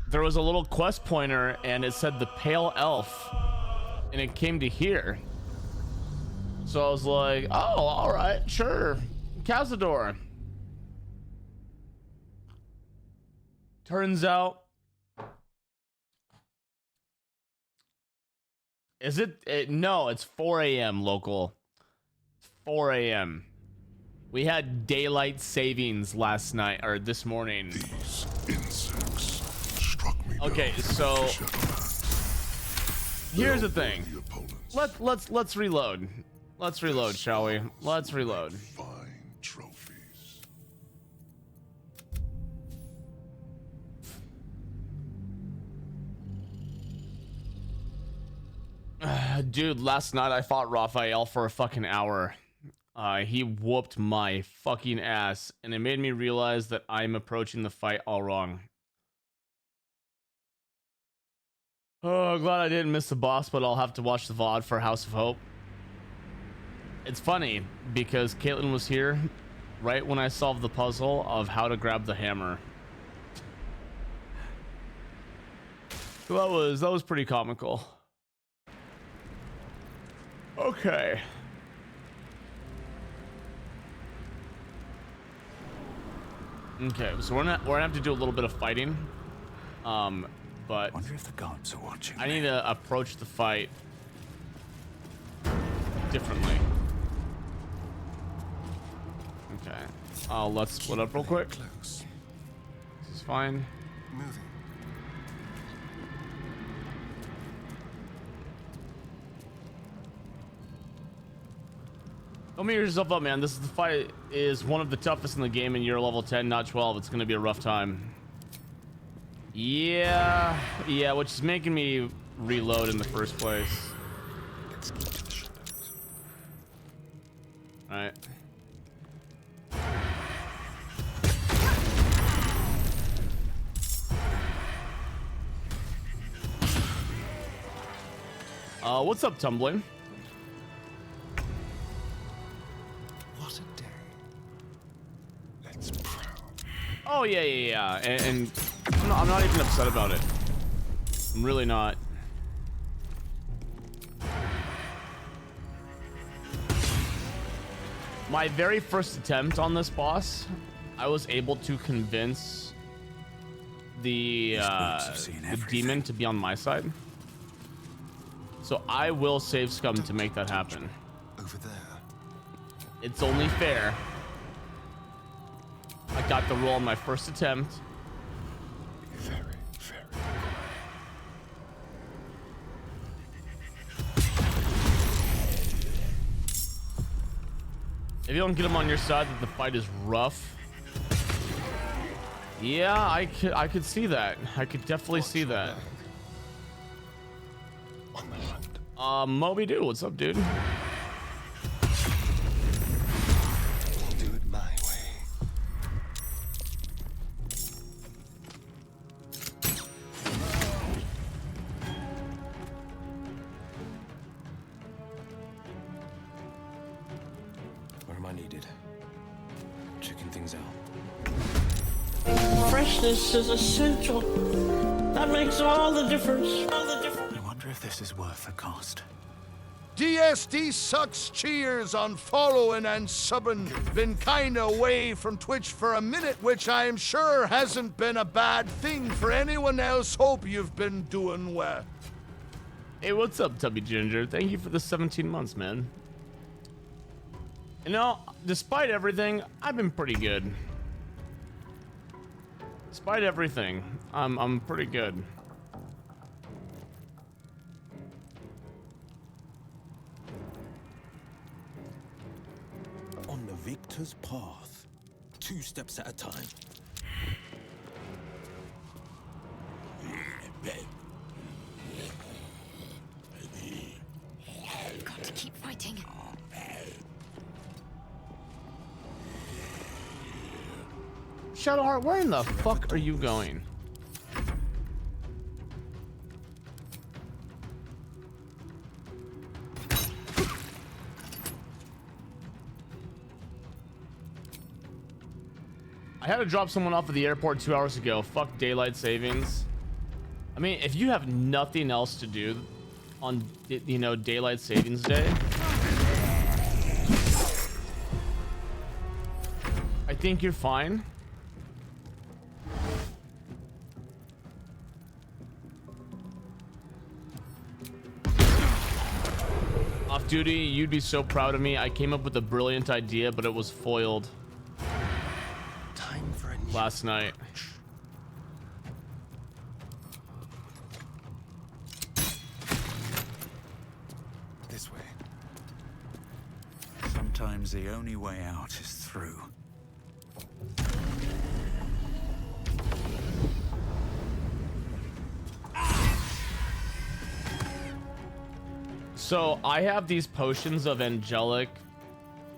there was a little quest pointer and it said the Pale Elf, and it came to here. So I was like, oh, all right, sure. Cazador. Turns out, is it no, it's 4 a.m. local. 4 a.m. We had daylight savings last night, or this morning. These insects struck me. Okay, so here's the thing. Let's reload. Let's reload, shall we? Let's reload. Fine trophies. Dude, last night I fought Raphael for a fucking hour. He whooped my fucking ass, and it made me realize that I'm approaching the fight all wrong. Oh, glad I didn't miss the boss, but I'll have to watch the VOD for House of Hope. It's funny because Caitlin was here right when I solved the puzzle of how to grab the hammer. So that was pretty comical. Okay. Okay, so we're gonna have to do a little bit of fighting. But wonder if the gods are watching. I need to approach the fight differently. Okay. Let's split up real quick. Close. This is fine. Moving. Don't beat yourself up, man. The fight is one of the toughest in the game, and you're level 10, not 12. It's gonna be a rough time. Yeah, which is making me reload in the first place. Let's keep to the shadows. All right. What's up, Tumbling? What a day. Let's proud. Oh yeah. And I'm not even upset about it. I'm really not. My very first attempt on this boss, I was able to convince the demon to be on my side. So I will save scum to make that happen. Over there. It's only fair. I got the roll on my first attempt. Very, very. If you don't get him on your side, that the fight is rough. Yeah, I could see that. I could definitely see that. On the hunt. Moby Doo, what's up, dude? We'll do it my way. Where am I needed? Checking things out. Freshness is essential. That makes all the difference. I wonder if this is worth the cost. DSD sucks cheers on following and subbing. Been kinda away from Twitch for a minute, which I'm sure hasn't been a bad thing for anyone else. Hope you've been doing well. Hey, what's up, Tubby Ginger? Thank you for the 17 months, man. You know, despite everything, I've been pretty good. Despite everything, I'm pretty good. On the victor's path, 2 steps at a time. Got to keep fighting. Shadowheart, where in the fuck are you going? I had to drop someone off at the airport 2 hours ago. Fuck daylight savings. I mean, if you have nothing else to do on, you know, daylight savings day, I think you're fine. Off duty, you'd be so proud of me. I came up with a brilliant idea, but it was foiled Time for a new last night. this way. Sometimes the only way out is through. So I have these potions of angelic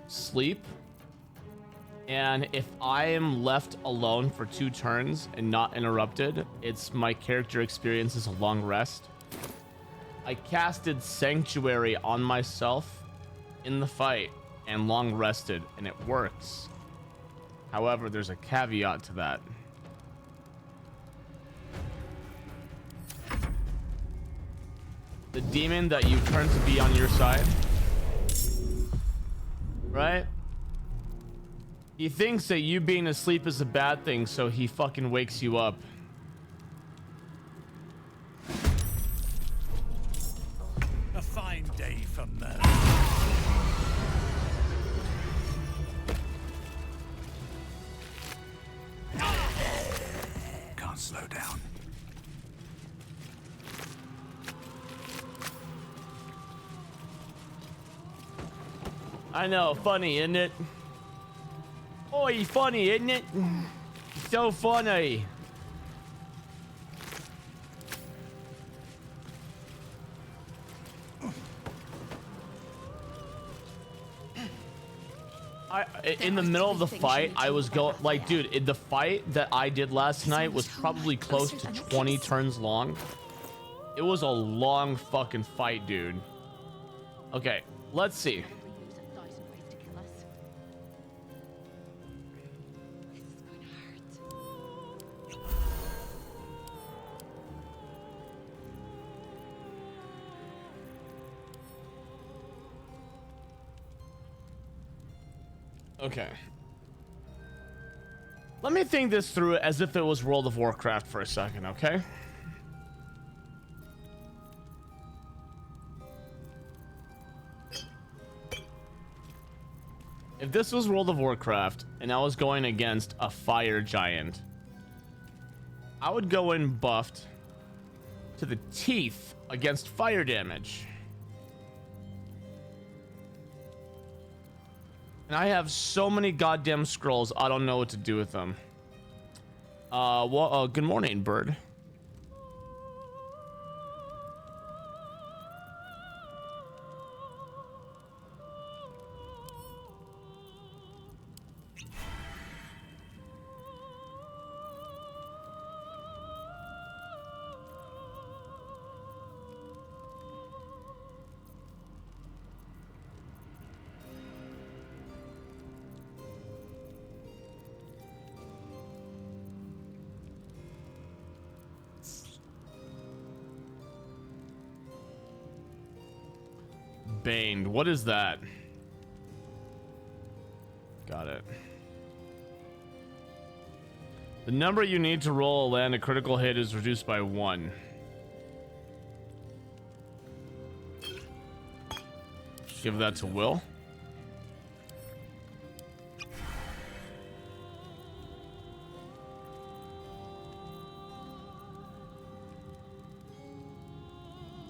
sleep, and if I am left alone for 2 turns and not interrupted, it's my character experiences a long rest. I casted Sanctuary on myself in the fight and long rested, and it works. However, there's a caveat to that. The demon that you turn to be on your side, right? He thinks that you being asleep is a bad thing, so he fucking wakes you up. A fine day for murder. Can't slow down. I know, funny, isn't it? Oi, funny, isn't it? So funny. In the middle of the fight, I was going like, dude, the fight that I did last night was probably close to 20 turns long. It was a long fucking fight, dude. Okay, let's see. Okay. Let me think this through as if it was World of Warcraft for a second, okay? If this was World of Warcraft and I was going against a fire giant, I would go in buffed to the teeth against fire damage. And I have so many goddamn scrolls, I don't know what to do with them. Well, good morning, bird. Baned. What is that? Got it. The number you need to roll a land a critical hit is reduced by 1. Give that to Will.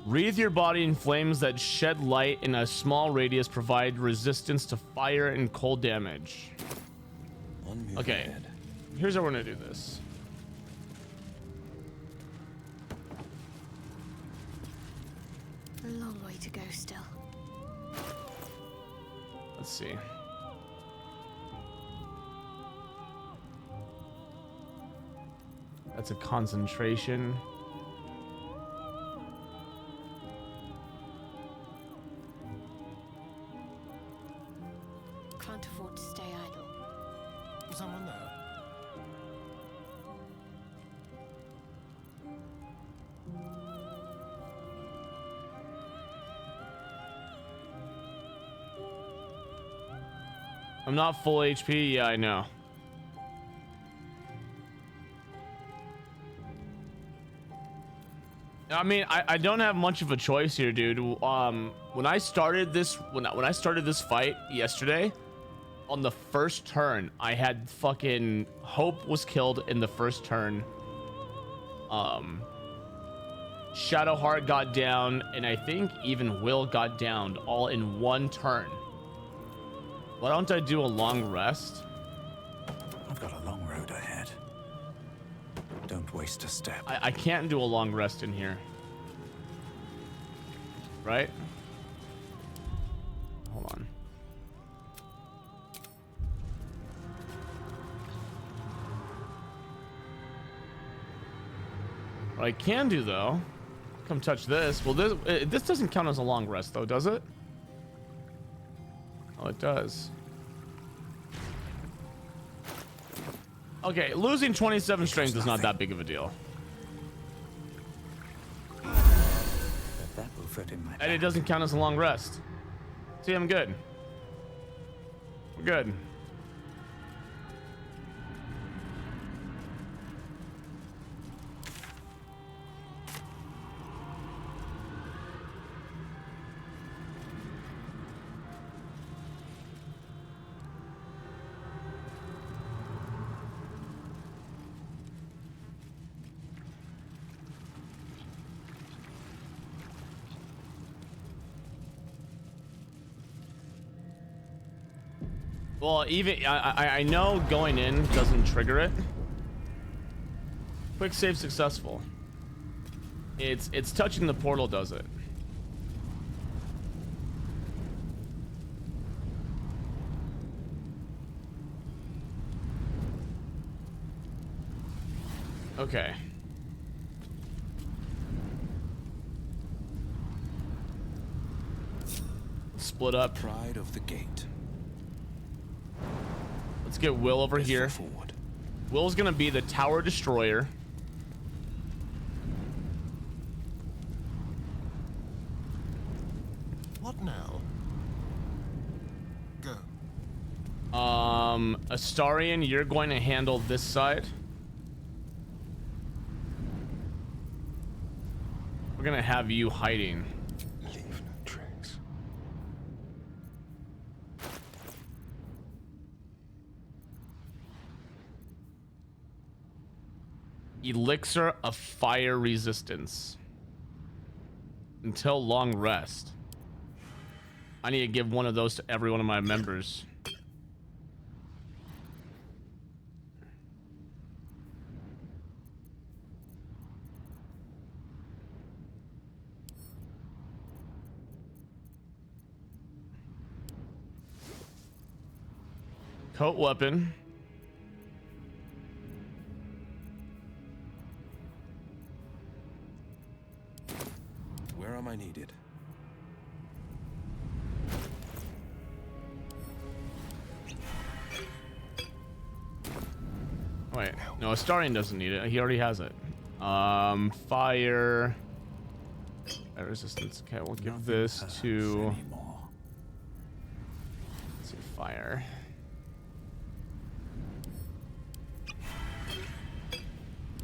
Wreathe your body in flames that shed light in a small radius, provide resistance to fire and cold damage. Okay, here's how we're gonna do this. A long way to go still. Let's see. That's a concentration. Can't afford to stay idle. Someone there? I'm not full HP. Yeah, I know. I mean, I don't have much of a choice here, dude. When I started this fight yesterday, on the first turn, I had fucking Hope was killed in the first turn. Shadowheart got down, and I think even Will got downed all in one turn. Why don't I do a long rest? I've got a long road ahead. Don't waste a step. I can't do a long rest in here. Right? Hold on. What I can do though, come touch this. Well, this doesn't count as a long rest though, does it? Oh, it does. Okay, losing 27 strength is not that big of a deal. That will fit in my And it doesn't count as a long rest. See, I'm good. We're good. Well, even I know going in doesn't trigger it. Quick save successful. It's touching the portal does it. Okay. Split up. Pride of the gate. Let's get Will over here. Forward. Will's gonna be the tower destroyer. What now? Go. Astarion, you're going to handle this side. We're gonna have you hiding. Leave no tracks. Elixir of fire resistance. Until long rest. I need to give one of those to every one of my members. Coat weapon. Where am I needed? Wait, no, Astarion doesn't need it. He already has it. Fire. Fire resistance. Okay, we'll give this to. Anymore. Let's see, fire.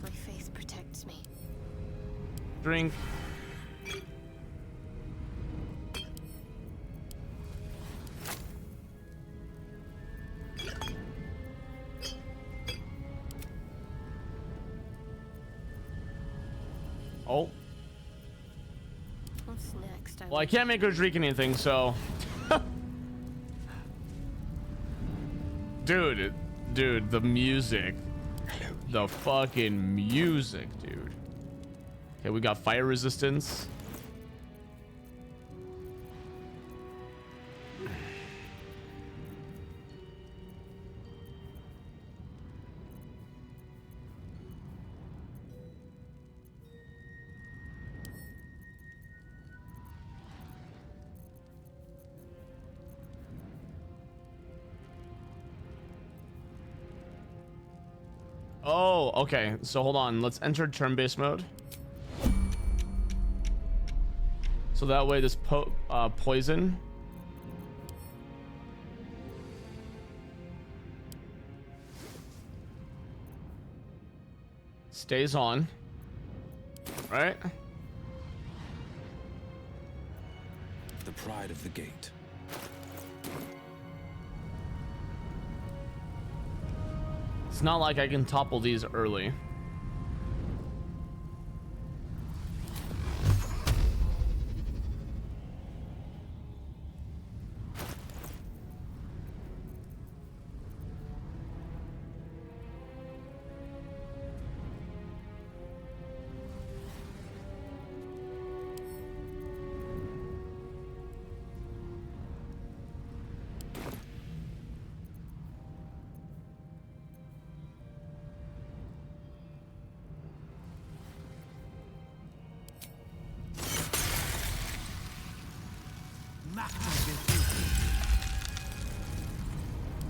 My faith protects me. Drink. Oh. What's next? Well, I can't make her drink anything, so. Dude, the music. The fucking music, dude. Okay, we got fire resistance. Oh, okay. So hold on. Let's enter turn-based mode. So that way this poison stays on. Right? The pride of the gate. It's not like I can topple these early.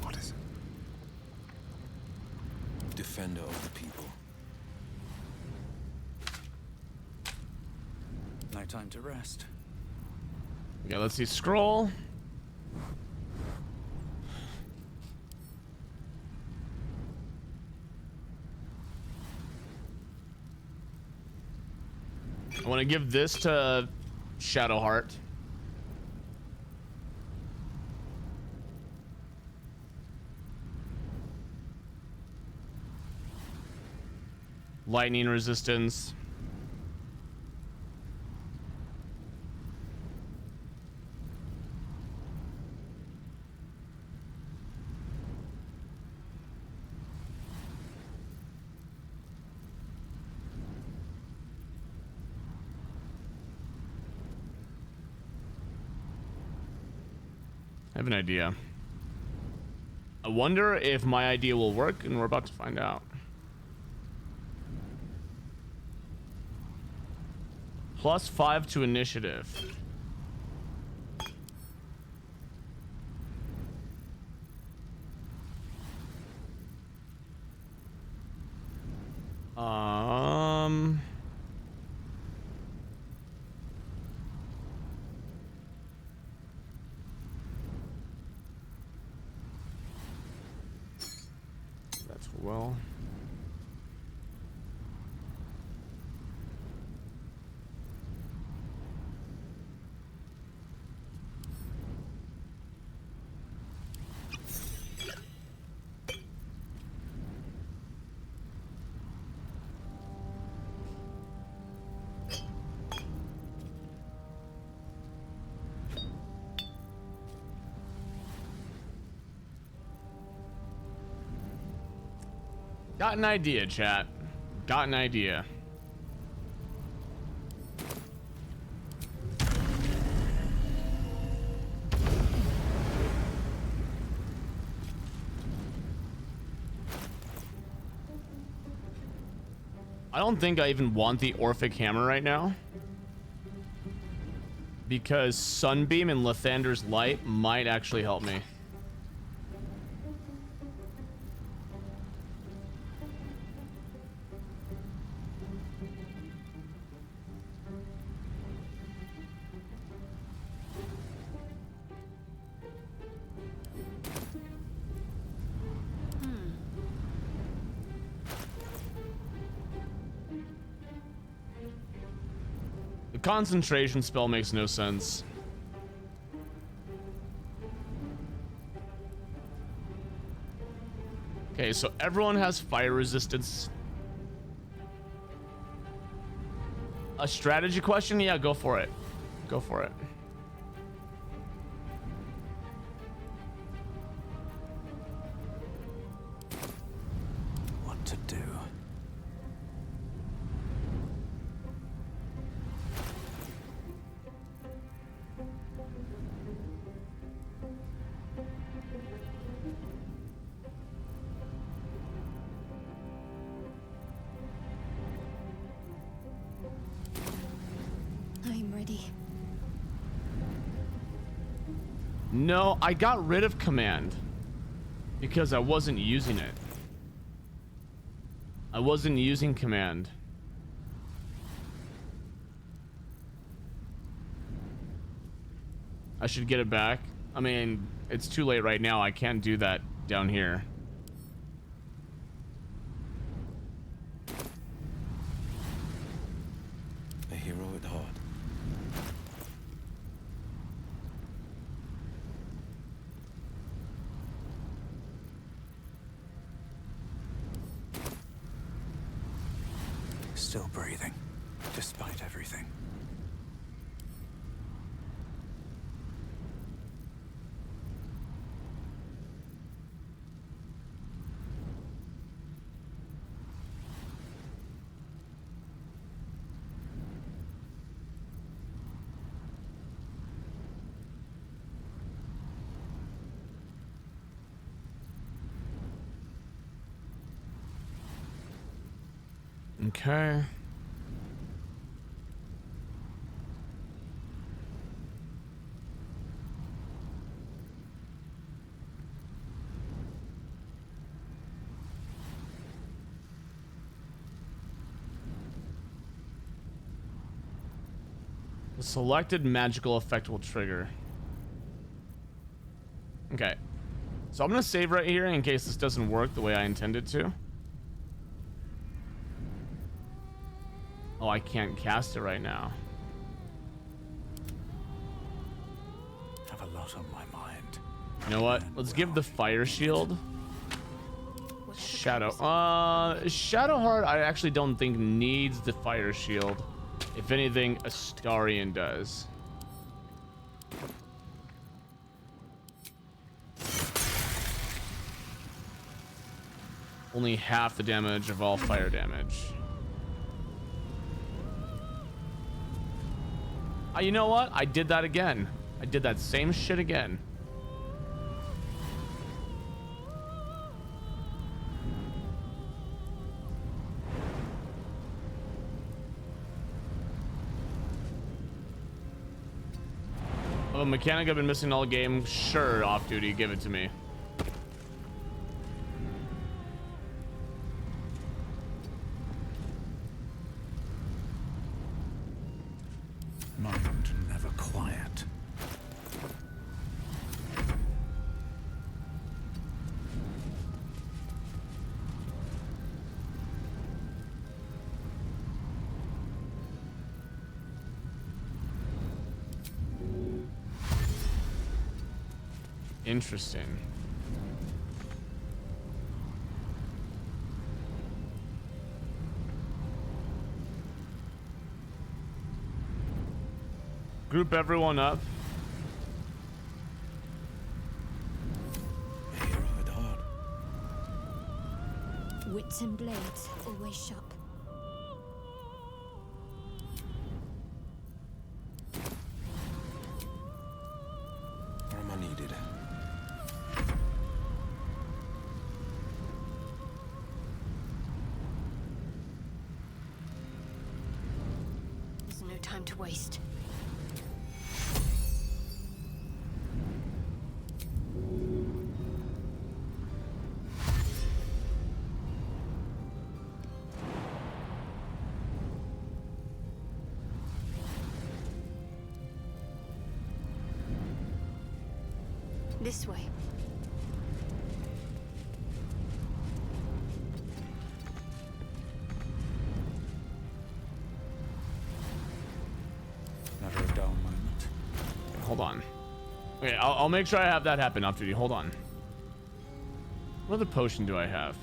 What is it? Defender of the people. No time to rest. Okay, let's see. Scroll. I want to give this to Shadowheart. Lightning resistance. I have an idea. I wonder if my idea will work, and we're about to find out. +5 to initiative. That's well. Got an idea, chat. Got an idea. I don't think I even want the Orphic Hammer right now, because Sunbeam and Lathander's Light might actually help me. Concentration spell makes no sense. Okay, so everyone has fire resistance. A strategy question? Yeah, go for it. Go for it. What to do? No, I got rid of command because I wasn't using it. I wasn't using command. I should get it back. I mean, it's too late right now. I can't do that down here. hero at heart. Still breathing, despite everything. Okay. The selected magical effect will trigger. Okay. So I'm gonna save right here in case this doesn't work the way I intended to. Oh, I can't cast it right now. Have a lot on my mind. You know what? Let's give the fire shield. Shadow. Shadowheart I actually don't think needs the fire shield. If anything, Astarion does. Only half the damage of all fire damage. You know what? I did that again. I did that same shit again. Of a mechanic I've been missing all game. Sure, off duty, give it to me. Mind never quiet. Interesting. Group everyone up. A hero at heart. Wits and blades always sharp. Where am I needed? There's no time to waste. This way. Never a dull moment. Hold on. Okay, I'll make sure I have that happen off duty. Hold on. What other potion do I have?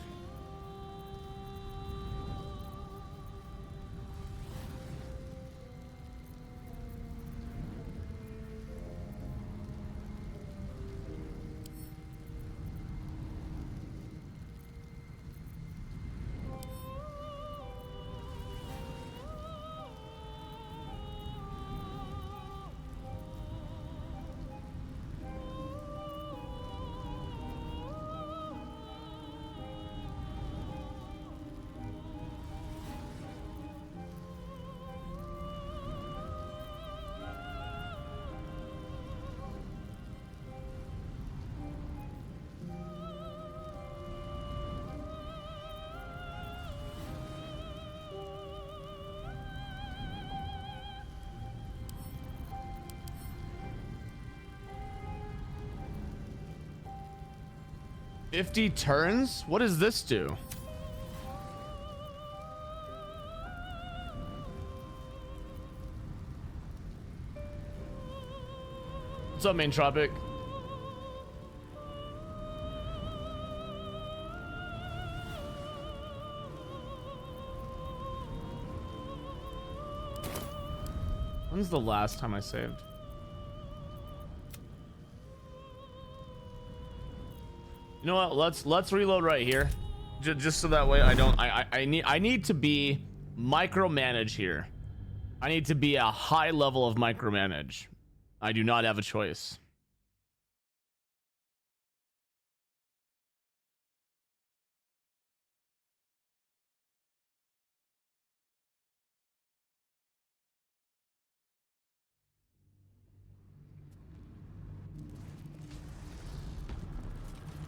$50 turns? What does this do? What's up, Main Tropic? When's the last time I saved? You know what? Let's reload right here, just so that way I don't. I need to be micromanage here. I need to be a high level of micromanage. I do not have a choice.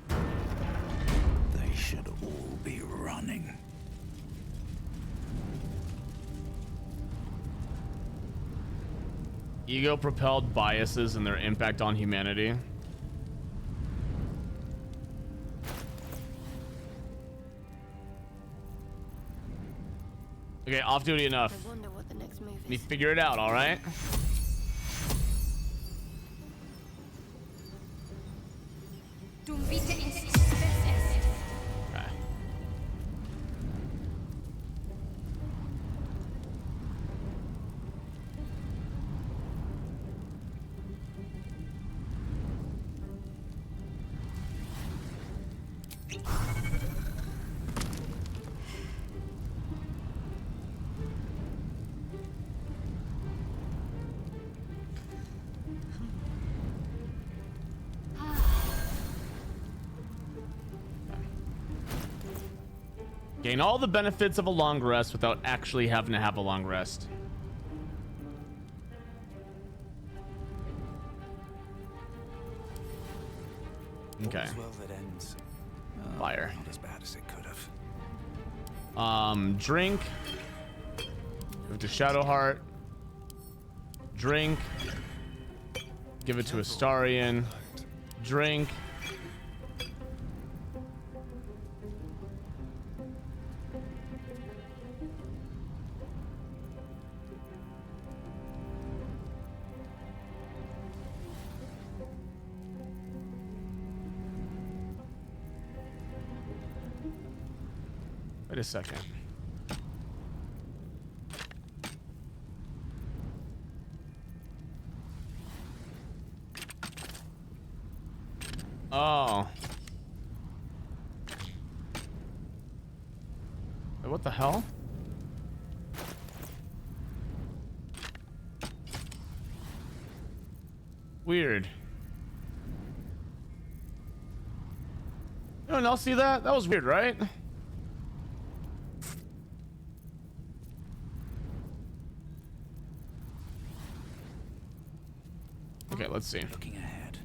They should all be running. Ego-propelled biases and their impact on humanity. Okay, off duty enough. I wonder what the next move Let me is. figure it out, all right? Okay. Gain all the benefits of a long rest without actually having to have a long rest. Okay. All's well that ends. Fire. Not as bad as it could have. Drink. Give it to Shadowheart. Drink. Give it to Astarion. Drink. Wait a second. Oh. Wait, what the hell? Weird. Anyone else see that? That was weird, right? Okay, let's see. Looking ahead.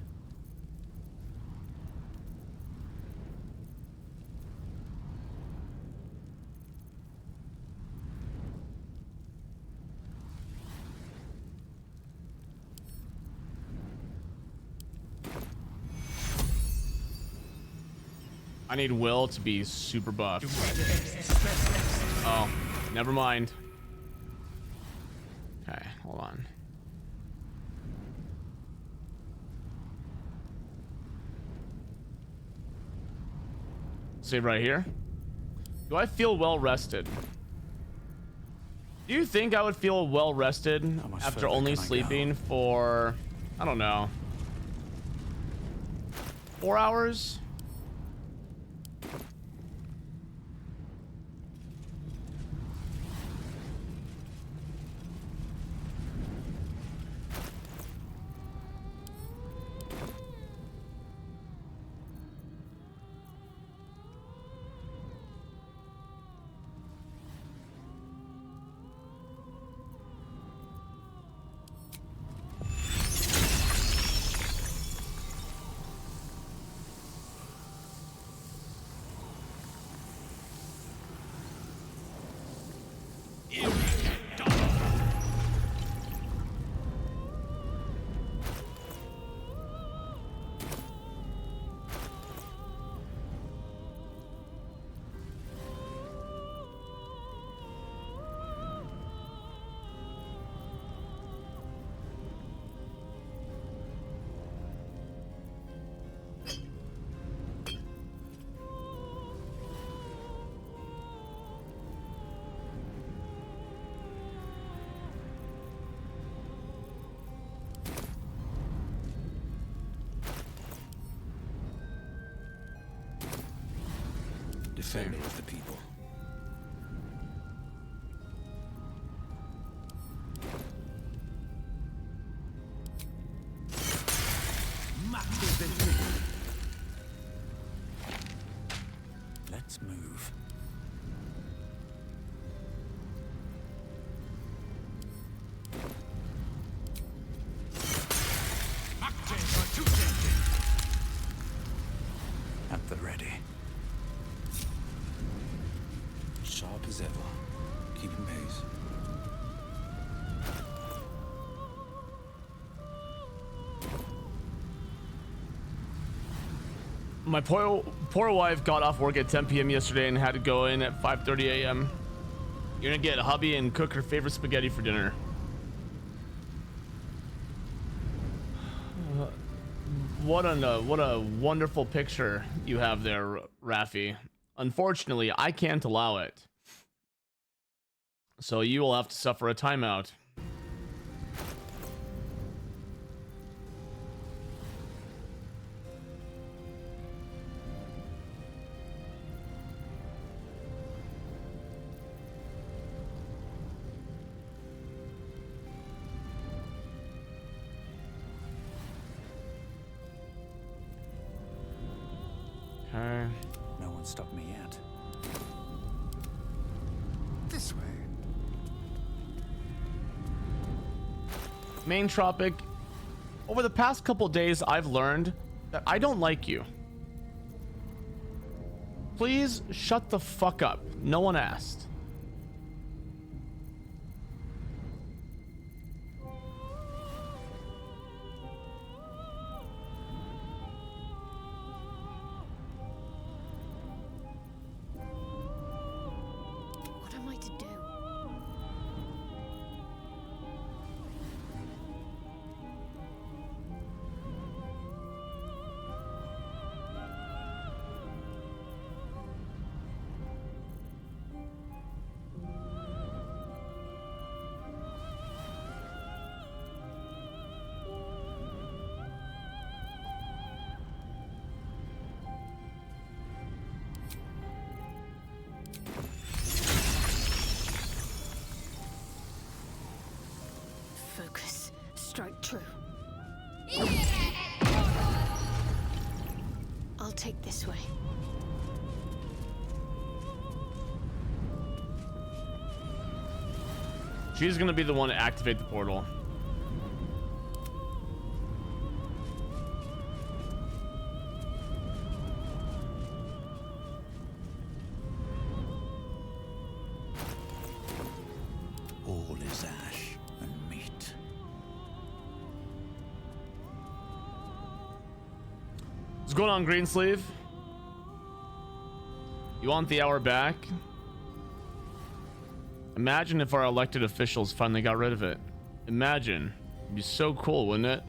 I need Will to be super buff. Oh, never mind. Okay, hold on. Save right here. Do I feel well rested? Do you think I would feel well rested much after further only can I sleeping go? for, I don't know, 4 hours? Defender of the people. Let's move. At the ready. Sharp as ever. Keeping pace. My poor wife got off work at 10 p.m. yesterday and had to go in at 5:30 a.m. You're gonna get a hubby and cook her favorite spaghetti for dinner. What a wonderful picture you have there, Raffi. Unfortunately, I can't allow it. So you will have to suffer a timeout. Okay. No one stopped me yet. This way. Main Tropic, over the past couple days, I've learned that I don't like you. Please shut the fuck up. No one asked. What am I to do? Focus. Strike true. I'll take this way. She's gonna be the one to activate the portal. All is ash and meat. What's going on, Greensleeve? You want the hour back? Imagine if our elected officials finally got rid of it. Imagine. It'd be so cool, wouldn't it?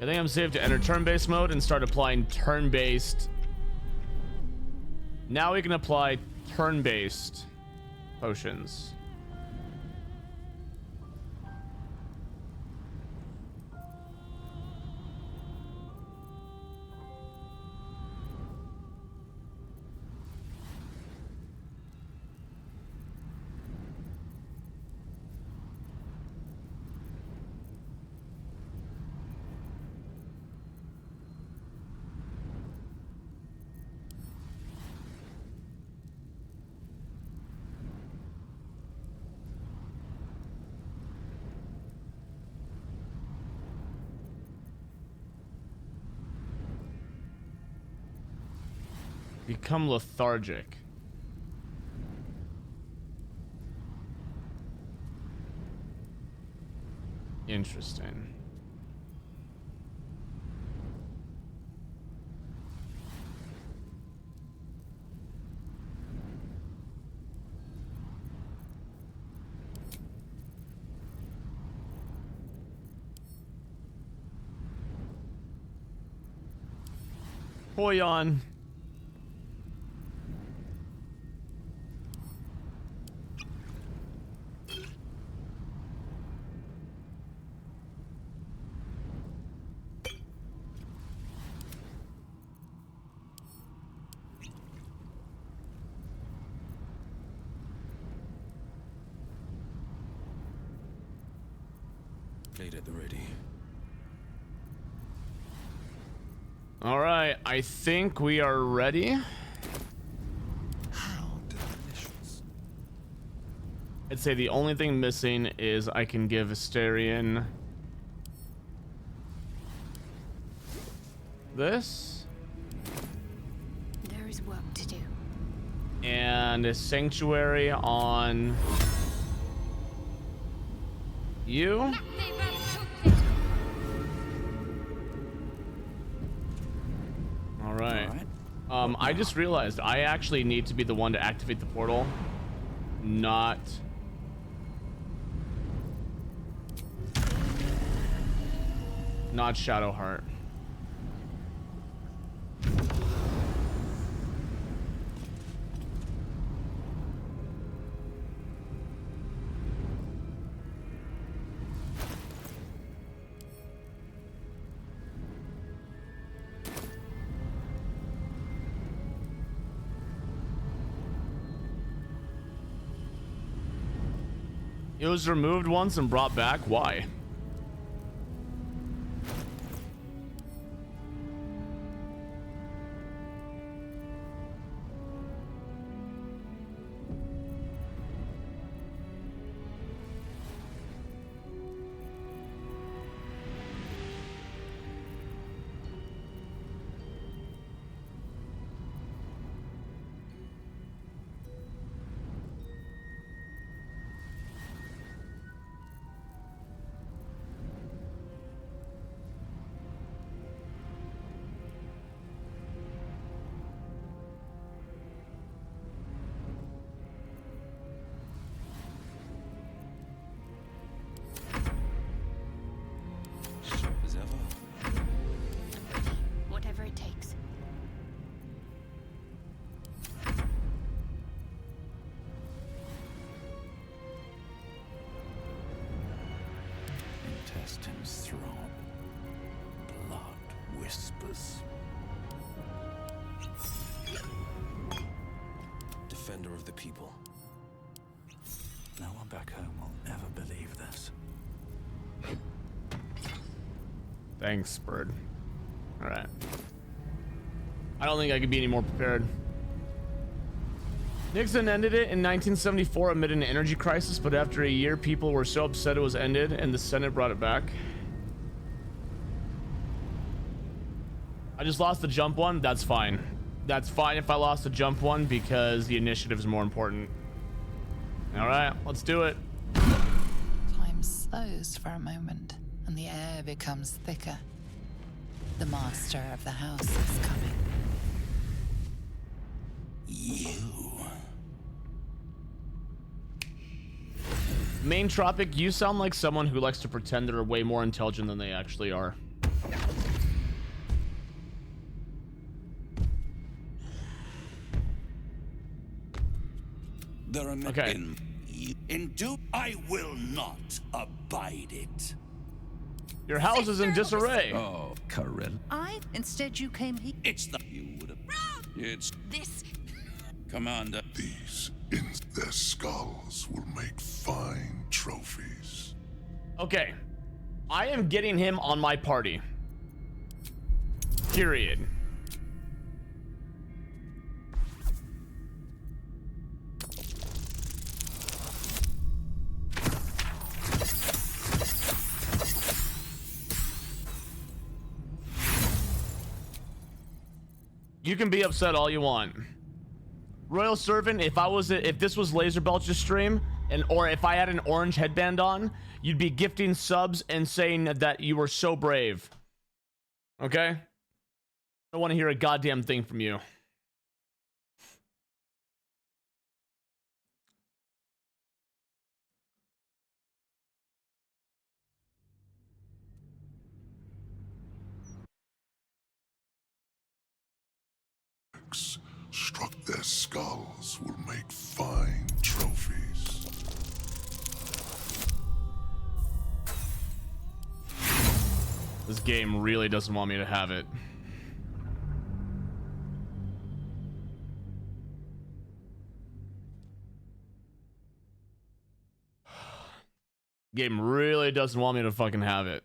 I think I'm safe to enter turn-based mode and start applying turn-based. Now we can apply turn-based potions. Become lethargic. Interesting. Boyan. Gate at the ready. All right, I think we are ready. How delicious. I'd say the only thing missing is I can give Asterion this There is work to do. and a sanctuary on you. All right. I just realized I actually need to be the one to activate the portal, not Shadowheart. It was removed once and brought back. Why? Sharp as ever. Whatever it takes. Intestines throb. Blood whispers. Defender of the people. No one back home will ever believe this. Thanks, Bird. All right. I don't think I could be any more prepared. Nixon ended it in 1974 amid an energy crisis, but after a year, people were so upset it was ended, and the Senate brought it back. I just lost the jump one. That's fine. That's fine if I lost the jump one because the initiative is more important. All right, let's do it. Time slows for a moment, and the air becomes thicker. The master of the house is coming. You. Main Tropic, you sound like someone who likes to pretend they're way more intelligent than they actually are. There are Okay. I will not abide it. Your house is in disarray. Oh, Karen. Instead, you came here. It's the you would have. It's This. Commander. These in their skulls will make fine trophies. Okay. I am getting him on my party. Period. You can be upset all you want. Royal Servant, if this was Laser Belch's stream, or if I had an orange headband on, you'd be gifting subs and saying that you were so brave. Okay? I don't want to hear a goddamn thing from you. Struck their skulls will make fine trophies. This game really doesn't want me to have it. Game really doesn't want me to fucking have it.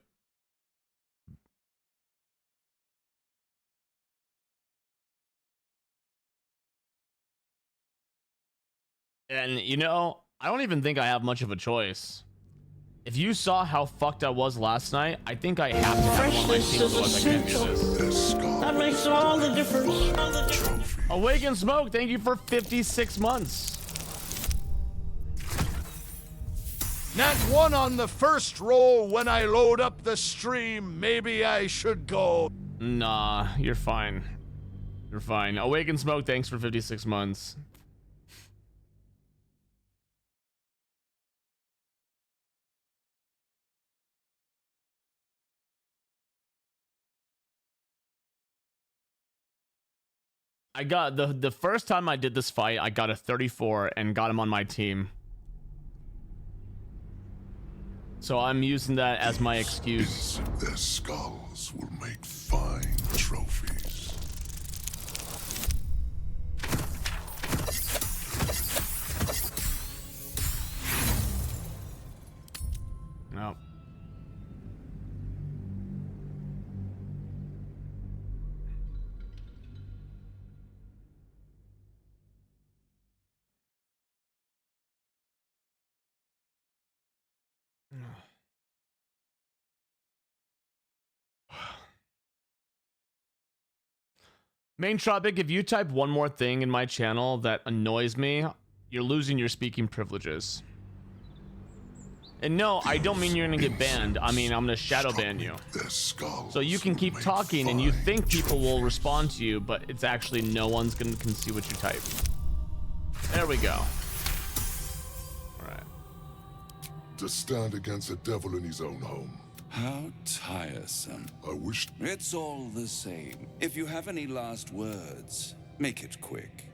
And you know, I don't even think I have much of a choice. If you saw how fucked I was last night, I think I have to have one of my team, otherwise I can't do this. That makes all the difference. Awaken Smoke, thank you for 56 months. Nat 1 on the first roll when I load up the stream. Maybe I should go. Nah, you're fine. You're fine. Awaken Smoke, thanks for 56 months. I got the first time I did this fight, I got a 34 and got him on my team. So I'm using that as my excuse. Their skulls will make fine trophies. No. Main Tropic, if you type one more thing in my channel that annoys me, you're losing your speaking privileges. And no, I don't mean you're gonna get banned. I mean, I'm gonna shadow ban you. So you can keep talking and you think people will respond to you, but it's actually no one's can see what you type. There we go. Alright. To stand against a devil in his own home. How tiresome. I wish... It's all the same. If you have any last words, make it quick.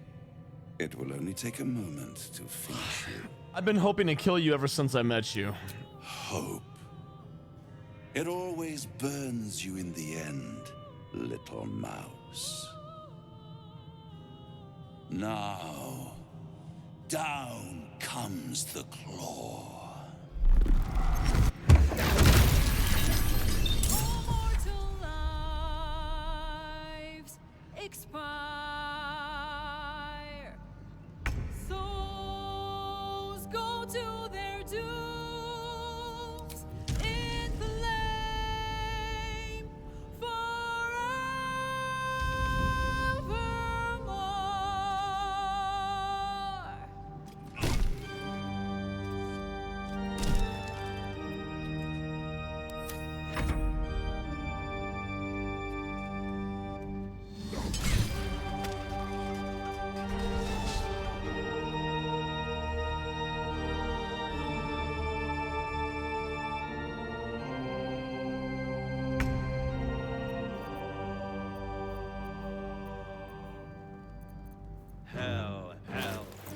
It will only take a moment to finish you. I've been hoping to kill you ever since I met you. Hope. It always burns you in the end, little mouse. Now, down comes the claw. Expire. Souls go to their dooms in flame forevermore.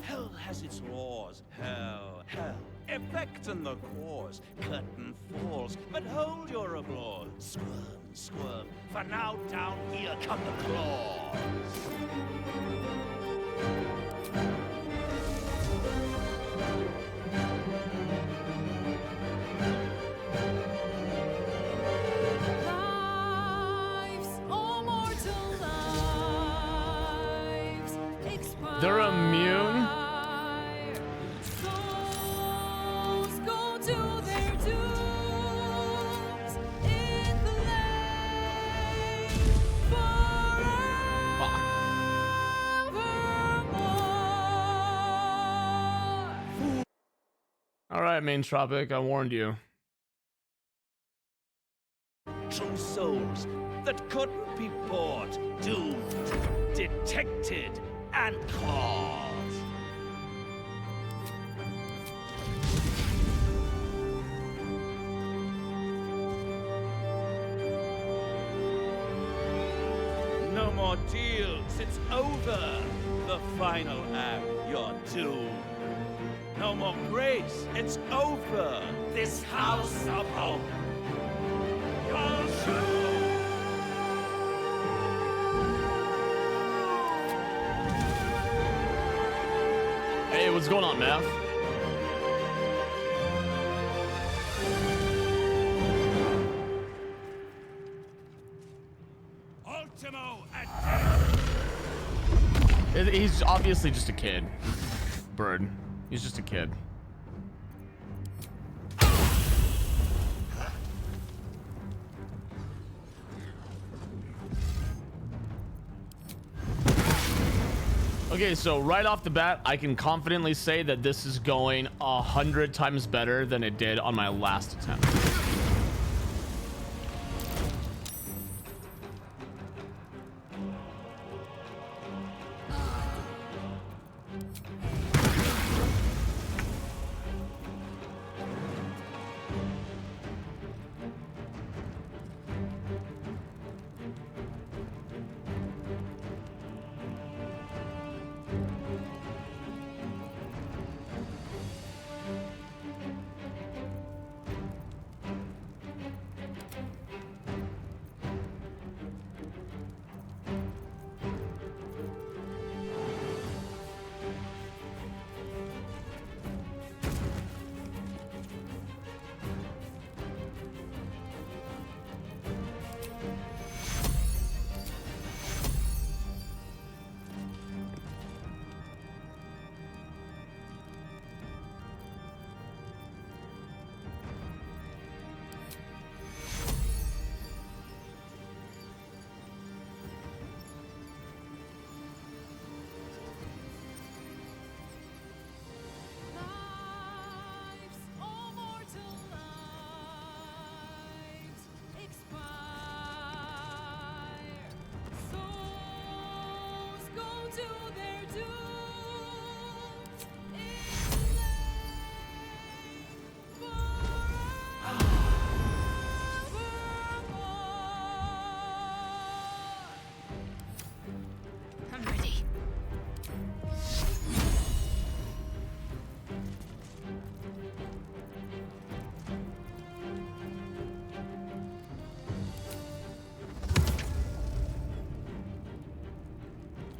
Hell has its laws. Hell. Effect and the cause. Curtain falls, but hold your applause. Squirm, for now down here come the claws. They're immune? Souls go to their dooms in flame forevermore. Alright, Main Tropic, I warned you. True souls that couldn't be bought, doomed, detected, and caught. No more deals, it's over. The final act, you're doomed. No more grace, it's over. This house of hope, you're doomed. Hey, what's going on, Mav? Ultimo at death. He's obviously just a kid. Bird. He's just a kid. Okay, so right off the bat, I can confidently say that this is going 100 times better than it did on my last attempt. Lives, all mortal lives, expire. Souls go to their dooms in I'm ready.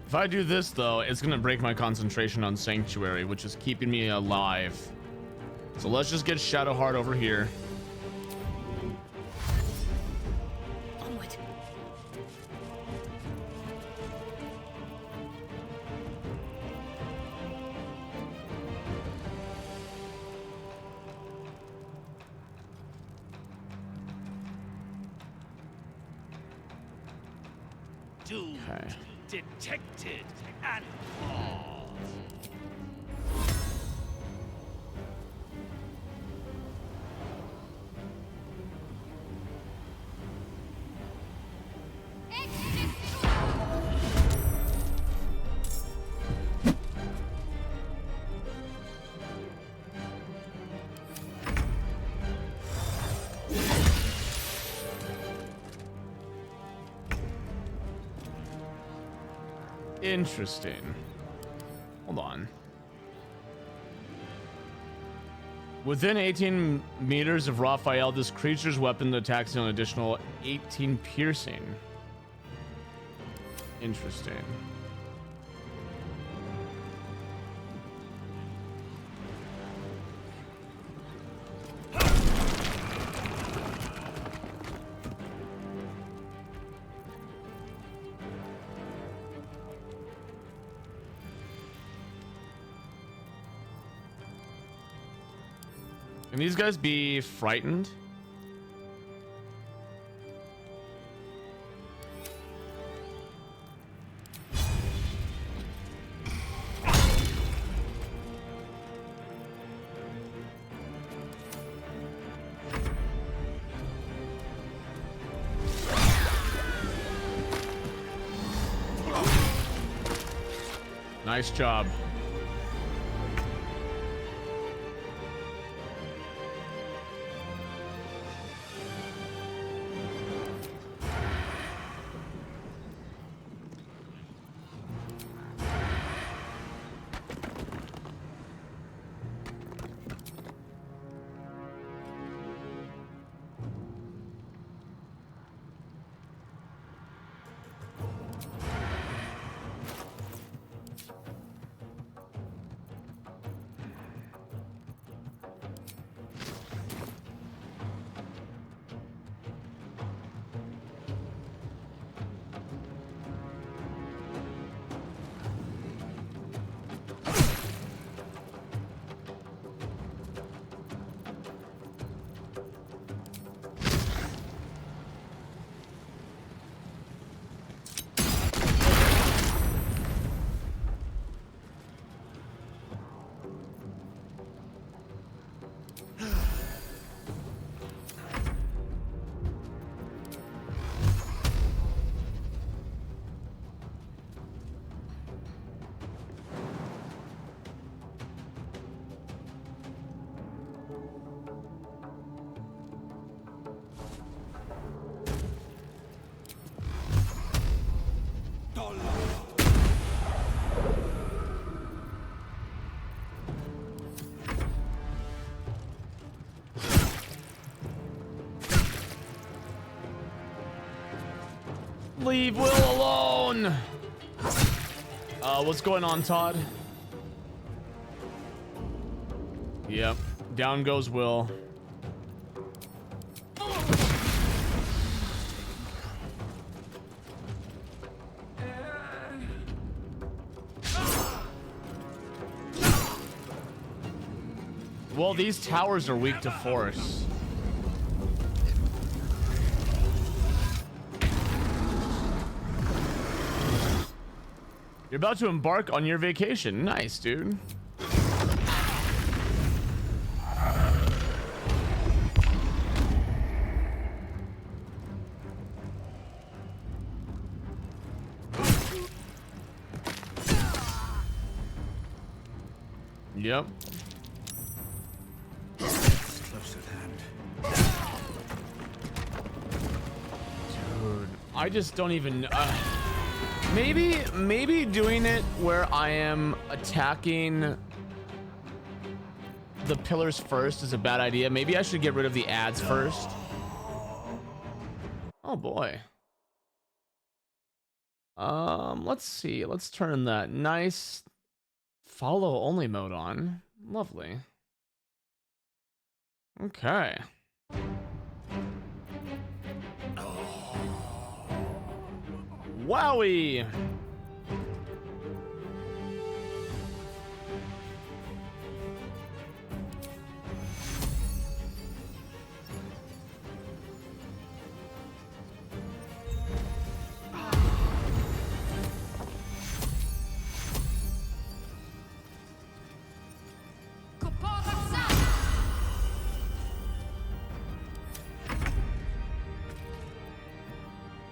If I do this, though, it's gonna break my concentration on Sanctuary, which is keeping me alive. So let's just get Shadowheart over here. Onward. Doomed, Okay. detected, and caught. Interesting. Hold on. Within 18 meters of Raphael, this creature's weapon attacks an additional 18 piercing. Interesting. Can these guys be frightened? Nice job. Leave Will alone. What's going on, Todd? Yep. Down goes Will. Well, these towers are weak to force. You're about to embark on your vacation. Nice, dude. Yep. Close at hand. Dude, I just don't even. Maybe doing it where I am attacking the pillars first is a bad idea. Maybe I should get rid of the ads first. Oh boy. Let's see. Let's turn that nice follow only mode on. Lovely. Okay. Wowie.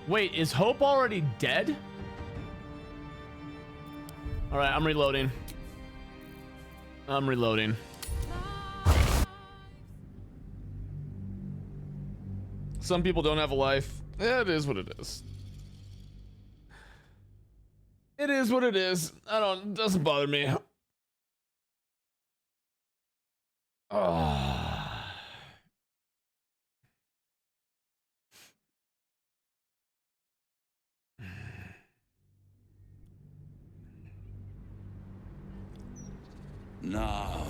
Wait, is Hope already dead? All right, I'm reloading. I'm reloading. Some people don't have a life. It is what it is. It is what it is. It doesn't bother me. Oh. Now,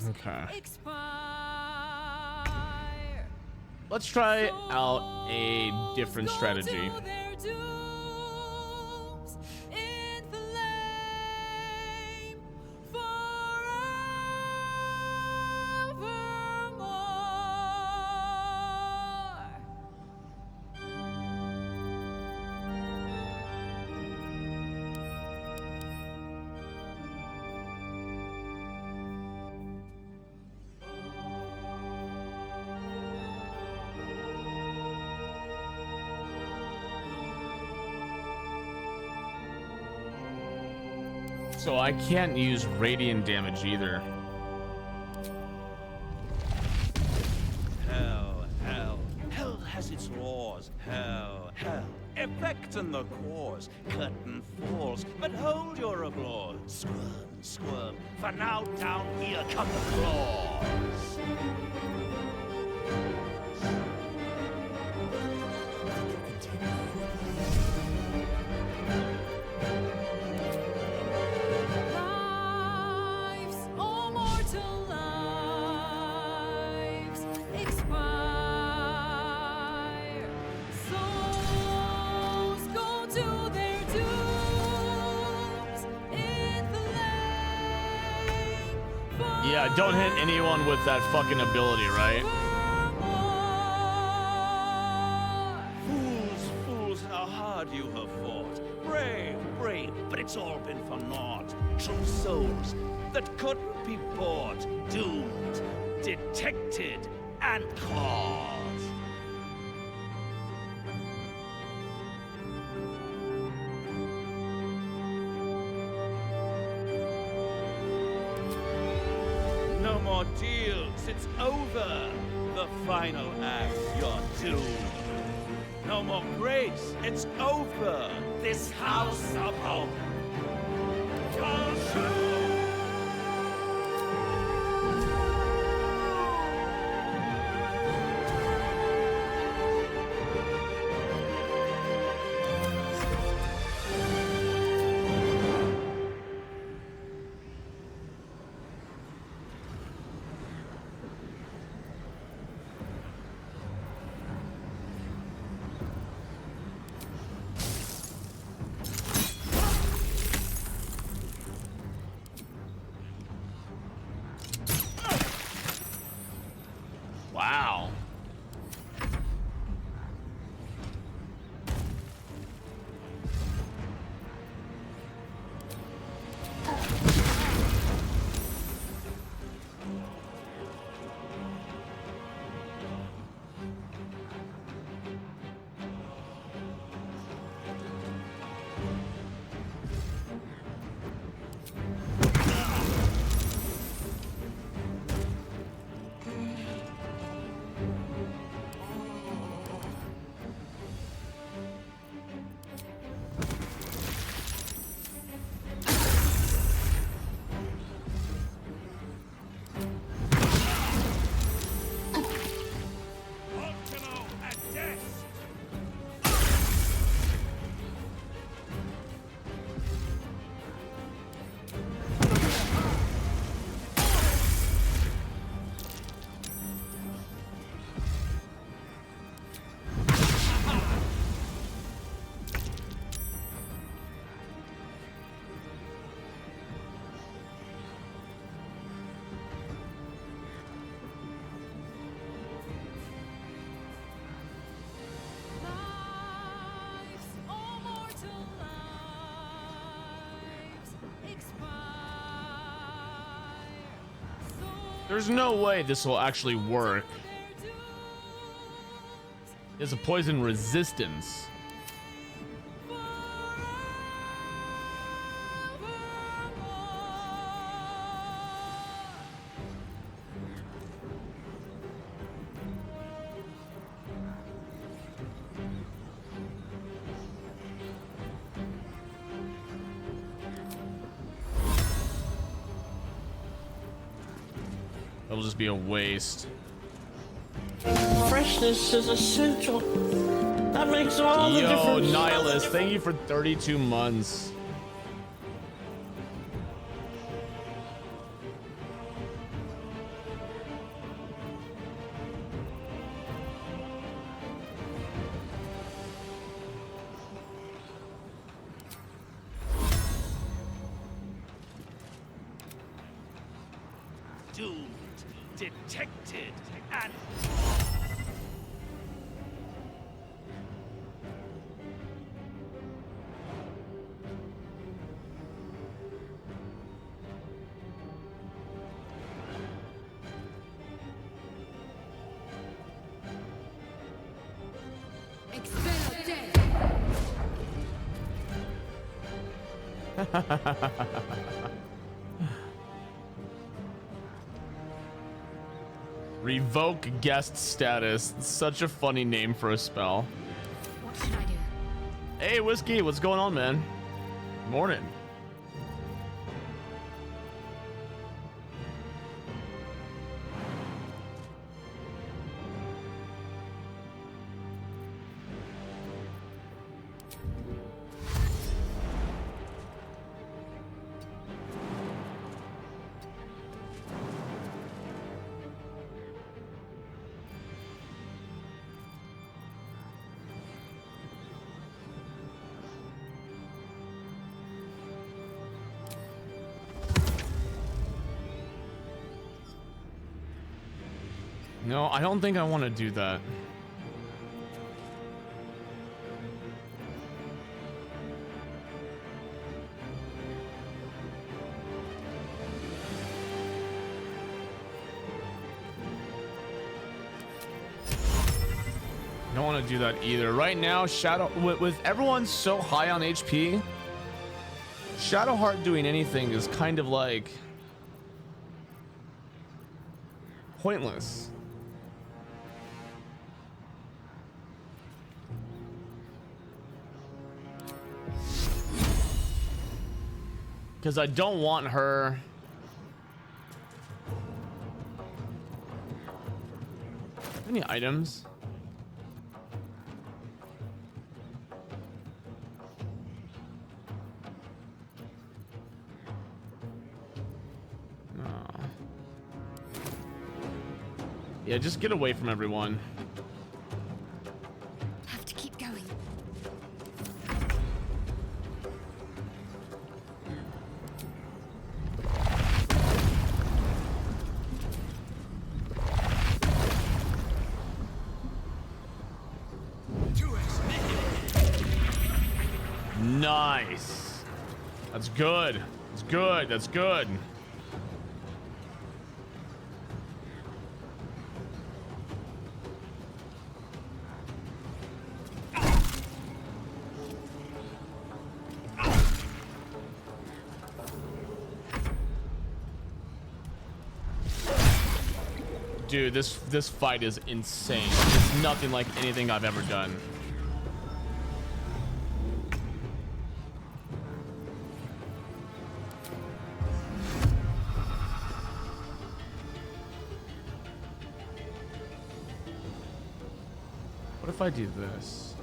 okay. Let's try out a different strategy. So I can't use radiant damage either. Hell has its laws. Hell. Effect in the cause. Curtain falls, but hold your applause. Squirm. For now down here come the claws. Yeah, don't hit anyone with that fucking ability, right? Fools, how hard you have fought. Brave, but it's all been for naught. True souls that couldn't be bought. Doomed, detected, and caught. No more deals, it's over. The final act, you're doomed. No more grace, it's over. This house of hope. There's no way this will actually work. There's a poison resistance. It'll just be a waste. Freshness is essential. That makes all the Yo, difference. Nihilus, thank you for 32 months. Doomed, detected, and Revoke guest status. Such a funny name for a spell. What should I do? Hey, Whiskey, what's going on, man? Morning. No, I don't think I want to do that. I don't want to do that either. Right now, Shadow, with everyone so high on HP, Shadowheart doing anything is kind of like pointless. Because I don't want her. Any items? No. Yeah, just get away from everyone. Have to keep going. Nice. That's good. That's good. That's good. Dude, this fight is insane. It's nothing like anything I've ever done. What if I do this?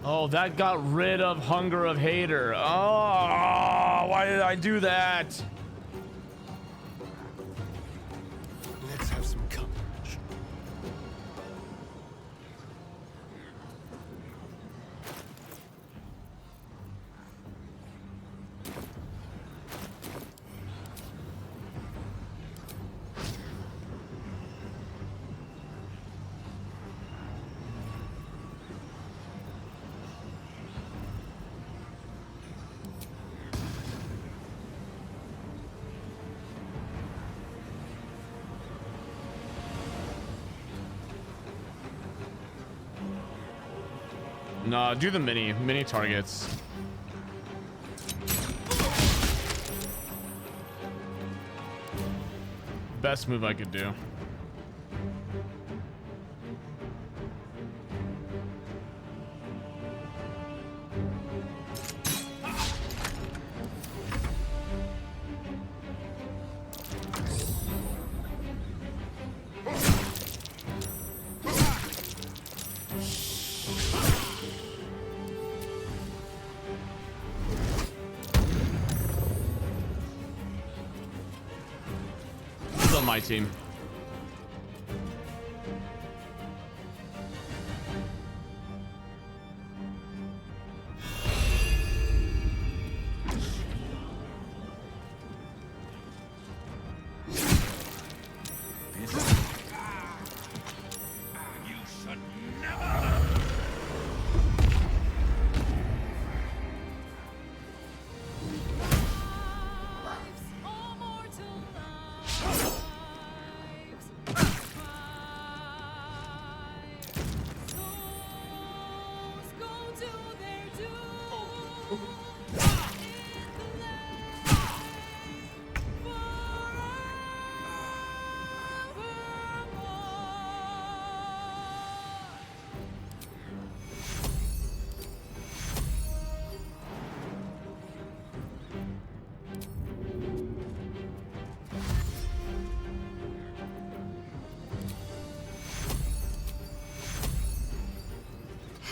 Oh, that got rid of Hunger of Hater. Oh, why did I do that? Let's have some courage. No, do the mini targets. Best move I could do. It's on my team.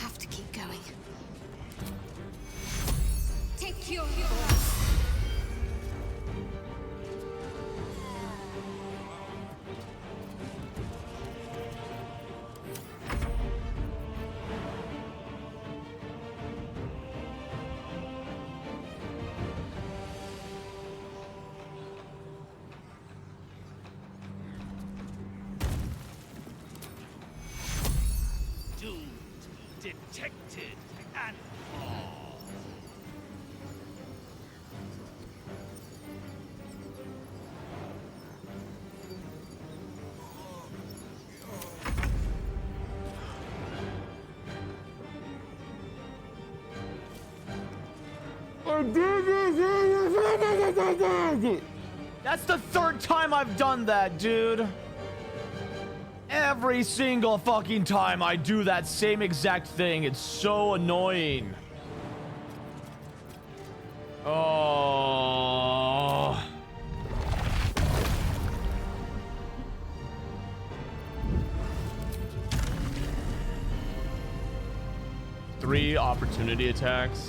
Have to keep going. Take your Doomed, detected, and lost. That's the third time I've done that, dude. Every single fucking time I do that same exact thing. It's so annoying. Oh. Three opportunity attacks.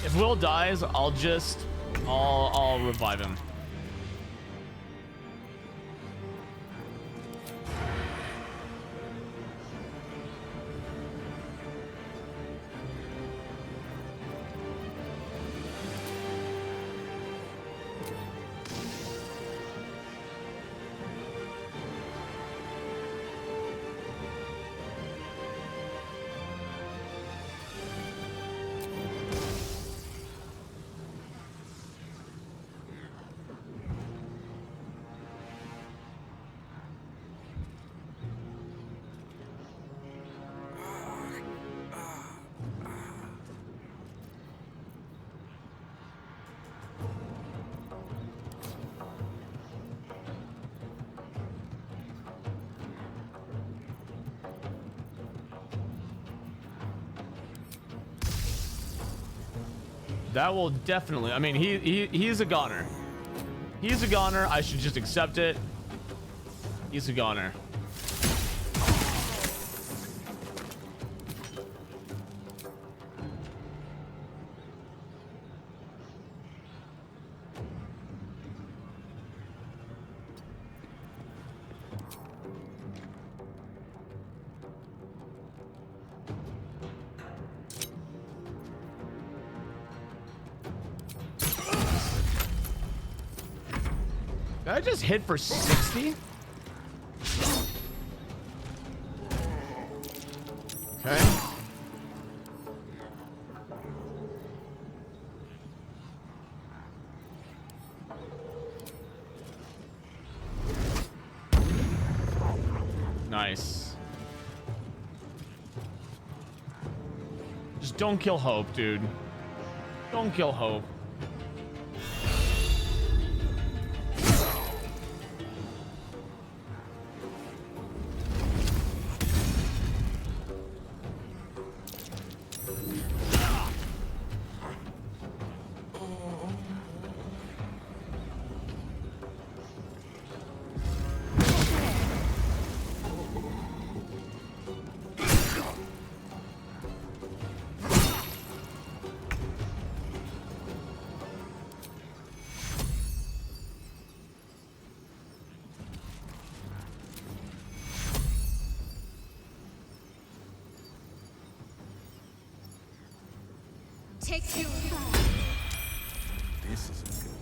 If Will dies, I'll revive him. That will definitely, I mean, he's a goner. He's a goner. I should just accept it. He's a goner. I just hit for 60? Okay. Nice. Just don't kill Hope, dude. Don't kill Hope. Take you. This isn't good.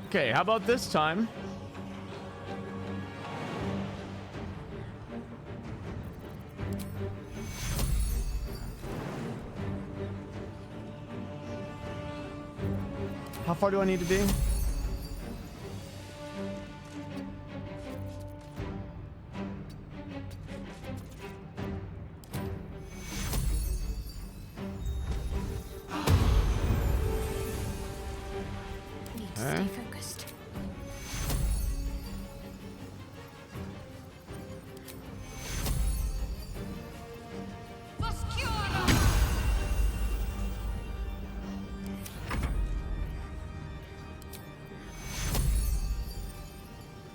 Okay, how about this time? How far do I need to be? Need to stay focused.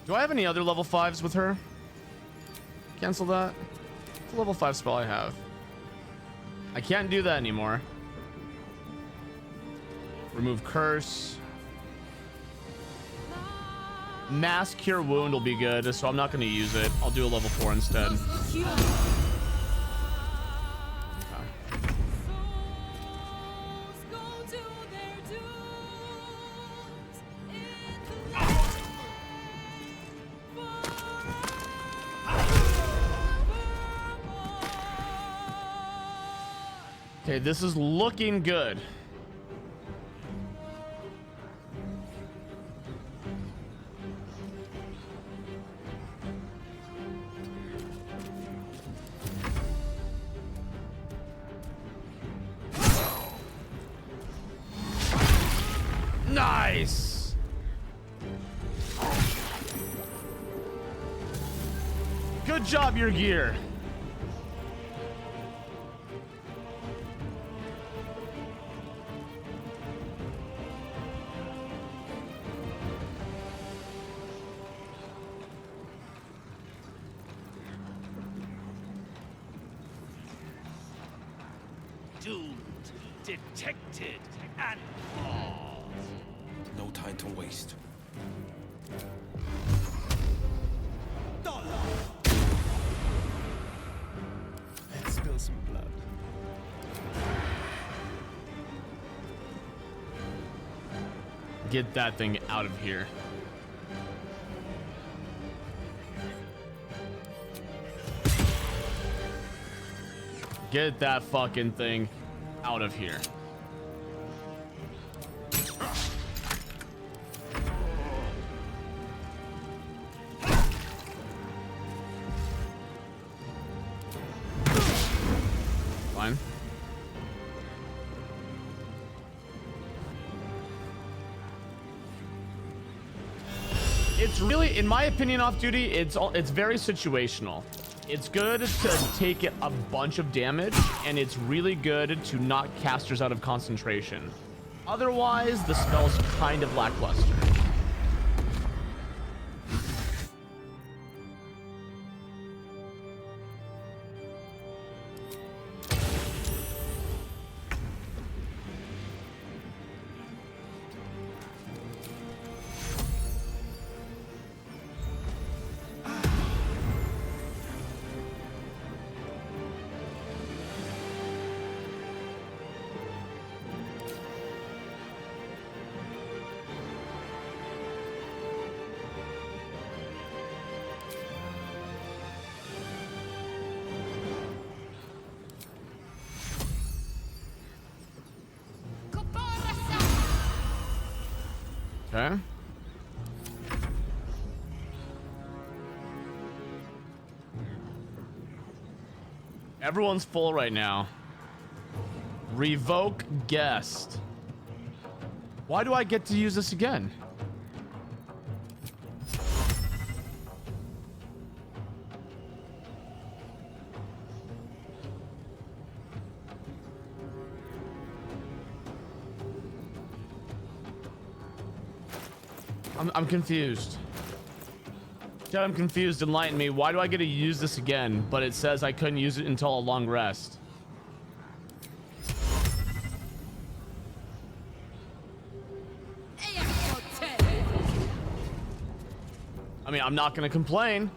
Do I have any other level 5s with her? Cancel that. It's a level 5 spell I have. I can't do that anymore. Remove curse. Mass cure wound will be good, so I'm not going to use it. I'll do a level 4 instead. Okay, this is looking good. Nice. Good job, your gear. Doomed, detected, and lost. No time to waste. Let's spill some blood. Get that thing out of here. Get that fucking thing out of here. Fine. It's really, in my opinion, off duty, it's very situational. It's good to take a bunch of damage, and it's really good to knock casters out of concentration. Otherwise, the spell's kind of lackluster. Okay. Everyone's full right now. Revoke guest. Why do I get to use this again? I'm confused. Chat, I'm confused. Enlighten me. Why do I get to use this again, but it says I couldn't use it until a long rest? I mean, I'm not gonna complain.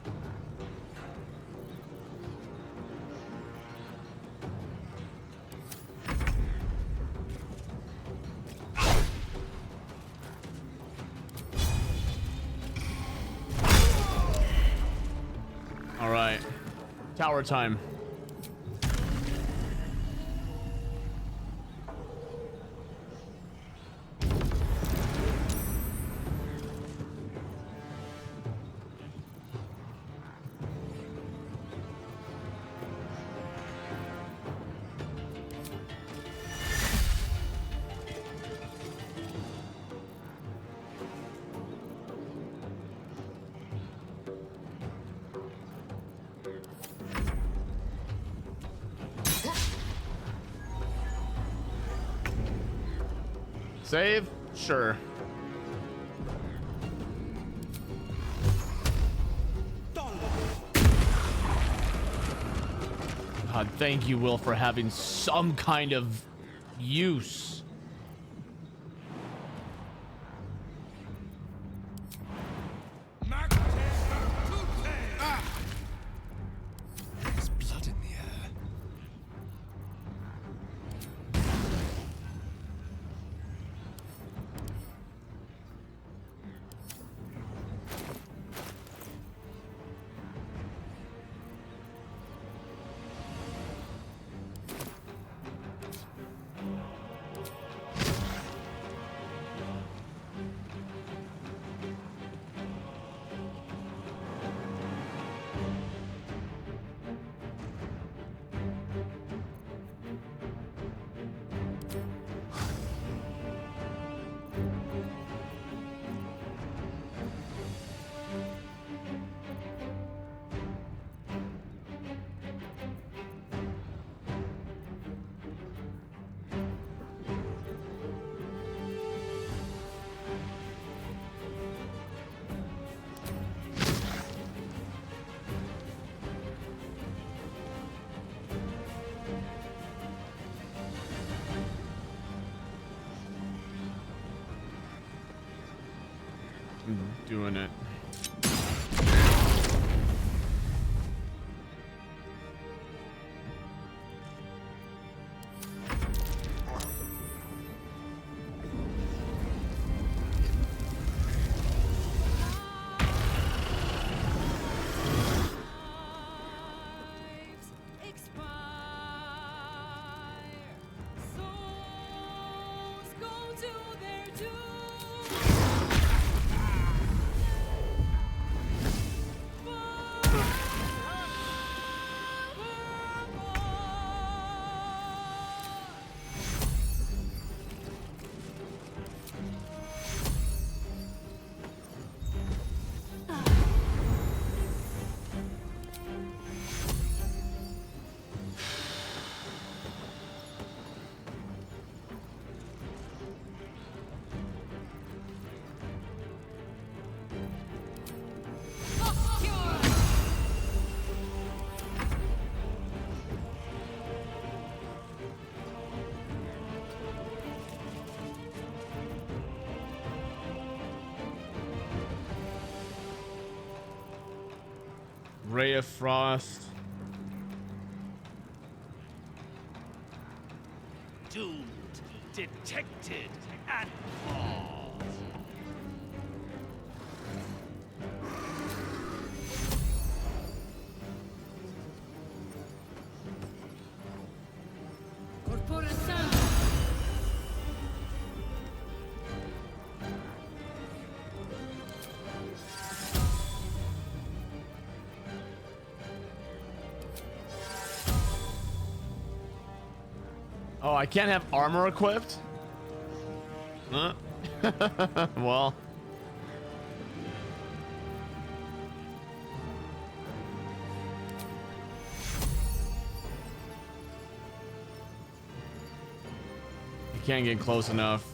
All right, tower time. Save? Sure. God, thank you, Will, for having some kind of use. There's blood in the air. Doing it. Ray of Frost. Doomed, detected, and caught. Oh, I can't have armor equipped? Huh? Well. You can't get close enough.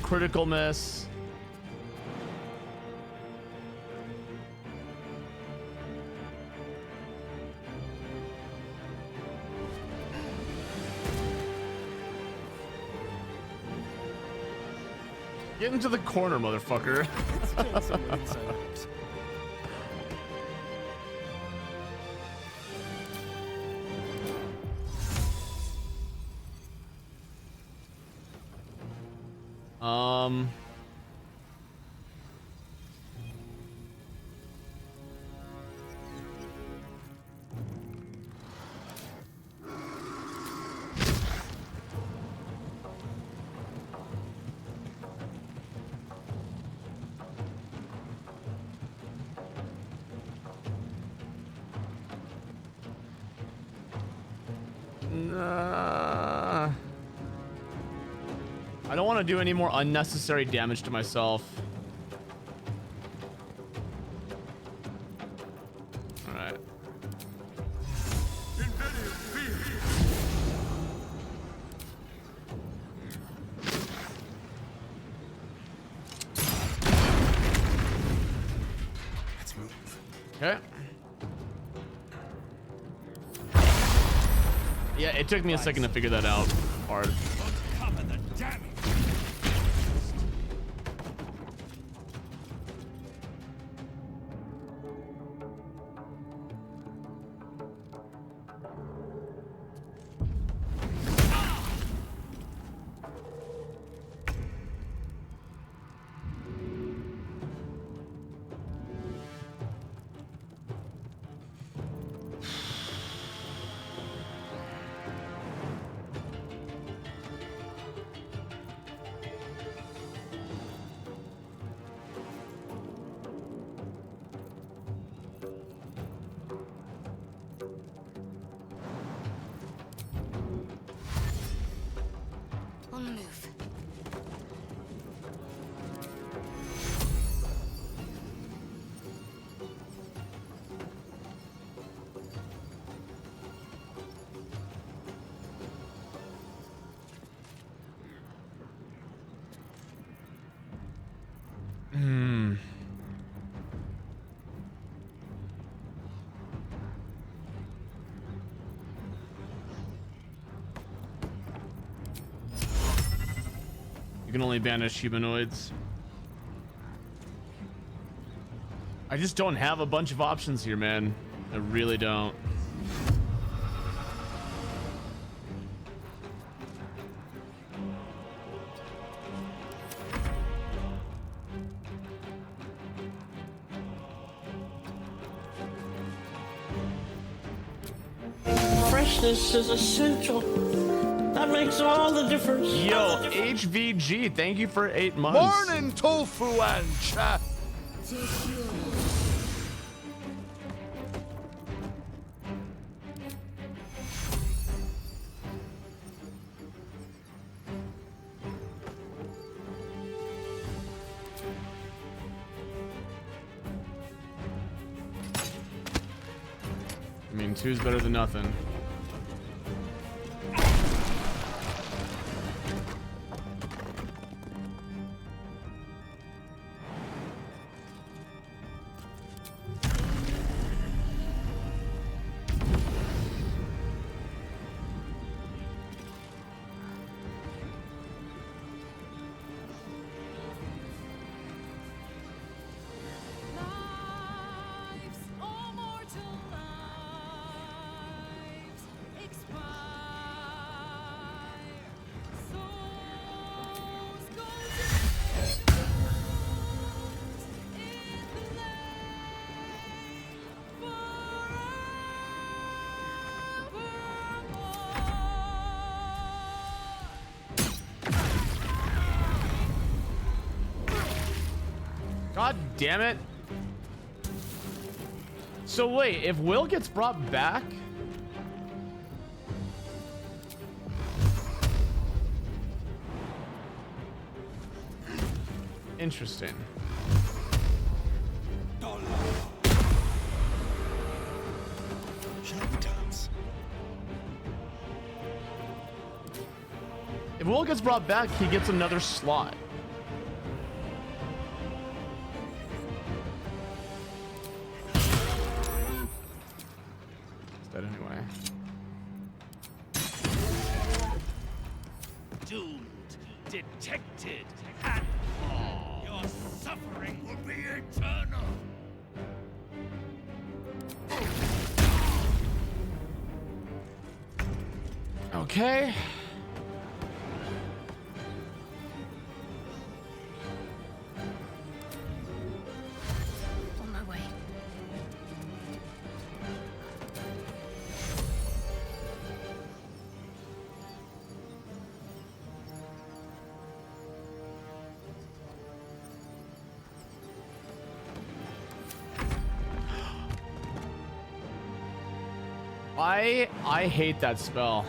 Critical miss. Get into the corner, motherfucker. I don't want to do any more unnecessary damage to myself. All right. Let's move. Okay. Yeah, it took me a second to figure that out. Hard. Cover the damage. On the move. You can only banish humanoids. I just don't have a bunch of options here, man. I really don't. Freshness is essential. That makes all the difference. Yo, HVG, thank you for 8 months. Morning, tofu and chat. I mean, 2's better than nothing. Lives, oh mortal lives, God damn it. So wait, if Will gets brought back... Interesting. If Will gets brought back, he gets another slot. Is that anyway? Doomed, detected, and your suffering will be eternal. Okay. On my way. I hate that spell.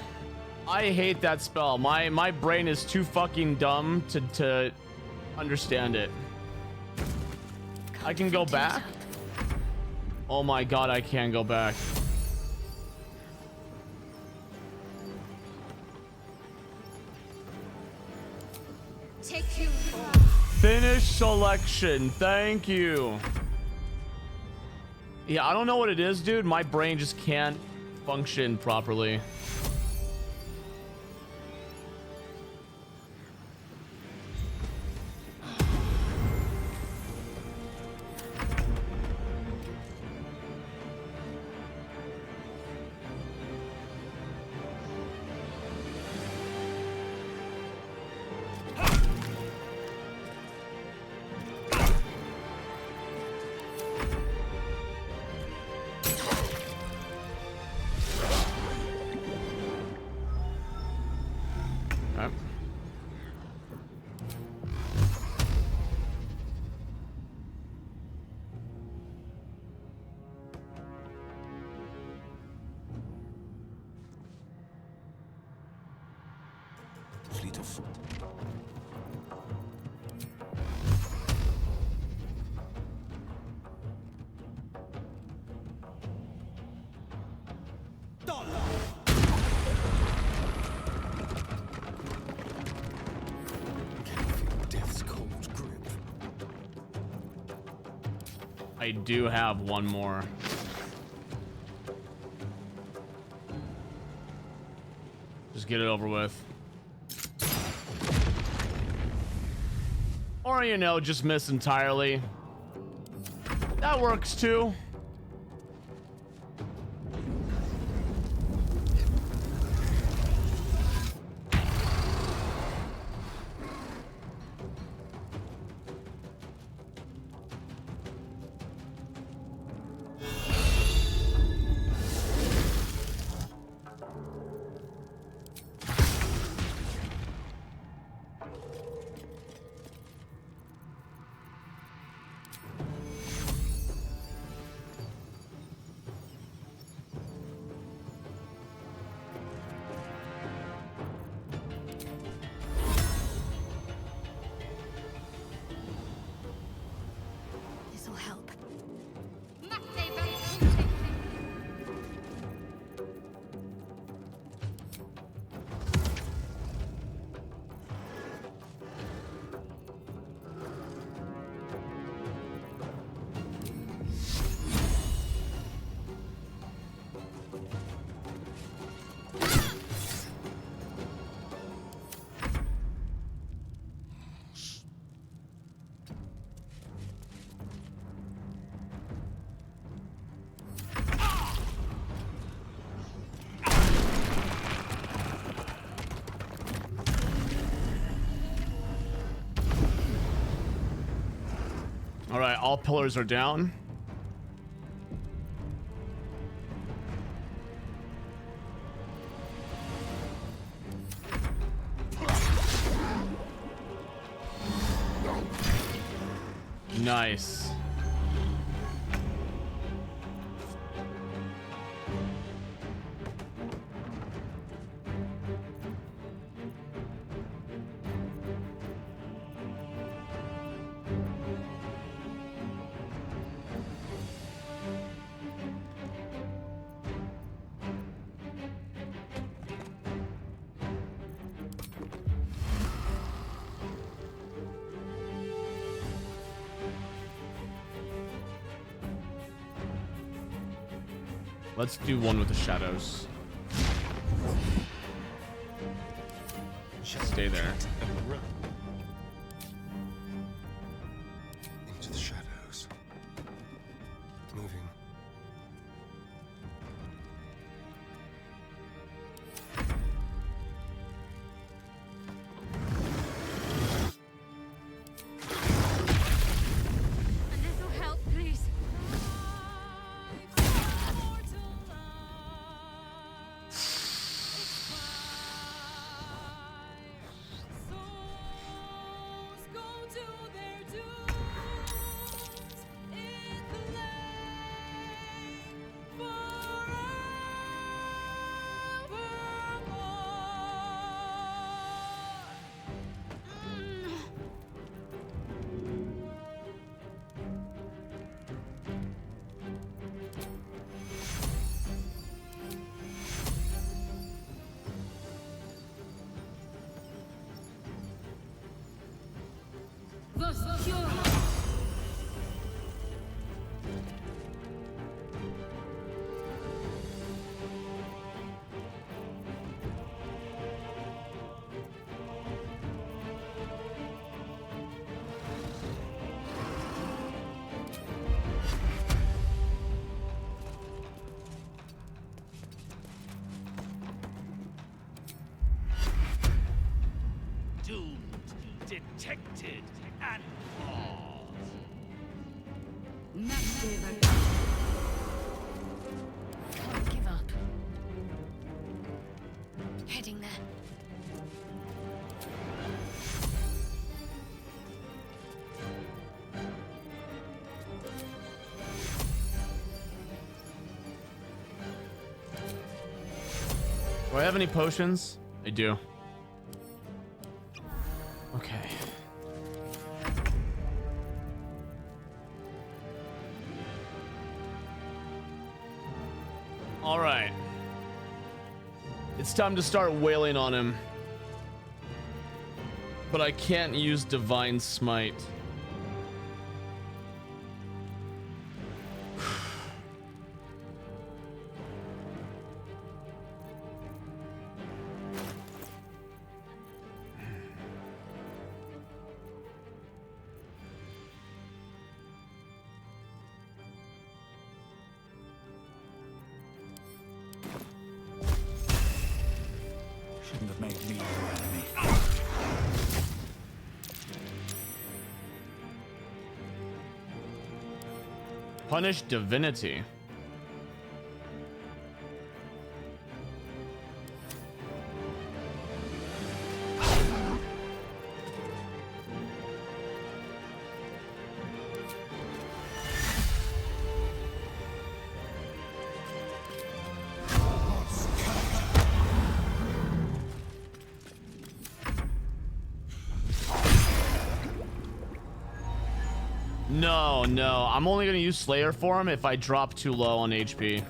I hate that spell. My brain is too fucking dumb to understand it. I can go back? Oh my god, I can go back. Take two. Finish selection. Thank you. Yeah, I don't know what it is, dude. My brain just can't function properly. Fleet of foot. Death's cold grip. I do have one more. Just get it over with. Or, you know, just miss entirely. That works too. This'll help. All right, all pillars are down. Nice. Let's do one with the shadows. Stay there. Into the shadows. Moving. A little help, please. The cure. Doomed, detected, and caught. Can't give up. Heading there. Do I have any potions? I do. Okay. All right. It's time to start wailing on him. But I can't use Divine Smite. Shouldn't have made me your enemy. Punish Divinity. No, no. I'm only going to use Slayer for him if I drop too low on HP.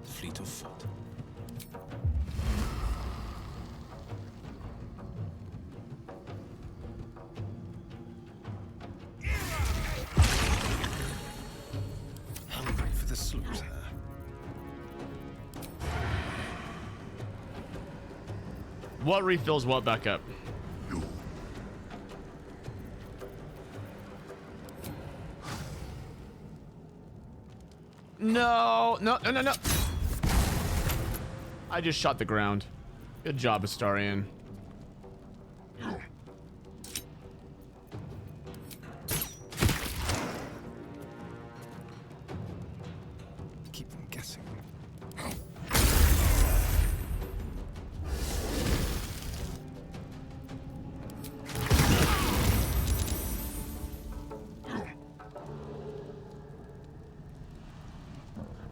Fleet of foot. Hungry for the slaughter. What refills what back up? No, no, no, no, no. I just shot the ground. Good job, Astarion. Keep them guessing.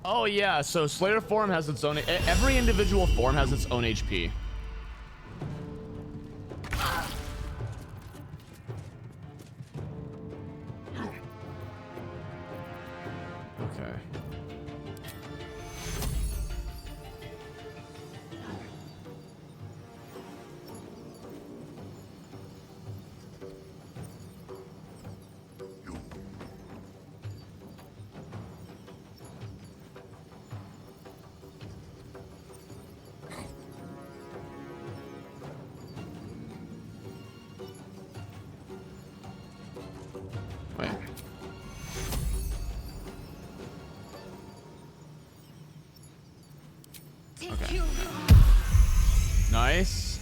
Oh yeah, so Slayer form has its own. Every individual form has its own HP. Okay. Wait. Okay. Nice.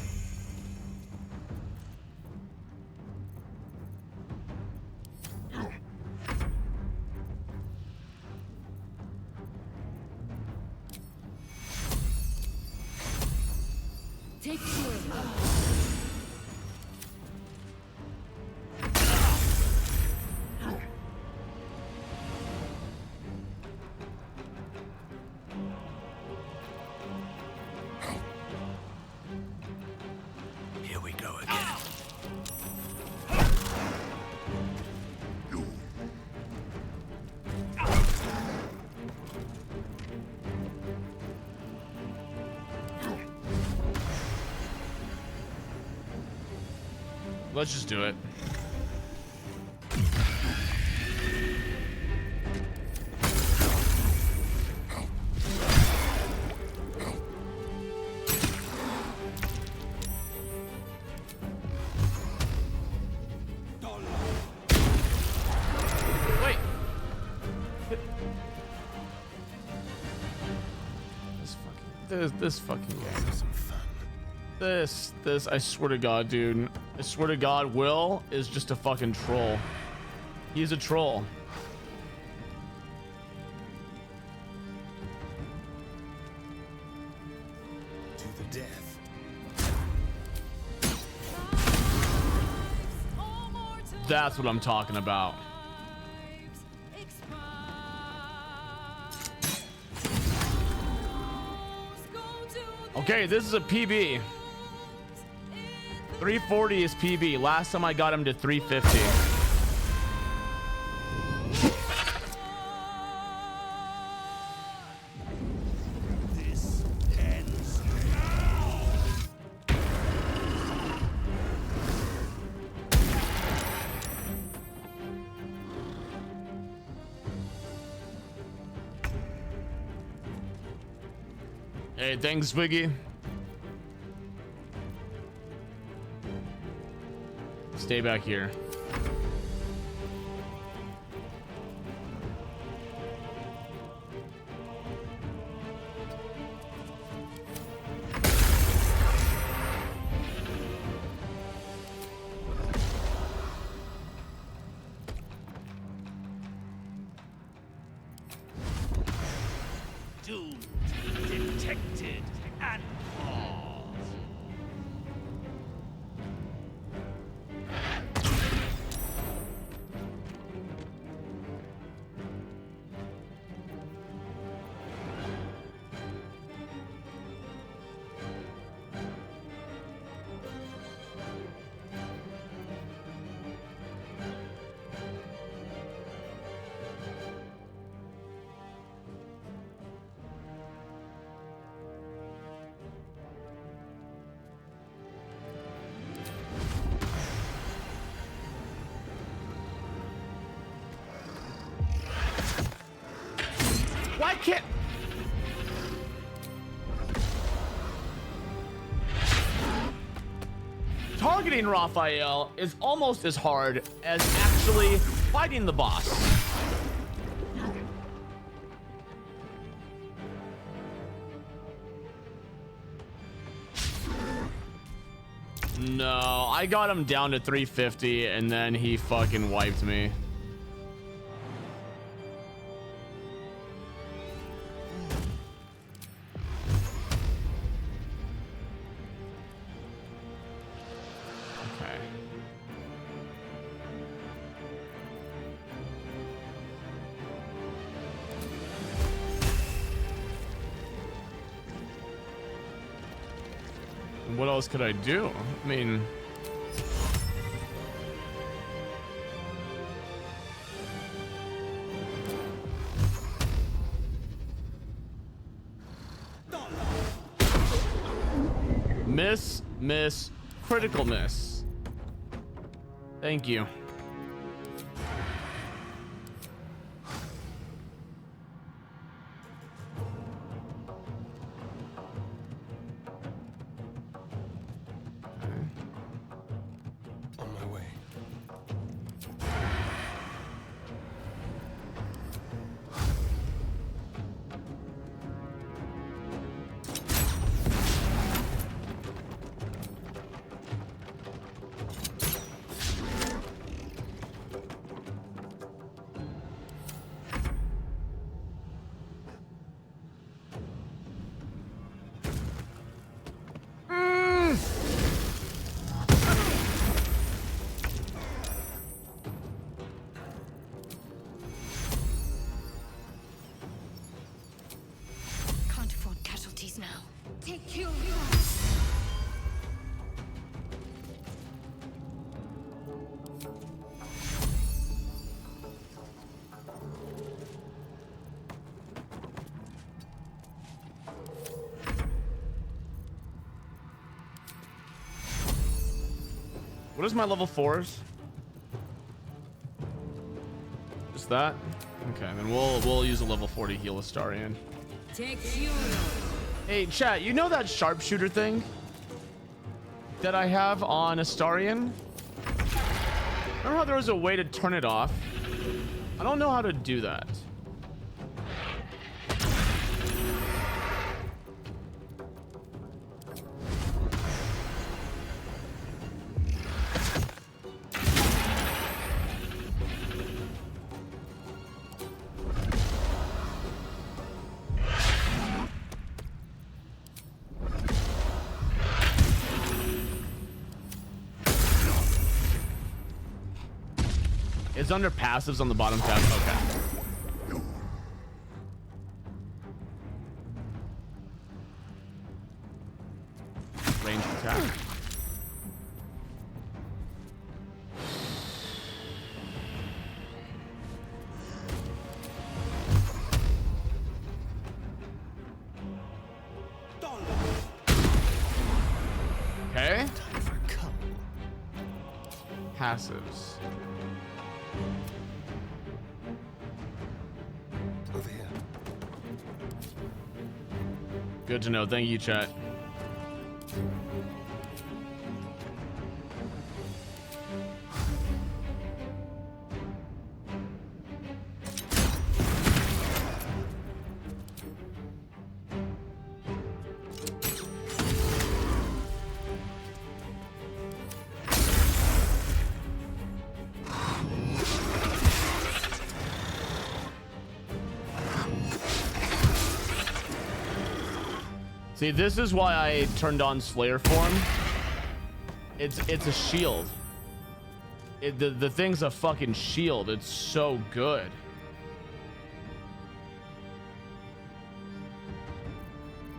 Take two. Here we go again. Let's just do it. Wait. This fucking game. This, I swear to God, dude. I swear to God, Will is just a fucking troll. He's a troll. To the death. That's what I'm talking about. Okay, this is a PB. 340 is PB. Last time I got him to 350. This ends now. Hey, thanks, Wiggy. Stay back here. Doomed, detected, and paused. Why can't... Targeting Raphael is almost as hard as actually fighting the boss. No, I got him down to 350 and then he fucking wiped me. Okay. What else could I do? I mean, miss, critical miss. Thank you. On my way. Can't afford casualties now. Take you. What is my level 4s? Just that? Okay, then we'll use a level 4 to heal Astarion. Take you. Hey, chat, you know that sharpshooter thing that I have on Astarion? Remember how there was a way to turn it off? I don't know how to do that. It's under passives on the bottom tab. Okay. Ranged attack. Okay. Passives. Over here. Good to know. Thank you, chat. See, this is why I turned on Slayer form. It's a shield. The thing's a fucking shield. It's so good.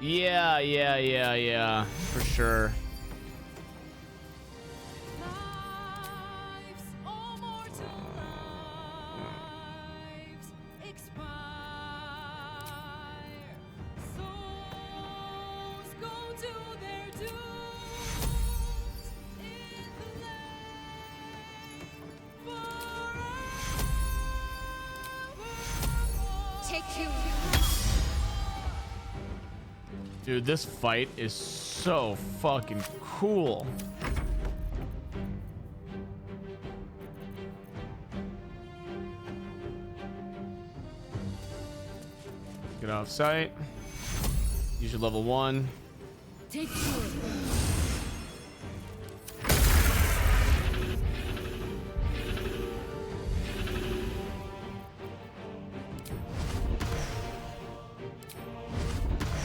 Yeah, for sure. Lives, all mortal lives expire. Souls go to their dooms in the lake forevermore. Take you. Dude, this fight is so fucking cool. Get off sight. Use your level 1. Take you.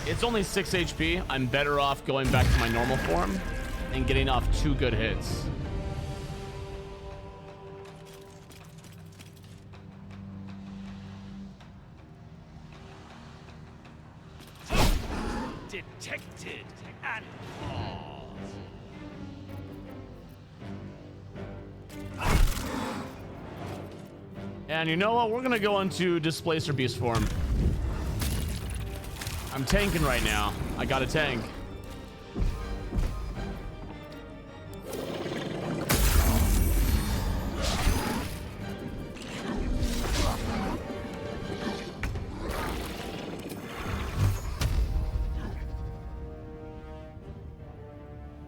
It's only 6 HP. I'm better off going back to my normal form and getting off 2 good hits. Detected and And you know what? We're gonna go into Displacer Beast form. I'm tanking right now. I got a tank.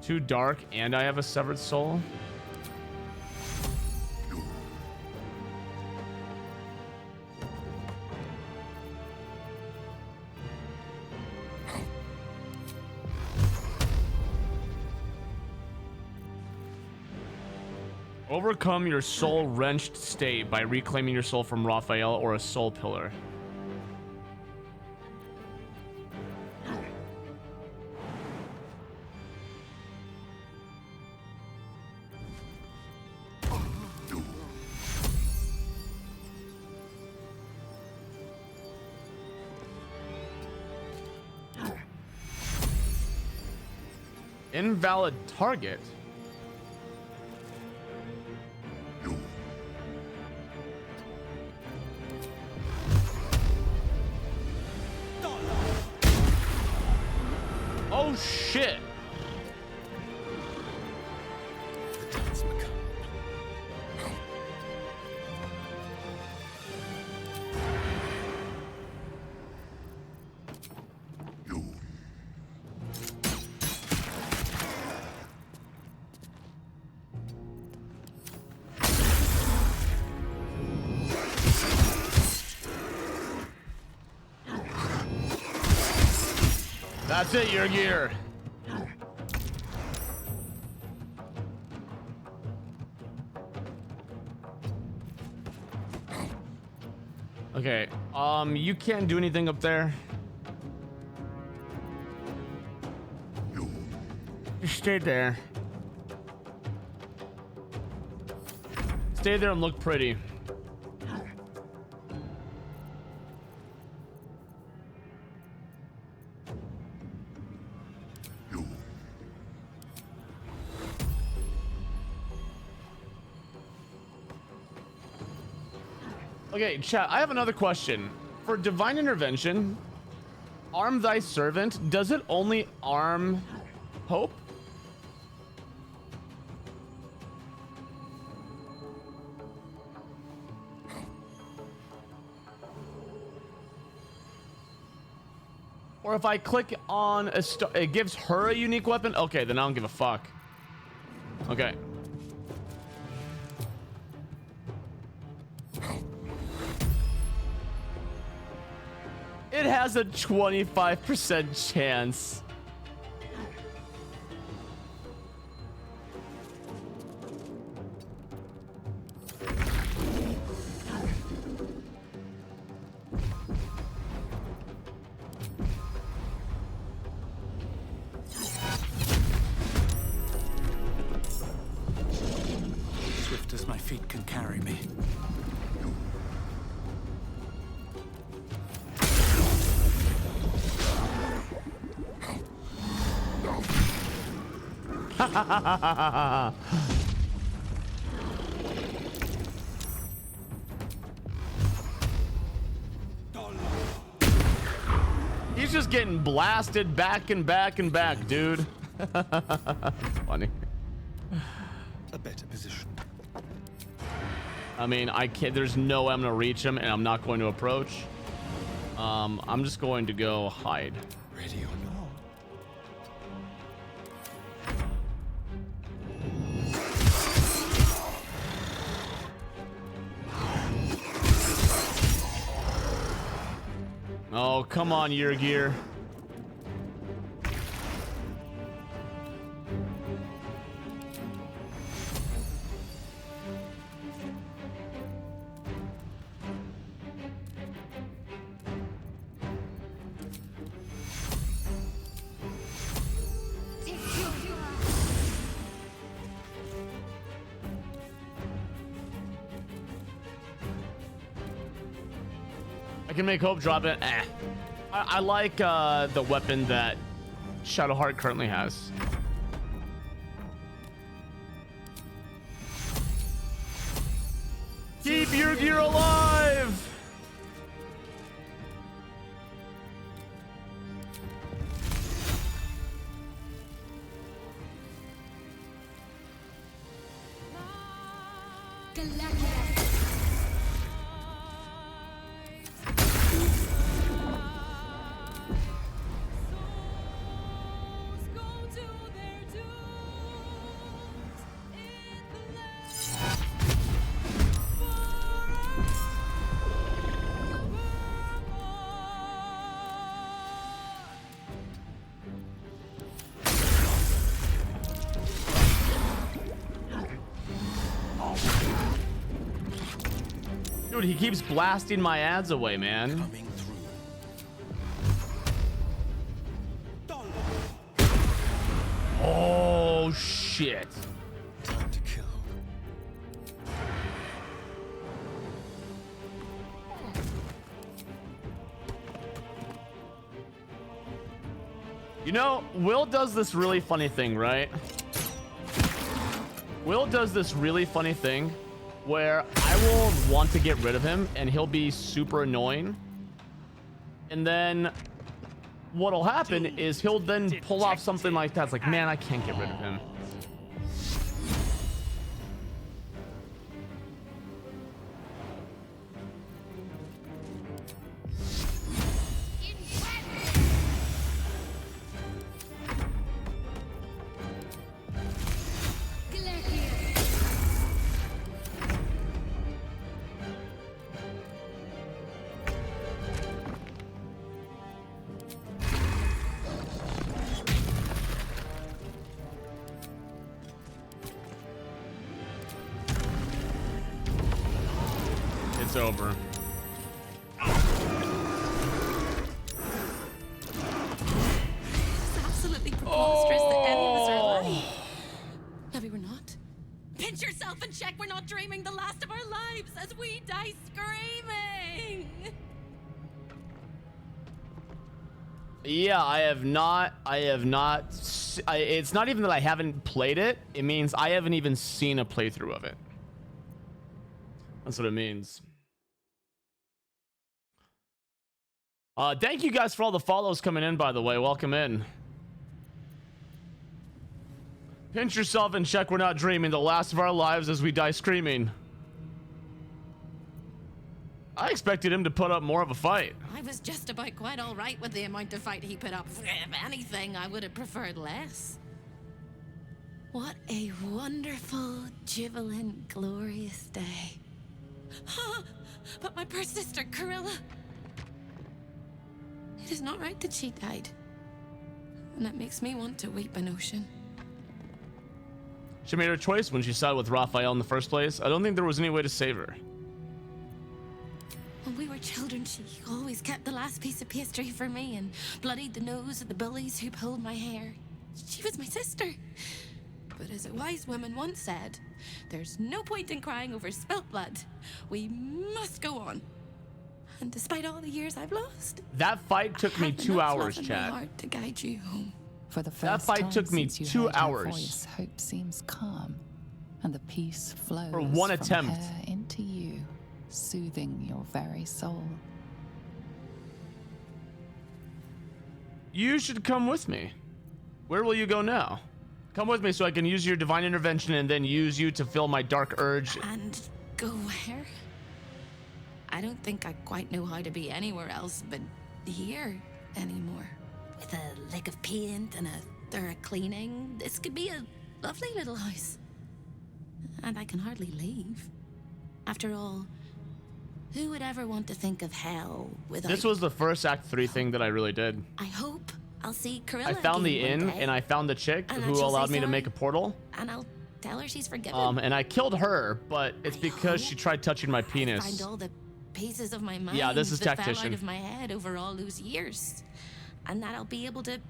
Too dark, and I have a severed soul. Overcome your soul-wrenched state by reclaiming your soul from Raphael or a soul pillar. Invalid target. Oh shit. That's it, your gear. Okay, you can't do anything up there. Just stay there. Stay there and look pretty. Okay, chat, I have another question. For Divine Intervention, arm thy servant, does it only arm Hope? Or if I click on a star, it gives her a unique weapon? Okay, then I don't give a fuck. Okay. It has a 25% chance. Swift as my feet can carry me. He's just getting blasted back and back and back, dude. Funny. A better position. I mean, I can't. There's no way I'm gonna reach him, and I'm not going to approach. I'm just going to go hide. Ready or not? Oh, come on, your gear. I can make Hope drop it. I like the weapon that Shadowheart currently has. you're alive! Dude, he keeps blasting my ads away, man. Coming through. Oh, shit. Time to kill. You know, Will does this really funny thing, right? Will does this really funny thing where I will want to get rid of him and he'll be super annoying. And then what'll happen is he'll then pull off something like that. It's like, man, I can't get rid of him. It's over. It's absolutely preposterous that any of us are alive. Maybe we're not. Pinch yourself and check we're not dreaming the last of our lives as we die screaming. Yeah, I have not. It's not even that I haven't played it. It means I haven't even seen a playthrough of it. That's what it means. Thank you guys for all the follows coming in, by the way. Welcome in. Pinch yourself and check we're not dreaming the last of our lives as we die screaming. I expected him to put up more of a fight. I was just about quite all right with the amount of fight he put up. If anything, I would have preferred less. What a wonderful, jubilant, glorious day. But my poor sister, Corilla. It is not right that she died. And that makes me want to weep an ocean. She made her choice when she sided with Raphael in the first place. I don't think there was any way to save her. When we were children, she always kept the last piece of pastry for me and bloodied the nose of the bullies who pulled my hair. She was my sister. But as a wise woman once said, there's no point in crying over spilt blood. We must go on. And despite all the years I've lost, that fight took me 2 hours, chat. chat. Heart to guide you home. For the first that fight time took me since you 2 heard her hours. Voice, hope seems calm, and the peace flows for one from attempt her into you, soothing your very soul. You should come with me. Where will you go now? Come with me so I can use your divine intervention and then use you to fill my dark urge. And go where? I don't think I quite know how to be anywhere else but here anymore. With a lick of paint and a thorough cleaning, this could be a lovely little house. And I can hardly leave. After all, who would ever want to think of hell without... This was the first Act 3 thing that I really did. I hope I'll see Corilla I found the again inn one day, and I found the chick and who she'll allowed say me to sorry, make a portal. and I'll tell her she's forgiven. And I killed her, but it's because she tried touching my penis. Find all the pieces of my mind Yeah, this is that fell Tactician. out of my head over all those years, and that I'll be able to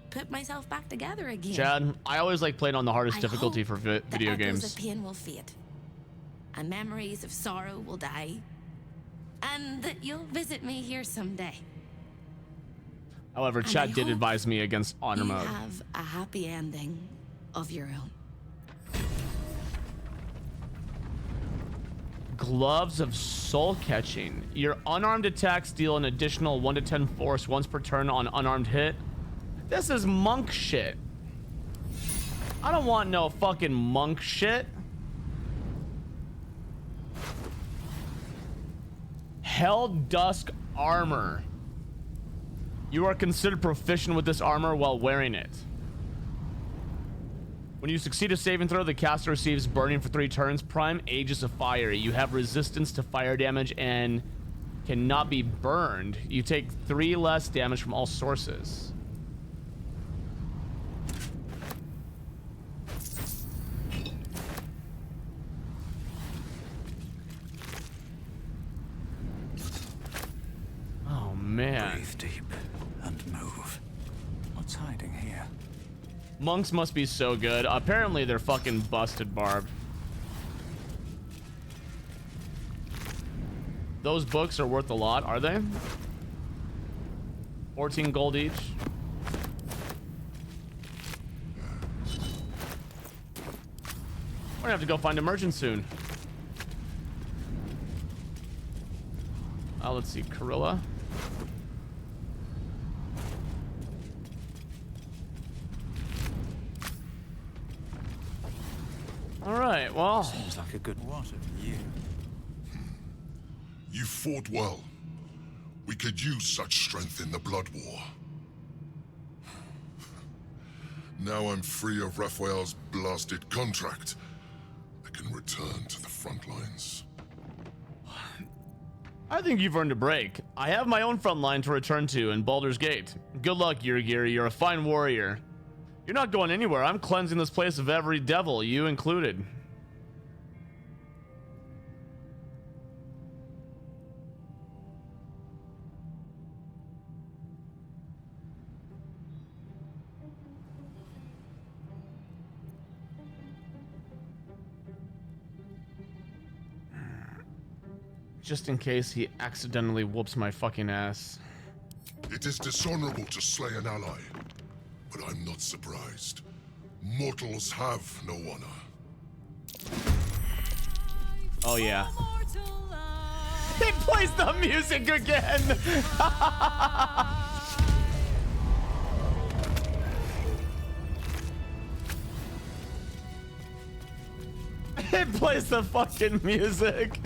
put myself back together again. Chad, I always like playing on the hardest I difficulty hope for that video echoes games. of pain will fade, and memories of sorrow will die, and that you'll visit me here someday. However, And Chad I did hope advise me against honor you mode. have a happy ending of your own. Gloves of Soul Catching. Your unarmed attacks deal an additional 1 to 10 force once per turn on unarmed hit. This is monk shit. I don't want no fucking monk shit. Hell Dusk Armor. You are considered proficient with this armor while wearing it. When you succeed a saving throw, the caster receives burning for 3 turns. Prime Aegis of Fire. You have resistance to fire damage and cannot be burned. You take 3 less damage from all sources. Oh man. Breathe deep and move. What's hiding here? Monks must be so good. Apparently they're fucking busted, Barb. Those books are worth a lot, are they? 14 gold each. We're gonna have to go find a merchant soon. Let's see, Corilla. All right, well. Seems like a good what of you. You fought well. We could use such strength in the Blood War. Now I'm free of Raphael's blasted contract. I can return to the front lines. I think you've earned a break. I have my own front line to return to in Baldur's Gate. Good luck, Yurgir. You're a fine warrior. You're not going anywhere. I'm cleansing this place of every devil, you included. Just in case he accidentally whoops my fucking ass. It is dishonorable to slay an ally, but I'm not surprised. Mortals have no honor. Oh yeah. He plays the music again. It plays the fucking music.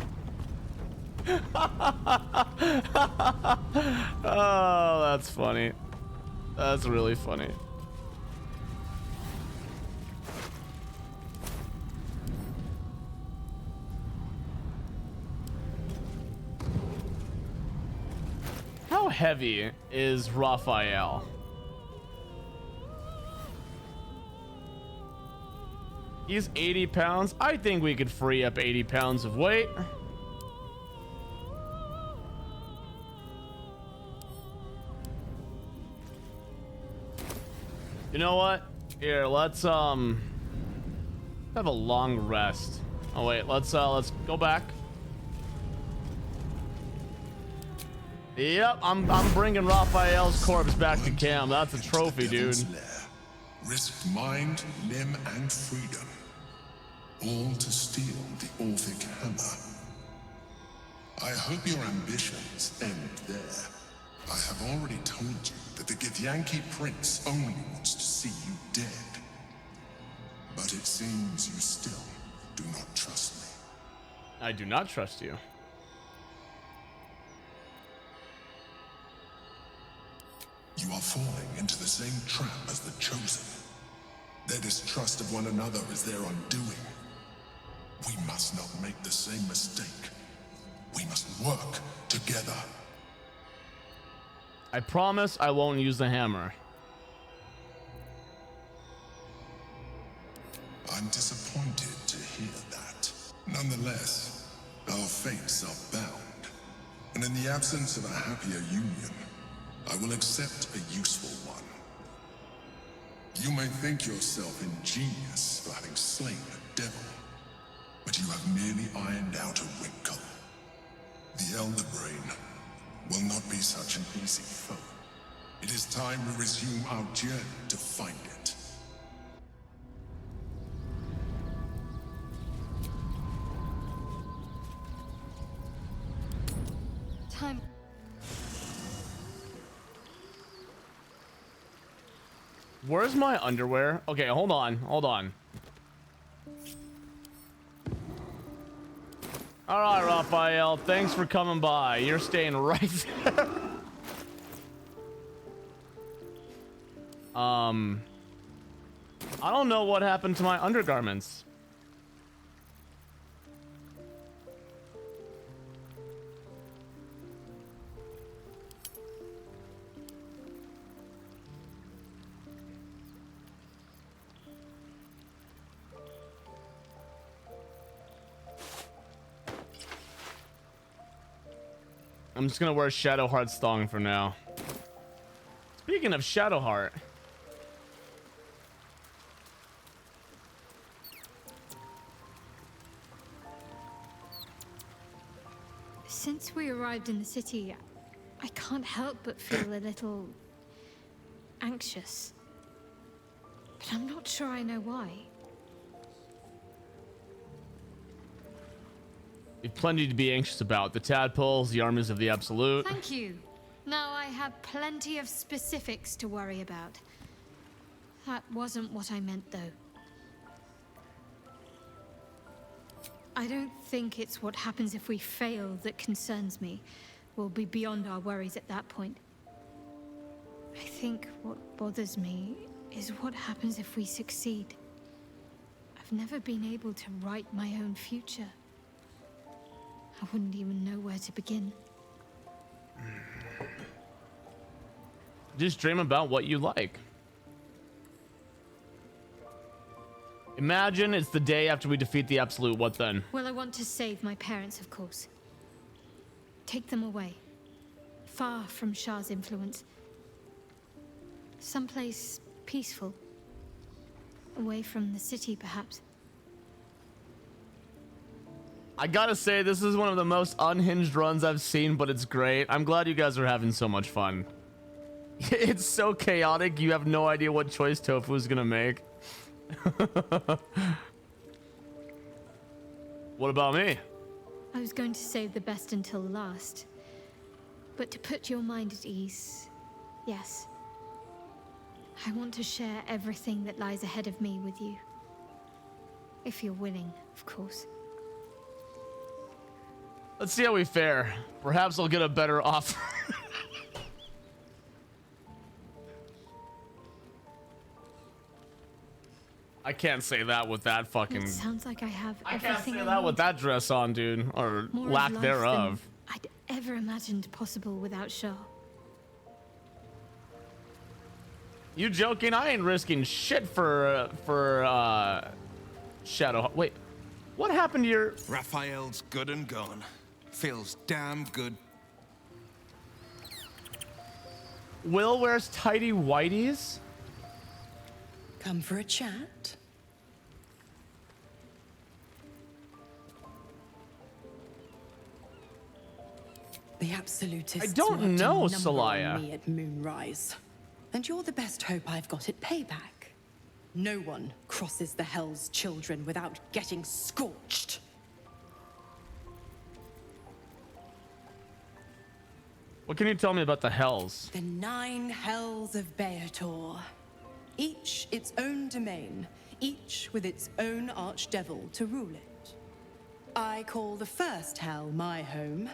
Oh, that's funny. That's really funny. How heavy is Raphael? He's 80 pounds. I think we could free up 80 pounds of weight. You know what? Here, let's have a long rest. Oh wait, let's go back. Yep, I'm bringing Raphael's corpse back to camp. That's a trophy, dude. Risked mind, limb, and freedom, all to steal the Orphic hammer. I hope your ambitions end there. I have already told you that the Githyanki Prince only wants to see you dead. But it seems you still do not trust me. I do not trust you. You are falling into the same trap as the Chosen. Their distrust of one another is their undoing. We must not make the same mistake. We must work together. I promise I won't use the hammer. I'm disappointed to hear that. Nonetheless, our fates are bound. And in the absence of a happier union, I will accept a useful one. You may think yourself ingenious for having slain a devil, but you have merely ironed out a wrinkle. The Elder Brain will not be such an easy foe. It is time we resume our journey to find it. time. Where's my underwear? Okay, hold on. Hold on. All right, Raphael. Thanks for coming by. You're staying right there. I don't know what happened to my undergarments. I'm just gonna wear Shadowheart's thong for now. Speaking of Shadowheart. Since we arrived in the city, I can't help but feel a little anxious. But I'm not sure I know why. We've plenty to be anxious about. The tadpoles, the armies of the Absolute. Thank you. Now I have plenty of specifics to worry about. That wasn't what I meant, though. I don't think it's what happens if we fail that concerns me. We'll be beyond our worries at that point. I think what bothers me is what happens if we succeed. I've never been able to write my own future. I wouldn't even know where to begin. Just dream about what you like. Imagine it's the day after we defeat the Absolute. What then? Well, I want to save my parents, of course. Take them away. Far from Shah's influence. Someplace peaceful. Away from the city, perhaps. I gotta say, this is one of the most unhinged runs I've seen, but it's great. I'm glad you guys are having so much fun. It's so chaotic, you have no idea what choice Tofu is gonna make. What about me? I was going to save the best until last. But to put your mind at ease, yes. I want to share everything that lies ahead of me with you. If you're willing, of course. Let's see how we fare. Perhaps I'll get a better offer. I can't say that with that fucking... It sounds like I have I everything can't say I that need. with that dress on, dude. Or More of lack life thereof. than I'd ever imagined possible without Shah. You joking? I ain't risking shit for Shadow. Wait, what happened to your... Raphael's good and gone. Feels damn good. Will wears tidy whities? Come for a chat? The absolutists I don't worked a know, number Celaya. on me at Moonrise, and you're the best hope I've got at payback. No one crosses the Hell's Children without getting scorched. What can you tell me about the Hells? The 9 Hells of Beator. Each its own domain, each with its own archdevil to rule it. I call the first Hell my home,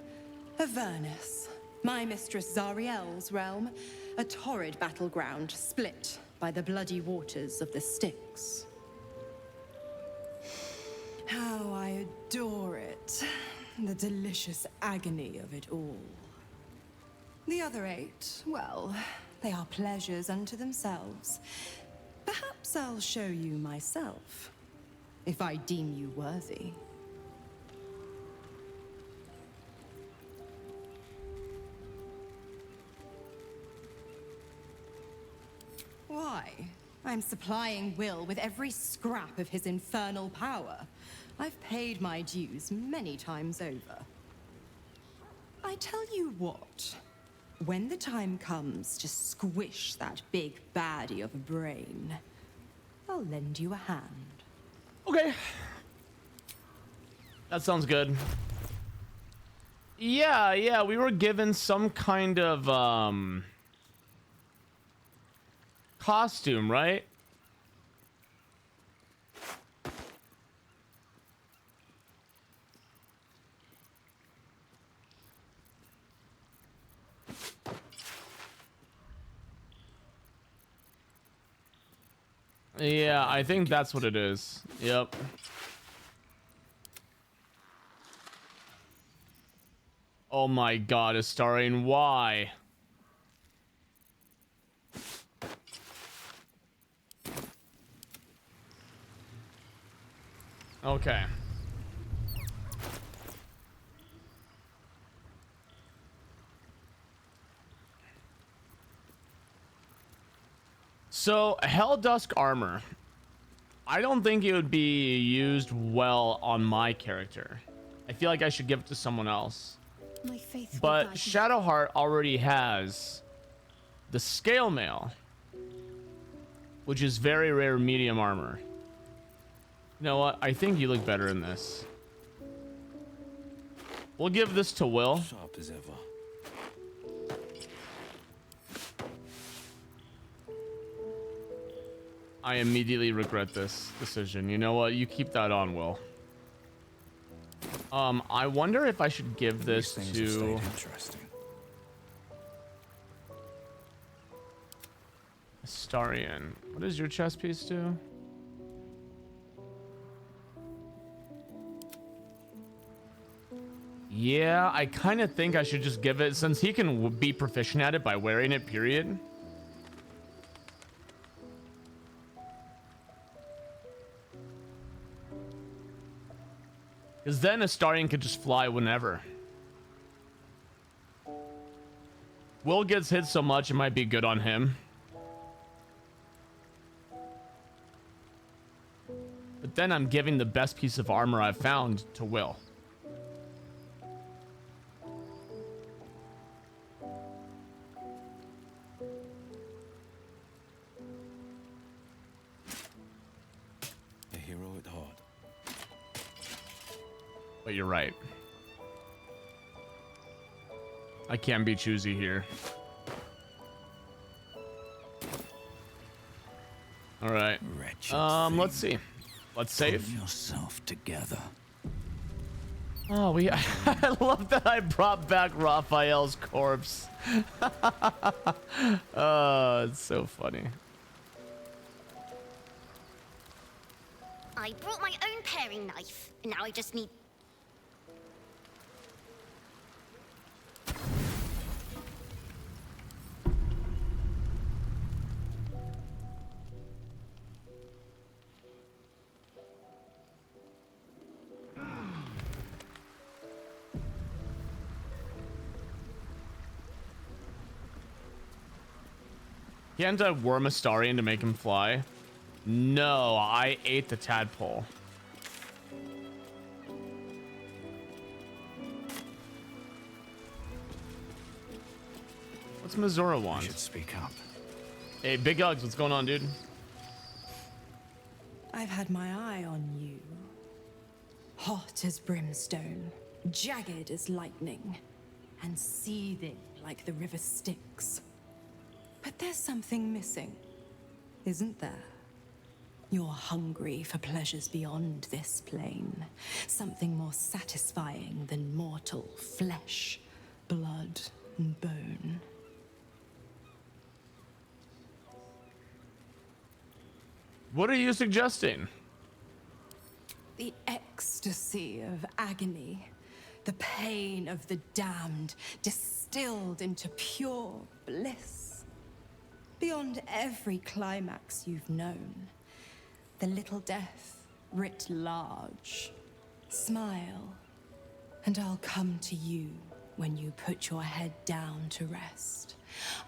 Avernus, my mistress Zariel's realm, a torrid battleground split by the bloody waters of the Styx. How I adore it, the delicious agony of it all. The other 8, well, they are pleasures unto themselves. Perhaps I'll show you myself, if I deem you worthy. Why? I'm supplying Will with every scrap of his infernal power. I've paid my dues many times over. I tell you what. When the time comes to squish that big baddie of a brain, I'll lend you a hand. Okay. That sounds good. Yeah, we were given some kind of costume, right? Yeah, I think that's what it is. Yep. Oh my god, Astarion, why? Okay. So, Helldusk armor. I don't think it would be used well on my character. I feel like I should give it to someone else. My faith will guide But me. Shadowheart already has the scale mail, which is very rare medium armor. You know what? I think you look better in this. We'll give this to Will. Sharp as ever. I immediately regret this decision. You know what? You keep that on, Will. I wonder if I should give this to Interesting. Astarion. What does your chess piece do? Yeah, I kind of think I should just give it, since he can be proficient at it by wearing it, period. Because then Astarion could just fly whenever. Will gets hit so much, it might be good on him. But then I'm giving the best piece of armor I've found to Will. A hero at heart. But you're right. I can't be choosy here. All right. Let's see. Let's save. Pull yourself together. Oh, I love that I brought back Raphael's corpse. Oh, it's so funny. I brought my own paring knife, and now I just need... Can't I worm Astarion to make him fly? No, I ate the tadpole. What's Mizora want? You should speak up. Hey, Big Uggs, what's going on, dude? I've had my eye on you. Hot as brimstone, jagged as lightning, and seething like the river Styx. But there's something missing, isn't there? You're hungry for pleasures beyond this plane. Something more satisfying than mortal flesh, blood, and bone. What are you suggesting? The ecstasy of agony, the pain of the damned, distilled into pure bliss. Beyond every climax you've known. The little death writ large. Smile, and I'll come to you when you put your head down to rest.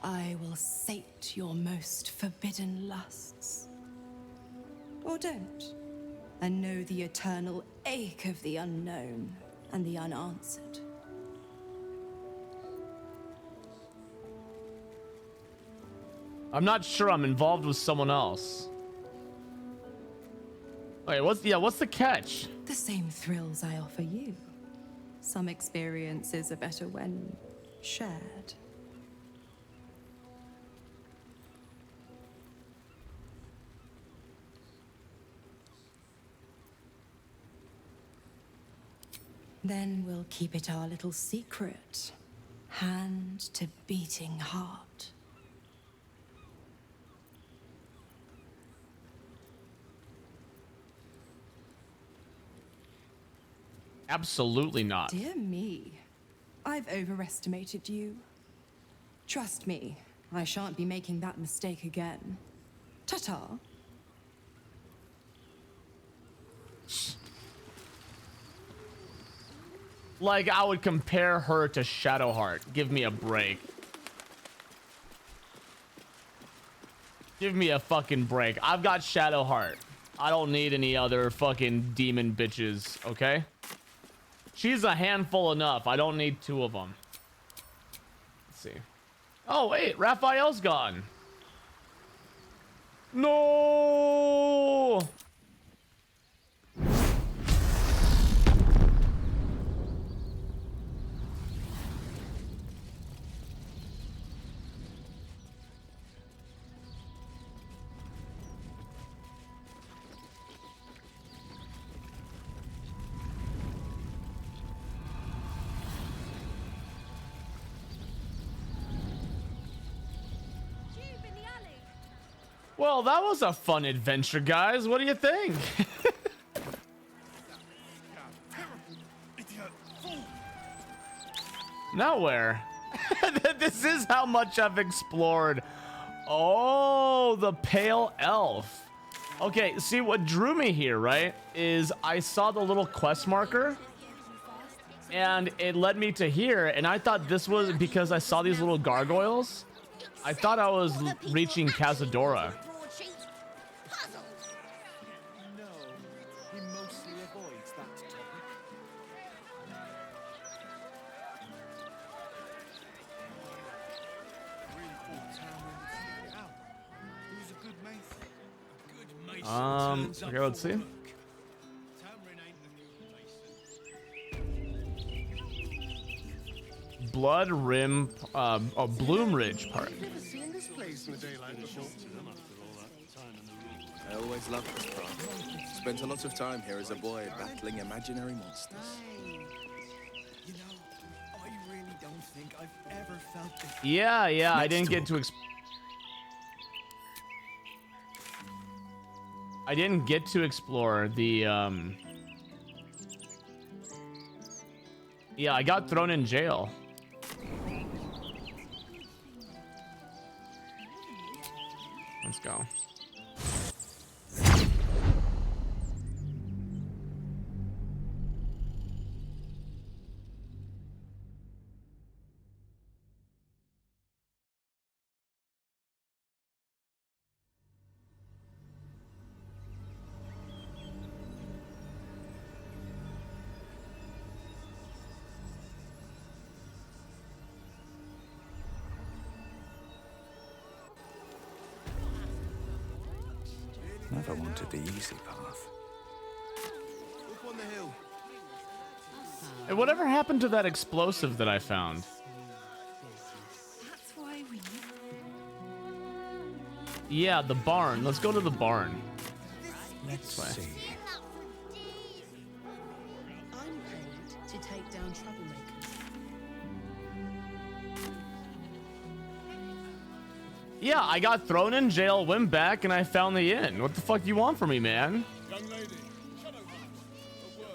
I will sate your most forbidden lusts. Or don't, and know the eternal ache of the unknown and the unanswered. I'm not sure I'm involved with someone else. Wait, what's the catch? The same thrills I offer you. some experiences are better when shared. Then we'll keep it our little secret. Hand to beating heart. Absolutely not. Dear me, I've overestimated you. Trust me, I shan't be making that mistake again. Ta-ta. Like, I would compare her to Shadowheart. Give me a break. Give me a fucking break. I've got Shadowheart. I don't need any other fucking demon bitches, okay? She's a handful enough. I don't need two of them. Let's see. Oh, wait. Raphael's gone. No! Well, that was a fun adventure, guys. What do you think? Now where? This is how much I've explored. Oh, the pale elf. Okay, see what drew me here, right? Is I saw the little quest marker and it led me to here, and I thought this was because I saw these little gargoyles. I thought I was reaching Cazadora. Okay, let's see. Blood Rim, Bloom Ridge Park. I always loved this park. Spent a lot of time here as a boy battling imaginary monsters. You know, I really don't think I've ever felt this. Yeah, I didn't get to I didn't get to explore the yeah, I got thrown in jail. Let's go. Never wanted the easy path. Up on the hill. Hey, whatever happened to that explosive that I found? That's why we... Yeah, the barn. Let's go to the barn. Let's see. I'm paid to take down troublemakers. Yeah, I got thrown in jail, went back, and I found the inn. What the fuck do you want from me, man? Young lady, Shadowheart, a word.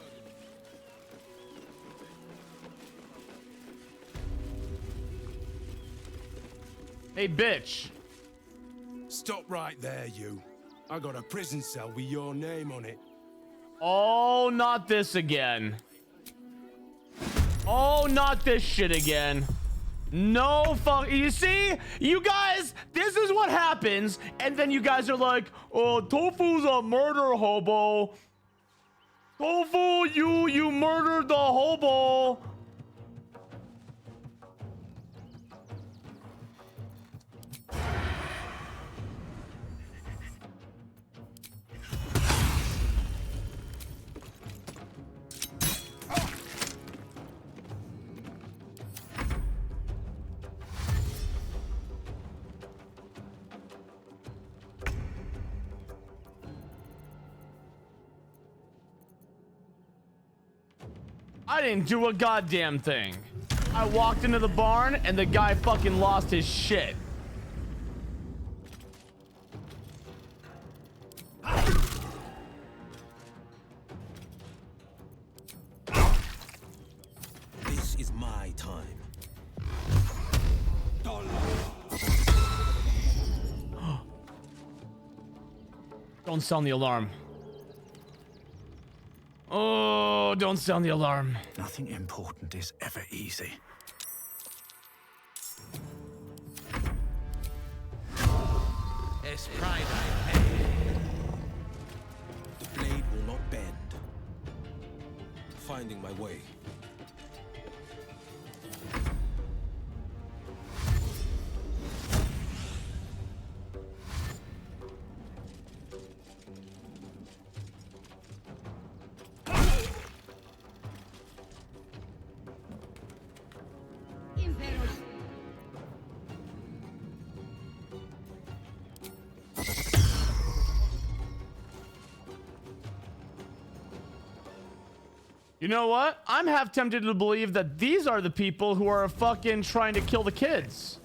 Hey, bitch. Stop right there, you. I got a prison cell with your name on it. Oh, not this again. Oh, not this shit again. No fuck. You see, you guys, this is what happens. And then you guys are like, oh, Tofu's a murder hobo. Tofu, you murdered the hobo. I didn't do a goddamn thing. I walked into the barn and the guy fucking lost his shit. This is my time. Don't sound the alarm. Oh, don't sound the alarm. Nothing important is ever easy. Es pride. The blade will not bend. Finding my way. You know what? I'm half tempted to believe that these are the people who are fucking trying to kill the kids.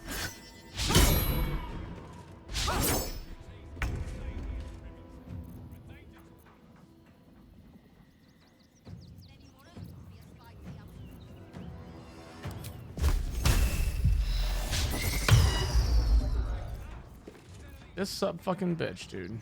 This sub fucking bitch, dude.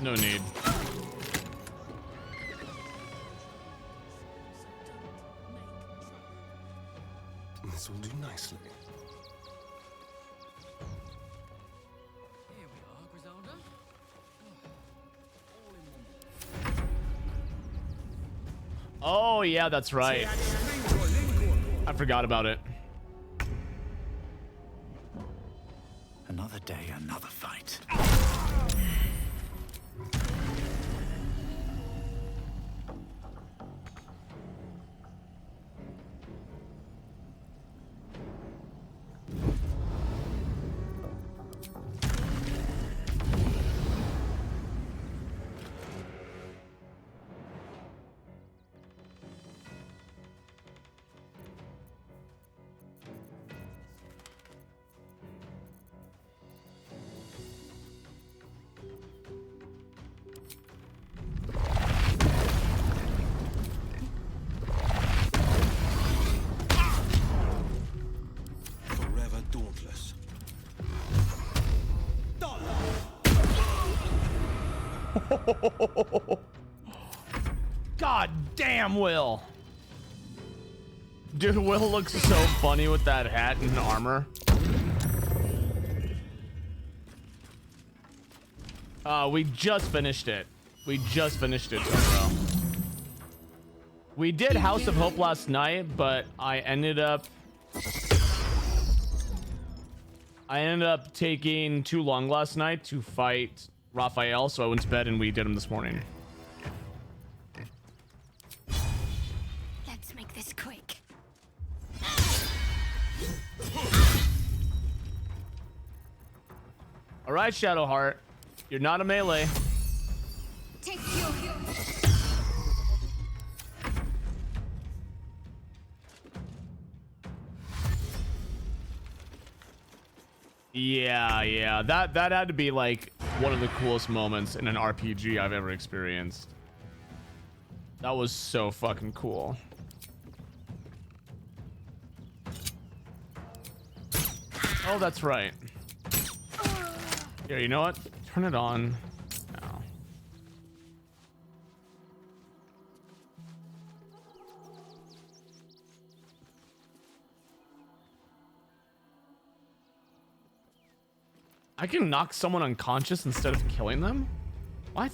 No need. This will do nicely. Here we are, Griselda. Oh, yeah, that's right. I forgot about it. Another day, another fight. Forever dauntless. God damn, Will. Dude, Will looks so funny with that hat and armor. We just finished it. We just finished it, bro. We did House of Hope last night, but I ended up taking too long last night to fight Raphael, so I went to bed and we did him this morning. Let's make this quick. All right, Shadowheart, you're not a melee. Take your Yeah, that had to be like one of the coolest moments in an RPG I've ever experienced. That was so fucking cool. Oh, that's right. Here, you know what? Turn it on now. I can knock someone unconscious instead of killing them? What?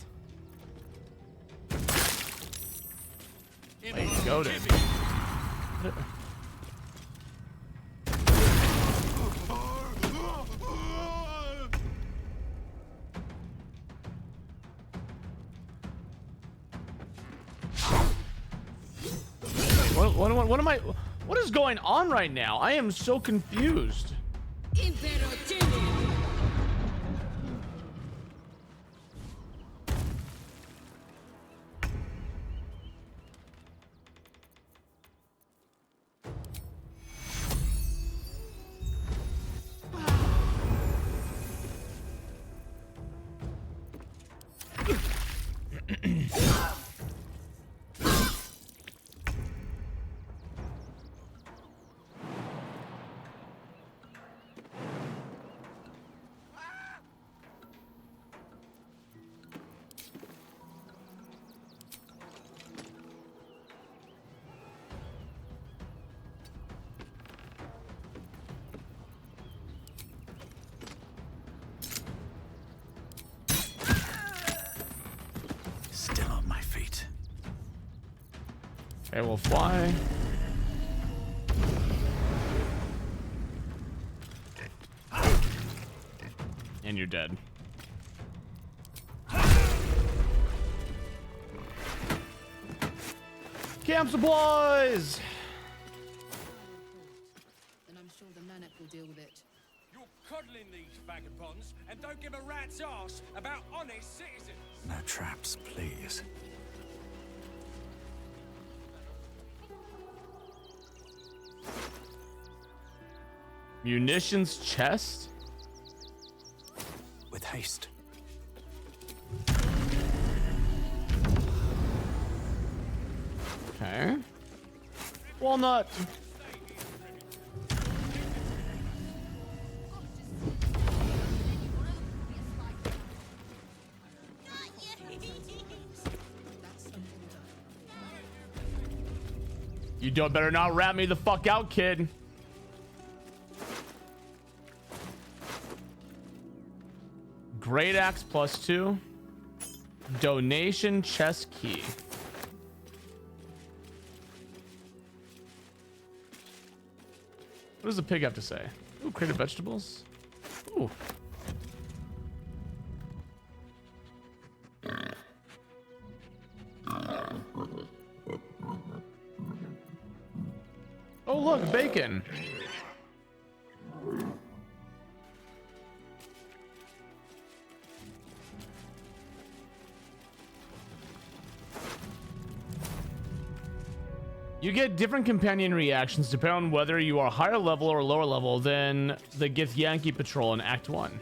Wait. goaded. What am I? What is going on right now? I am so confused. Still on my feet. Okay, we'll fly. And you're dead. Camp supplies! And I'm sure the Manic will deal with it. You're coddling these vagabonds and don't give a rat's ass about honest citizens. No traps, please. Munitions chest? With haste. Okay. Walnut. You don't better not rat me the fuck out, kid. Great axe +2. Donation chest key. What does the pig have to say? Ooh, creative vegetables. Ooh. Oh, look, bacon. You get different companion reactions depending on whether you are higher level or lower level than the Githyanki Patrol in Act 1.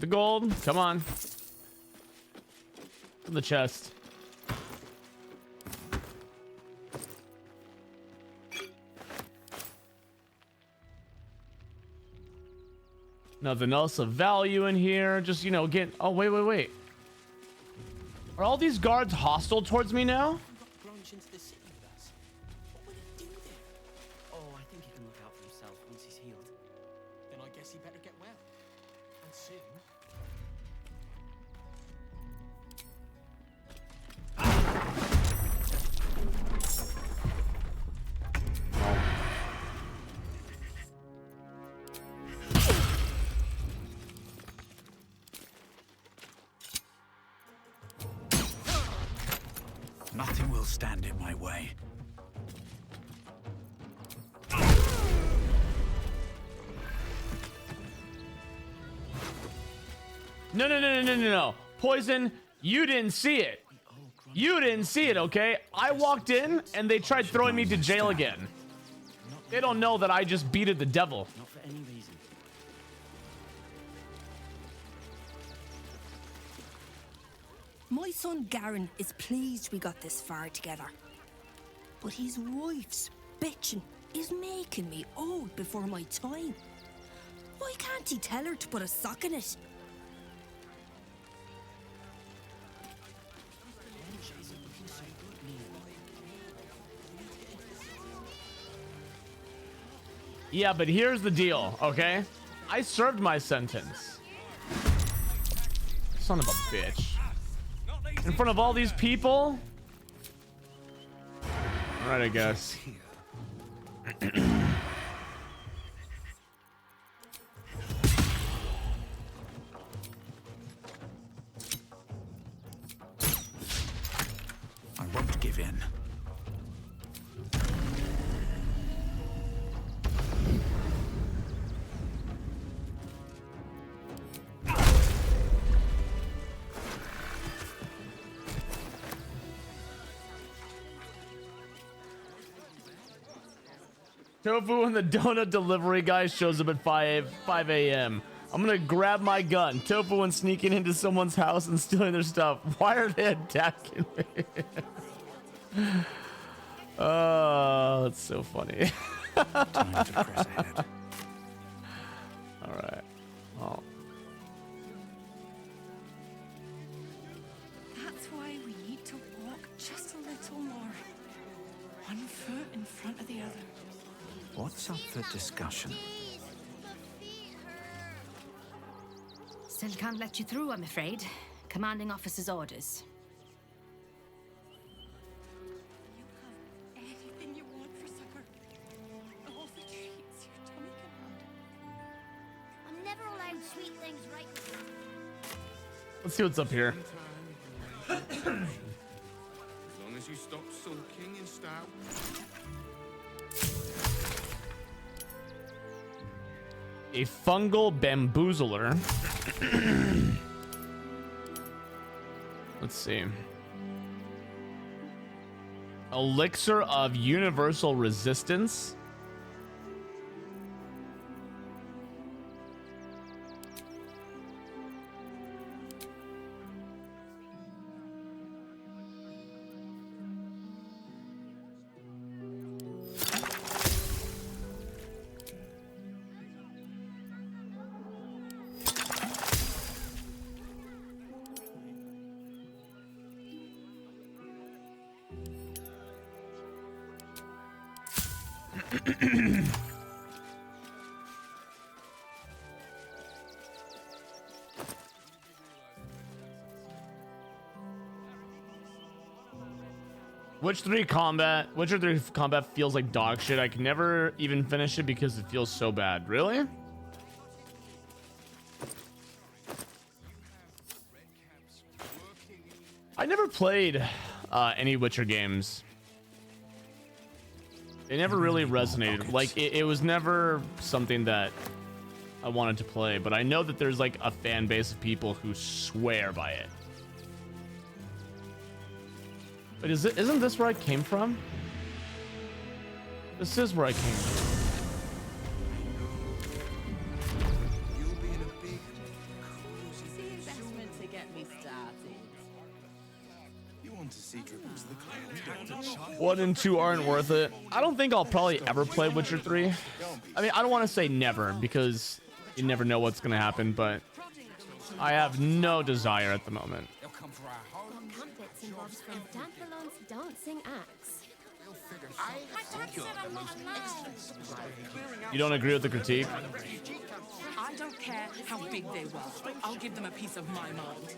The gold, come on. From the chest. Nothing else of value in here. Just, you know, get. Oh, wait. Are all these guards hostile towards me now? Branch into the city with us. What would he do there? Oh, I think he can look out for himself once he's healed. Then I guess he better get well. And soon. Nothing will stand in my way. No. Poison, you didn't see it. You didn't see it, okay? I walked in and they tried throwing me to jail again. They don't know that I just beated the devil. Not for any reason. My son Garen is pleased we got this far together. But his wife's bitching is making me old before my time. Why can't he tell her to put a sock in it? Yeah, but here's the deal, okay? I served my sentence. Son of a bitch. In front of all these people? Alright, I guess. I won't give in. Tofu when the donut delivery guy shows up at 5 a.m. I'm gonna grab my gun. Tofu when sneaking into someone's house and stealing their stuff. Why are they attacking me? Oh, that's so funny. Time to press ahead. All right. Oh. That's why we need to walk just a little more. One foot in front of the other. What's up for discussion? Still can't let you through, I'm afraid. Commanding officer's orders. Anything you want for supper. All the treats your tummy can handle. I'm never allowed sweet things right. Let's see what's up here. As long as you stop sulking and stout. A fungal bamboozler. Let's see. Elixir of universal resistance. Witcher 3 combat feels like dog shit. I can never even finish it because it feels so bad. Really? I never played any Witcher games. It never really resonated. Like it was never something that I wanted to play, but I know that there's like a fan base of people who swear by it. But isn't this where I came from? This is where I came from. Investment to get me started. You want to see Dribbles the Clown? 1 and 2 aren't worth it. I don't think I'll probably ever play Witcher 3. I mean, I don't want to say never because you never know what's going to happen, but I have no desire at the moment. Bits and bobs from Dantalon's dancing axe. You don't agree with the critique? I don't care how big they were. I'll give them a piece of my mind.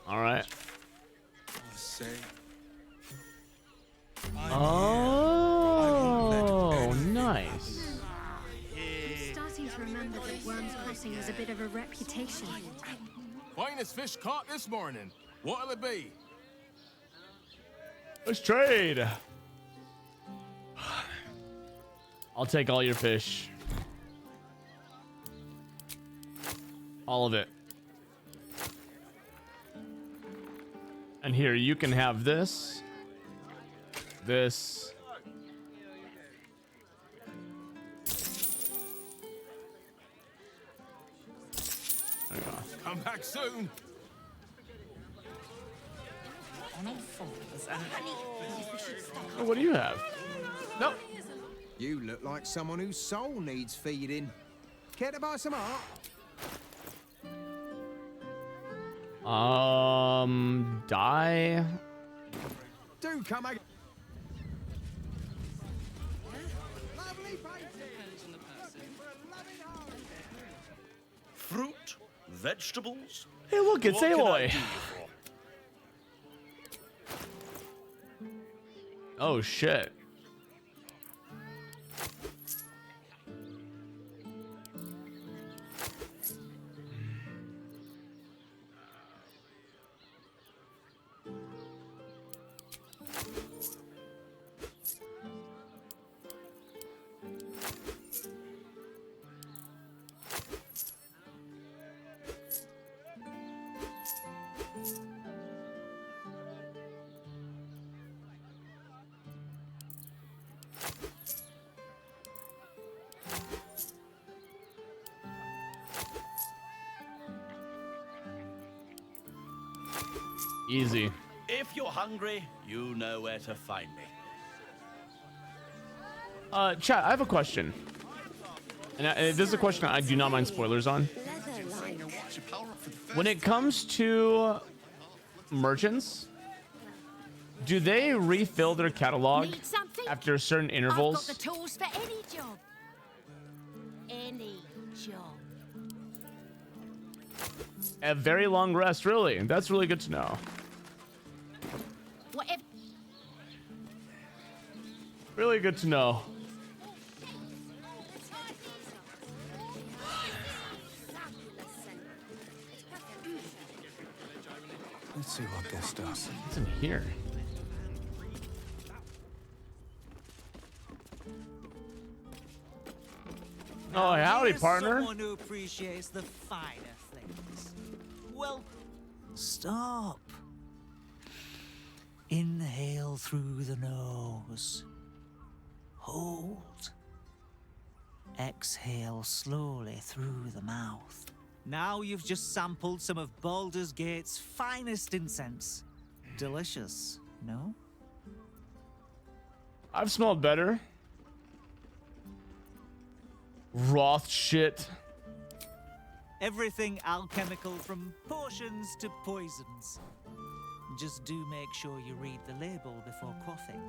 All right. Oh, nice. I'm starting to remember that Worm's Crossing has a bit of a reputation. Finest fish caught this morning. What'll it be? Let's trade. I'll take all your fish. All of it. And here, you can have this. This. Come back soon. Oh, what do you have? Nope. You look like someone whose soul needs feeding. Care to buy some art? Die. Do come again. Fruit, vegetables. Hey, look, it's What can I Aloy. do you for? Oh, shit. Easy. If you're hungry, you know where to find me. Chat, I have a question. And this is a question I do not mind spoilers on. When it comes to merchants, do they refill their catalog Need something? after certain I've intervals? got the tools for any job. Any job. A very long rest, really. That's really good to know. Whatever. Really good to know. Let's see what this does. What's in here? Oh, howdy, partner. Someone who appreciates the finer things. Well, stop. Inhale through the nose. Hold. Exhale slowly through the mouth. Now you've just sampled some of Baldurs Gate's finest incense. Delicious, no? I've smelled better. Roth shit. Everything alchemical from potions to poisons. Just do make sure you read the label before quaffing.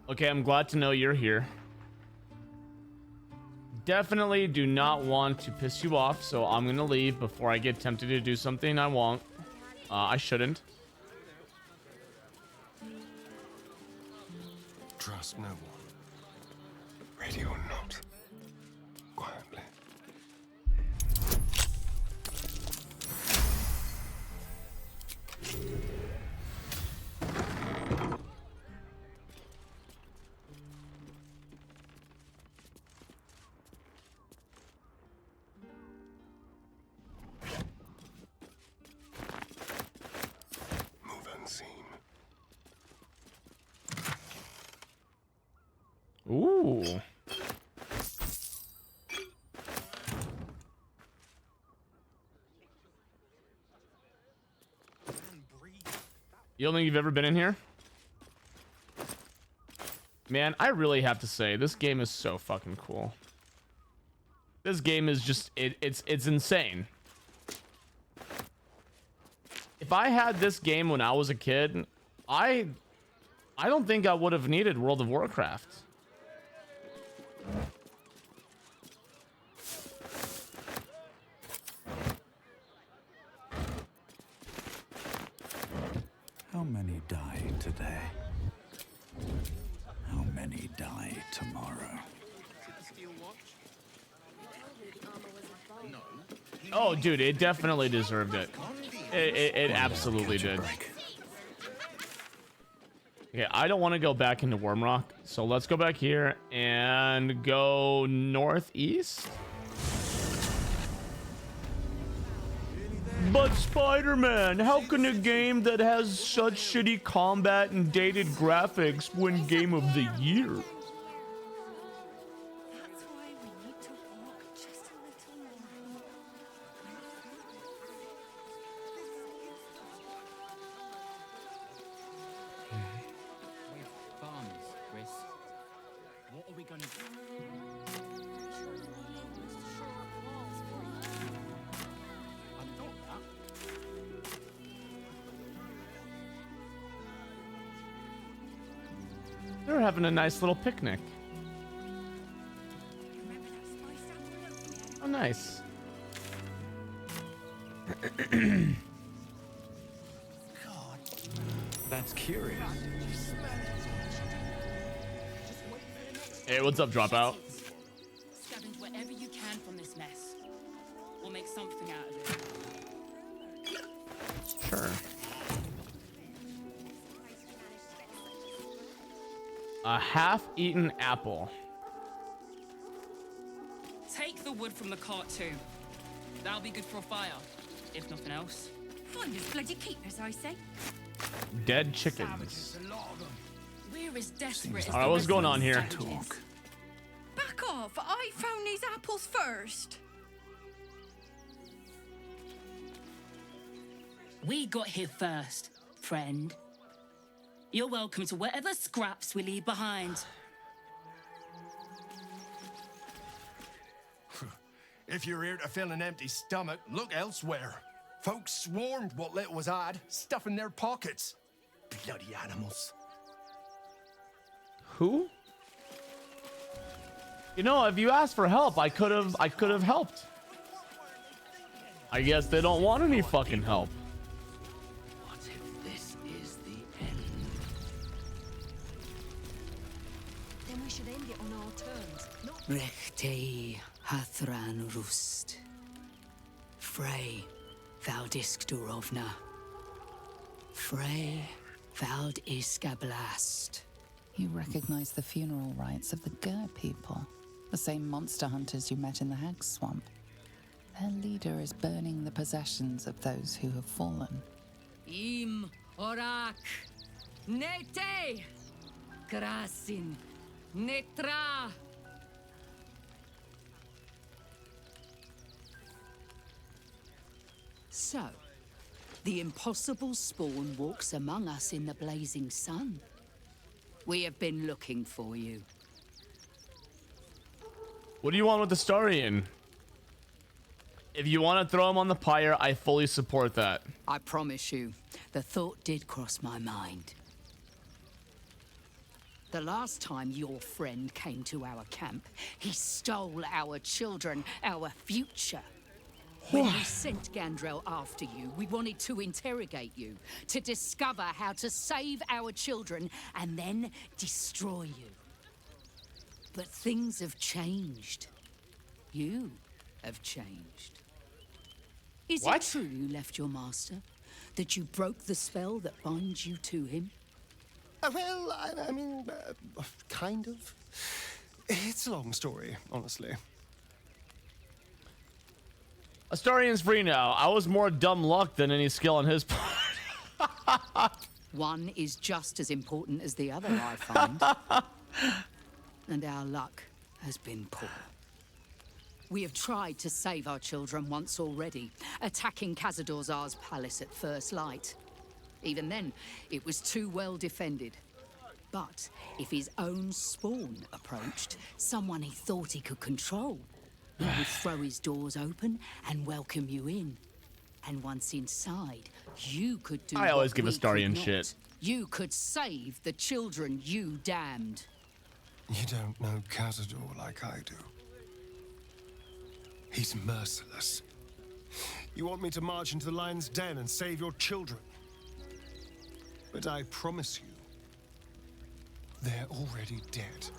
Okay, I'm glad to know you're here. Definitely do not want to piss you off, so I'm gonna leave before I get tempted to do something I won't. I shouldn't. Trust no one. Ready or not. Quietly. Move unseen. Ooh. You don't think you've ever been in here? Man, I really have to say, this game is so fucking cool. This game is just, it's insane. If I had this game when I was a kid, I don't think I would have needed World of Warcraft. How many die today? How many die tomorrow? Oh, dude, it definitely deserved it. It absolutely did. Okay, I don't want to go back into Wormrock, so let's go back here and go northeast. But Spider-Man, how can a game that has such shitty combat and dated graphics win Game of the Year? What are we gonna do? I thought that. They're having a nice little picnic. Oh, nice. That's curious. Hey, what's up, Dropout? Scavenge whatever you can from this mess. We'll make something out of it. Sure. A half-eaten apple. Take the wood from the cart too. That'll be good for a fire, if nothing else. Find us bloody keepers, I say. Dead chickens. We're as desperate as Alright, what's going on here? Back off! I found these apples first. We got here first, friend. You're welcome to whatever scraps we leave behind. If you're here to fill an empty stomach, look elsewhere. Folks swarmed what little was had, stuffing their pockets. Bloody animals. Who? You know, if you asked for help, I could have helped. I guess they don't want any fucking help. What if this is the end? Then we should end it on our terms, not Rechtei Hathran Rust. Frey Valdisk Durovna. Frey Vald Iskablast. You recognize the funeral rites of the Gur people, the same monster hunters you met in the Hag Swamp. Their leader is burning the possessions of those who have fallen. Im Orak. Nete. Krasin. Netra. So, the impossible spawn walks among us in the blazing sun. We have been looking for you. What do you want with the Starian? If you want to throw him on the pyre, I fully support that. I promise you, the thought did cross my mind. The last time your friend came to our camp, he stole our children, our future. When we sent Gandrel after you, we wanted to interrogate you, to discover how to save our children and then destroy you. But things have changed. You have changed. Is it true you left your master? That you broke the spell that binds you to him? Well, I mean, kind of. It's a long story, honestly. Astarian's free now. I was more dumb luck than any skill on his part. One is just as important as the other, I find. And our luck has been poor. We have tried to save our children once already, attacking Khazad-dûr's palace at first light. Even then, it was too well defended. But if his own spawn approached, someone he thought he could control, he would throw his doors open and welcome you in. And once inside, you could do I always what give we Astarian could not. shit. You could save the children you damned. You don't know Khazad-dûr like I do. He's merciless. You want me to march into the lion's den and save your children? But I promise you, they're already dead.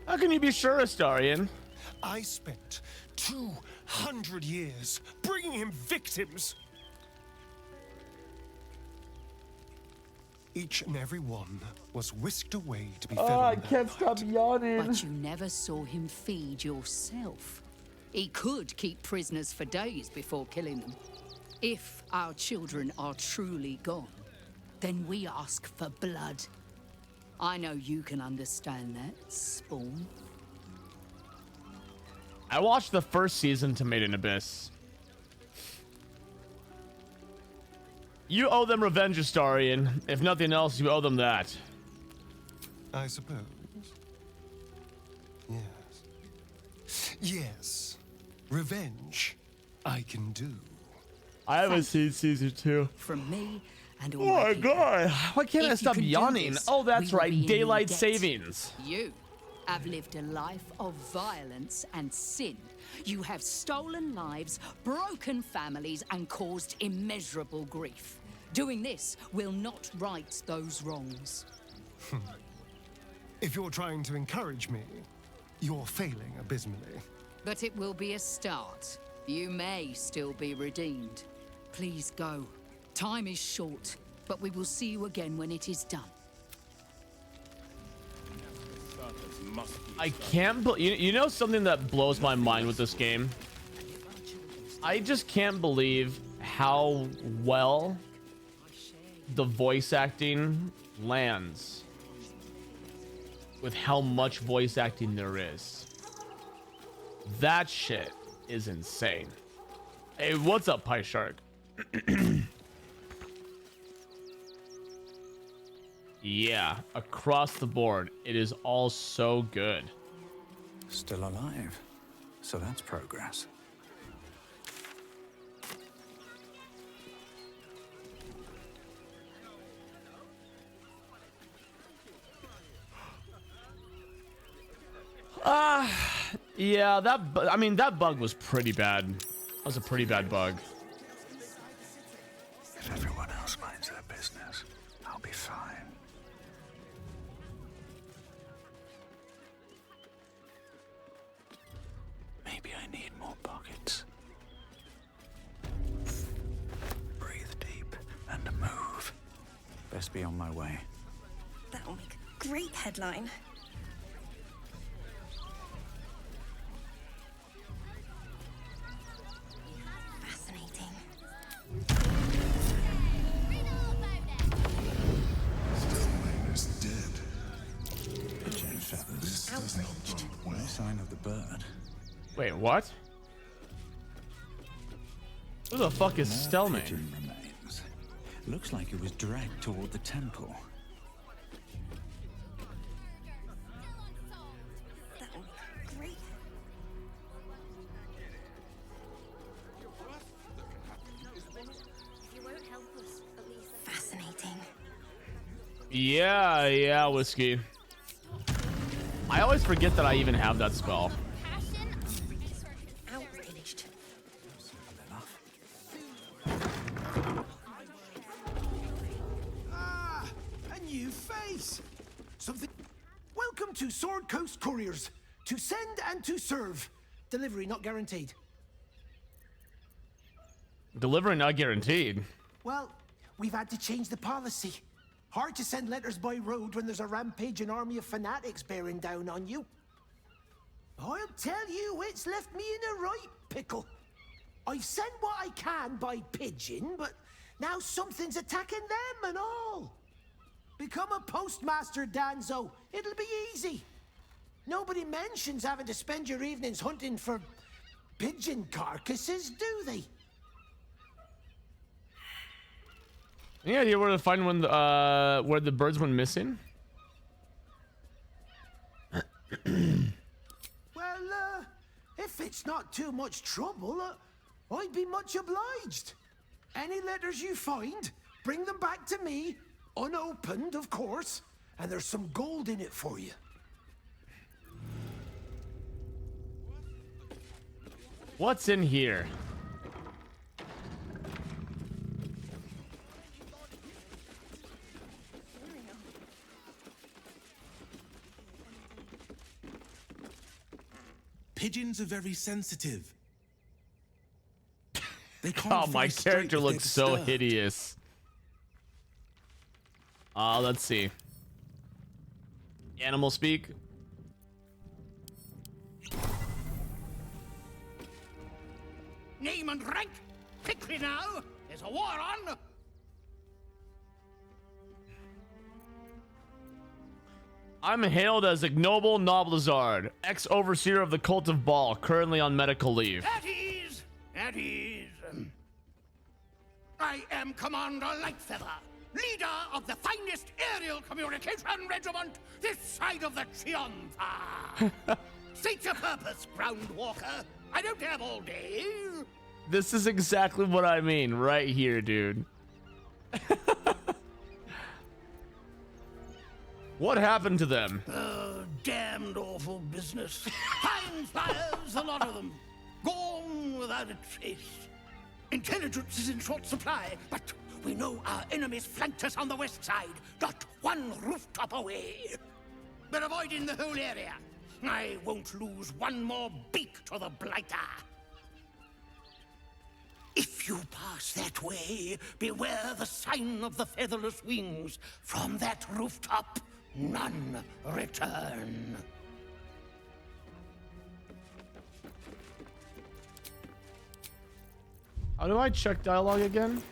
How can you be sure, Astarian? I spent 200 years bringing him victims. Each and every one was whisked away to be fed Oh, on I that can't night. stop yawning. But you never saw him feed yourself. He could keep prisoners for days before killing them. If our children are truly gone, then we ask for blood. I know you can understand that, Spawn. I watched the first season to Made in Abyss. You owe them revenge, Astarion. If nothing else, you owe them that. I suppose. Yes. Yes. Revenge, I can do. I haven't seen season 2. From me and all Oh my people. god. Why can't I If you stop can do yawning? this, Oh, that's we will right. be in Daylight debt. savings. You have lived a life of violence and sin. You have stolen lives, broken families, and caused immeasurable grief. Doing this will not right those wrongs. If you're trying to encourage me, you're failing abysmally. But it will be a start. You may still be redeemed. Please go. Time is short, but we will see you again when it is done. I can't believe. You know something that blows my mind with this game? I just can't believe how well the voice acting lands with how much voice acting there is. That shit is insane. Hey, what's up, Pie Shark? Yeah, across the board, it is all so good. Still alive. So that's progress. Yeah, I mean, that bug was pretty bad. That was a pretty bad bug. If everyone else minds their business, I'll be fine. Maybe I need more pockets. Breathe deep and move. Best be on my way. That'll make a great headline. Fascinating. Stillman is dead. Pigeon feathers. This does not bode well. No sign of the bird. Wait, what? Who the fuck is Stellman? Pigeon remains. Looks like it was dragged toward the temple. That'll make a great. Fascinating. Yeah, Whiskey. I always forget that I even have that spell. Outraged. Ah, a new face. Something. Welcome to Sword Coast Couriers. To send and to serve. Delivery not guaranteed. Delivery not guaranteed. Well, we've had to change the policy. Hard to send letters by road when there's a rampaging army of fanatics bearing down on you. I'll tell you, it's left me in a right pickle. I've sent what I can by pigeon, but now something's attacking them and all. Become a postmaster, Danzo. It'll be easy. Nobody mentions having to spend your evenings hunting for pigeon carcasses, do they? Any idea where to find when where the birds went missing? Well, if it's not too much trouble, I'd be much obliged. Any letters you find, bring them back to me, unopened, of course, and there's some gold in it for you. What's in here? Pigeons are very sensitive. They can't Oh, my fly straight character if looks they're so disturbed. hideous. Let's see. Animal speak. Name and rank. Quickly now. There's a war on. I'm hailed as Ignoble Noblezard, ex-overseer of the Cult of Baal, currently on medical leave. At ease. At ease. I am Commander Lightfeather, leader of the finest aerial communication regiment this side of the Chianfa. State your purpose, Groundwalker. I don't have all day. This is exactly what I mean right here, dude. What happened to them? Damned awful business. Fine flyers, a lot of them. Gone without a trace. Intelligence is in short supply, but we know our enemies flanked us on the west side, not one rooftop away. They're avoiding the whole area. I won't lose one more beak to the Blighter. If you pass that way, beware the sign of the featherless wings. From that rooftop, none return. How do I check dialogue again?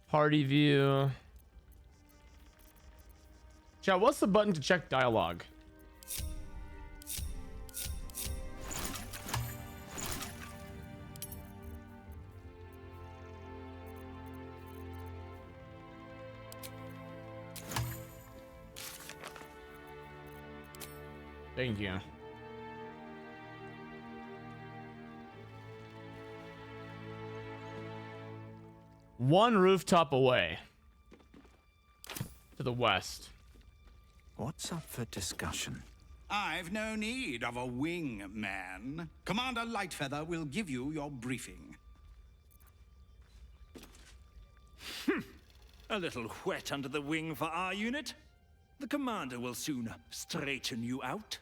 Party view. Chat, what's the button to check dialogue? Thank you. One rooftop away. To the west. What's up for discussion? I've no need of a wing man. Commander Lightfeather will give you your briefing. A little wet under the wing for our unit. The commander will soon straighten you out.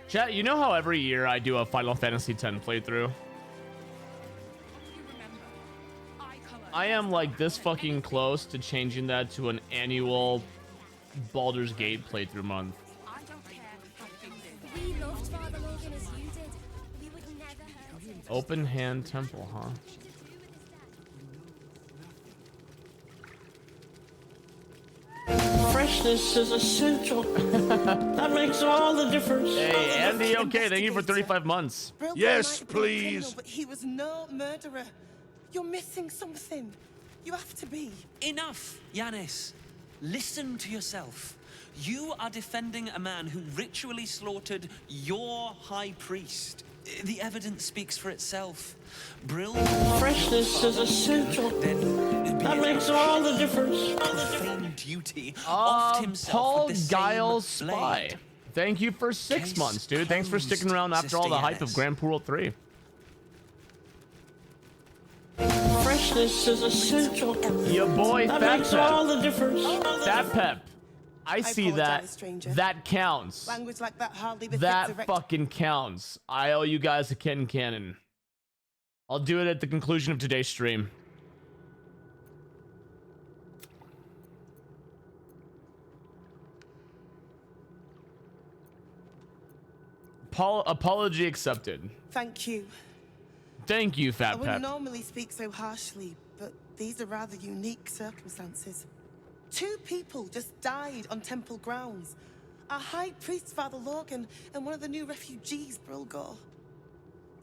Chat, you know how every year I do a Final Fantasy X playthrough? I am like this fucking close to changing that to an annual Baldur's Gate playthrough month. We loved Father Logan as you did. We would never hurt him. Open hand temple, huh? Freshness is essential. That makes all the difference. Hey, Andy, okay, thank you for 35 months. Yes, please. But he was no murderer. You're missing something. You have to be. Enough, Yanis. Listen to yourself. You are defending a man who ritually slaughtered your high priest. The evidence speaks for itself. Brill. Freshness is essential. That makes all the difference. Profane duty. Offed himself Paul with the Guile same Spy. blade. Thank you for 6 Case months, dude. Thanks for sticking around after all the hype of Grand Pooral 3. Freshness is essential. Your boy That Fat makes Pep. all the difference. Fat Pep. I see that. apologize, stranger. That counts. Language like that hardly befits a That rect- fucking counts. I owe you guys a Ken Cannon. I'll do it at the conclusion of today's stream. Apology accepted. Thank you. Thank you, I Fat wouldn't Pep. normally speak so harshly, but these are rather unique circumstances. 2 people just died on temple grounds. Our High Priest, Father Logan, and one of the new refugees, Brilgor.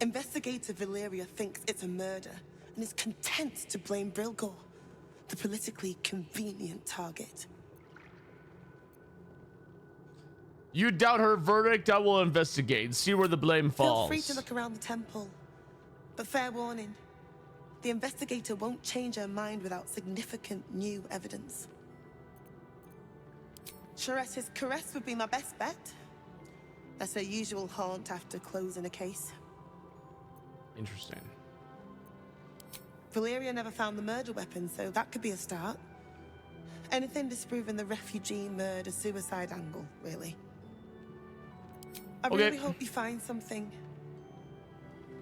Investigator Valeria thinks it's a murder and is content to blame Brilgor, the politically convenient target. You doubt her verdict? I will investigate and see where the blame Feel falls. free to look around the temple. But fair warning, the investigator won't change her mind without significant new evidence. Charette's caress would be my best bet. That's her usual haunt after closing a case. Interesting. Valeria never found the murder weapon, so that could be a start. Anything disproving the refugee murder-suicide angle, really. I really hope you find something.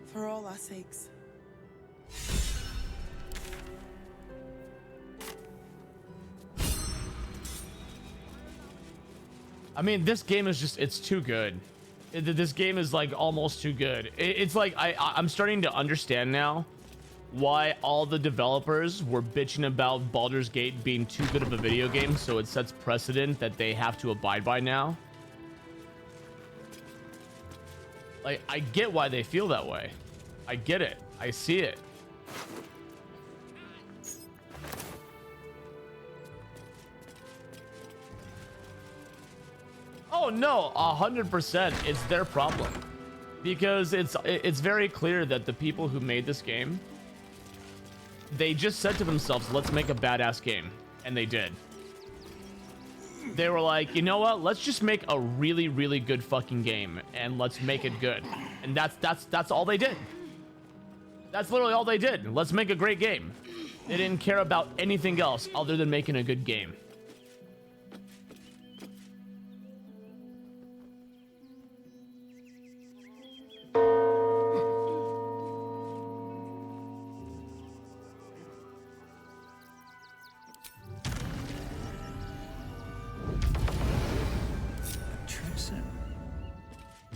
For all our sakes. I mean, this game is just, it's too good. This game is like almost too good. It's like, I'm starting to understand now why all the developers were bitching about Baldur's Gate being too good of a video game, so it sets precedent that they have to abide by now. Like, I get why they feel that way. I get it. I see it. Oh no, 100%. It's their problem, because it's very clear that the people who made this game, they just said to themselves, let's make a badass game, and they did. They were like, you know what? Let's just make a really, really good fucking game, and let's make it good. And that's all they did. That's literally all they did. Let's make a great game. They didn't care about anything else other than making a good game.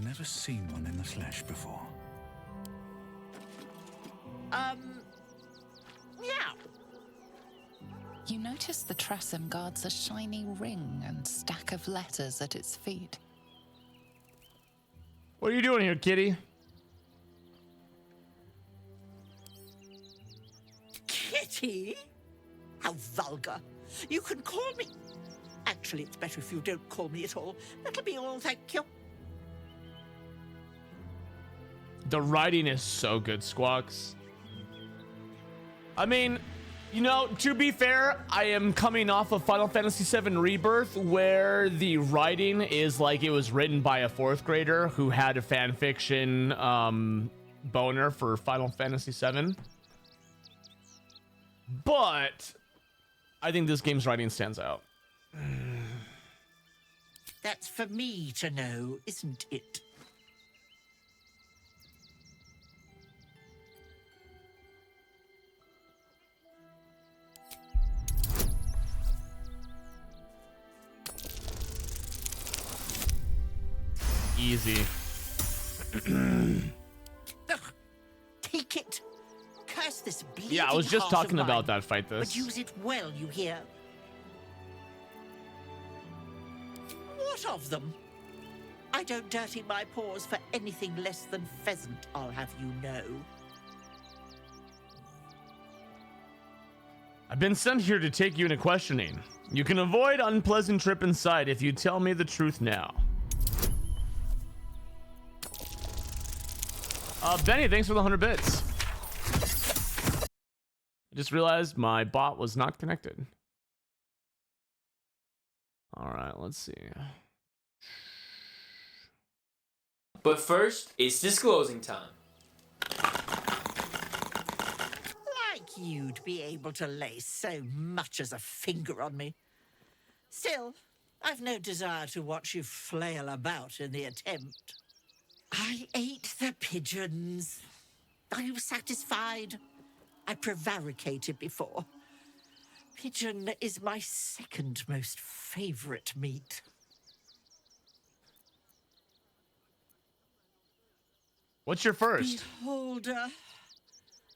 Never seen one in the flesh before. Yeah. You notice the Tressym guards a shiny ring and stack of letters at its feet. What are you doing here, kitty? Kitty? How vulgar. You can call me... Actually, it's better if you don't call me at all. That'll be all, thank you. The writing is so good, Squawks. I mean, you know, to be fair, I am coming off of Final Fantasy VII Rebirth, where the writing is like it was written by a 4th grader who had a fan fiction boner for Final Fantasy VII. But I think this game's writing stands out. That's for me to know, isn't it? Easy. Take it. Curse this bleeding Yeah, I was just heart talking of about mine, that fight this. But use it well, you hear? What of them? I don't dirty my paws for anything less than pheasant, I'll have you know. I've been sent here to take you into questioning. You can avoid unpleasant trip inside if you tell me the truth now. Benny, thanks for the 100 bits. I just realized my bot was not connected. All right, let's see. But first, it's disclosing time. Like you'd be able to lay so much as a finger on me. Still, I've no desire to watch you flail about in the attempt. I ate the pigeons. Are you satisfied? I prevaricated before. Pigeon is my second most favorite meat. What's your first? Beholder.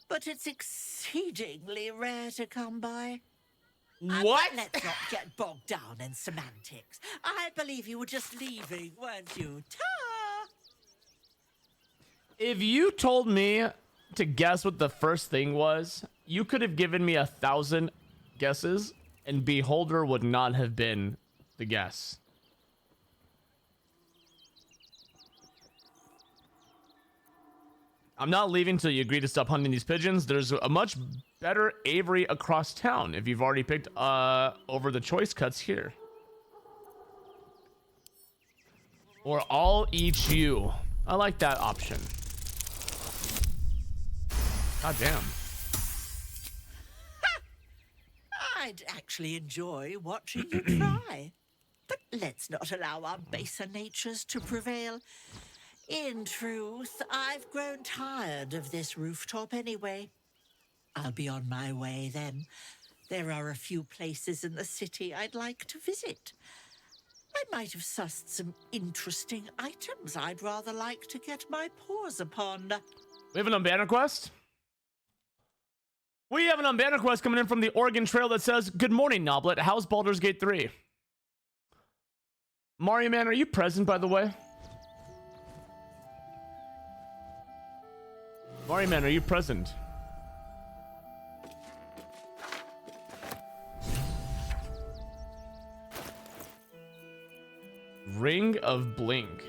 But it's exceedingly rare to come by. What? Let's not get bogged down in semantics. I believe you were just leaving, weren't you? Ta! If you told me to guess what the first thing was, you could have given me 1,000 guesses, and Beholder would not have been the guess. I'm not leaving till you agree to stop hunting these pigeons. There's a much better aviary across town if you've already picked over the choice cuts here. Or I'll eat you. I like that option. God damn. I'd actually enjoy watching you try. But let's not allow our baser natures to prevail. In truth, I've grown tired of this rooftop anyway. I'll be on my way then. There are a few places in the city I'd like to visit. I might have sussed some interesting items I'd rather like to get my paws upon. We have an unbanner quest? We have an unbanner quest coming in from the Oregon Trail that says, "Good morning, Noblet. How's Baldur's Gate 3? Mario Man, are you present, by the way? Mario Man, are you present? Ring of Blink.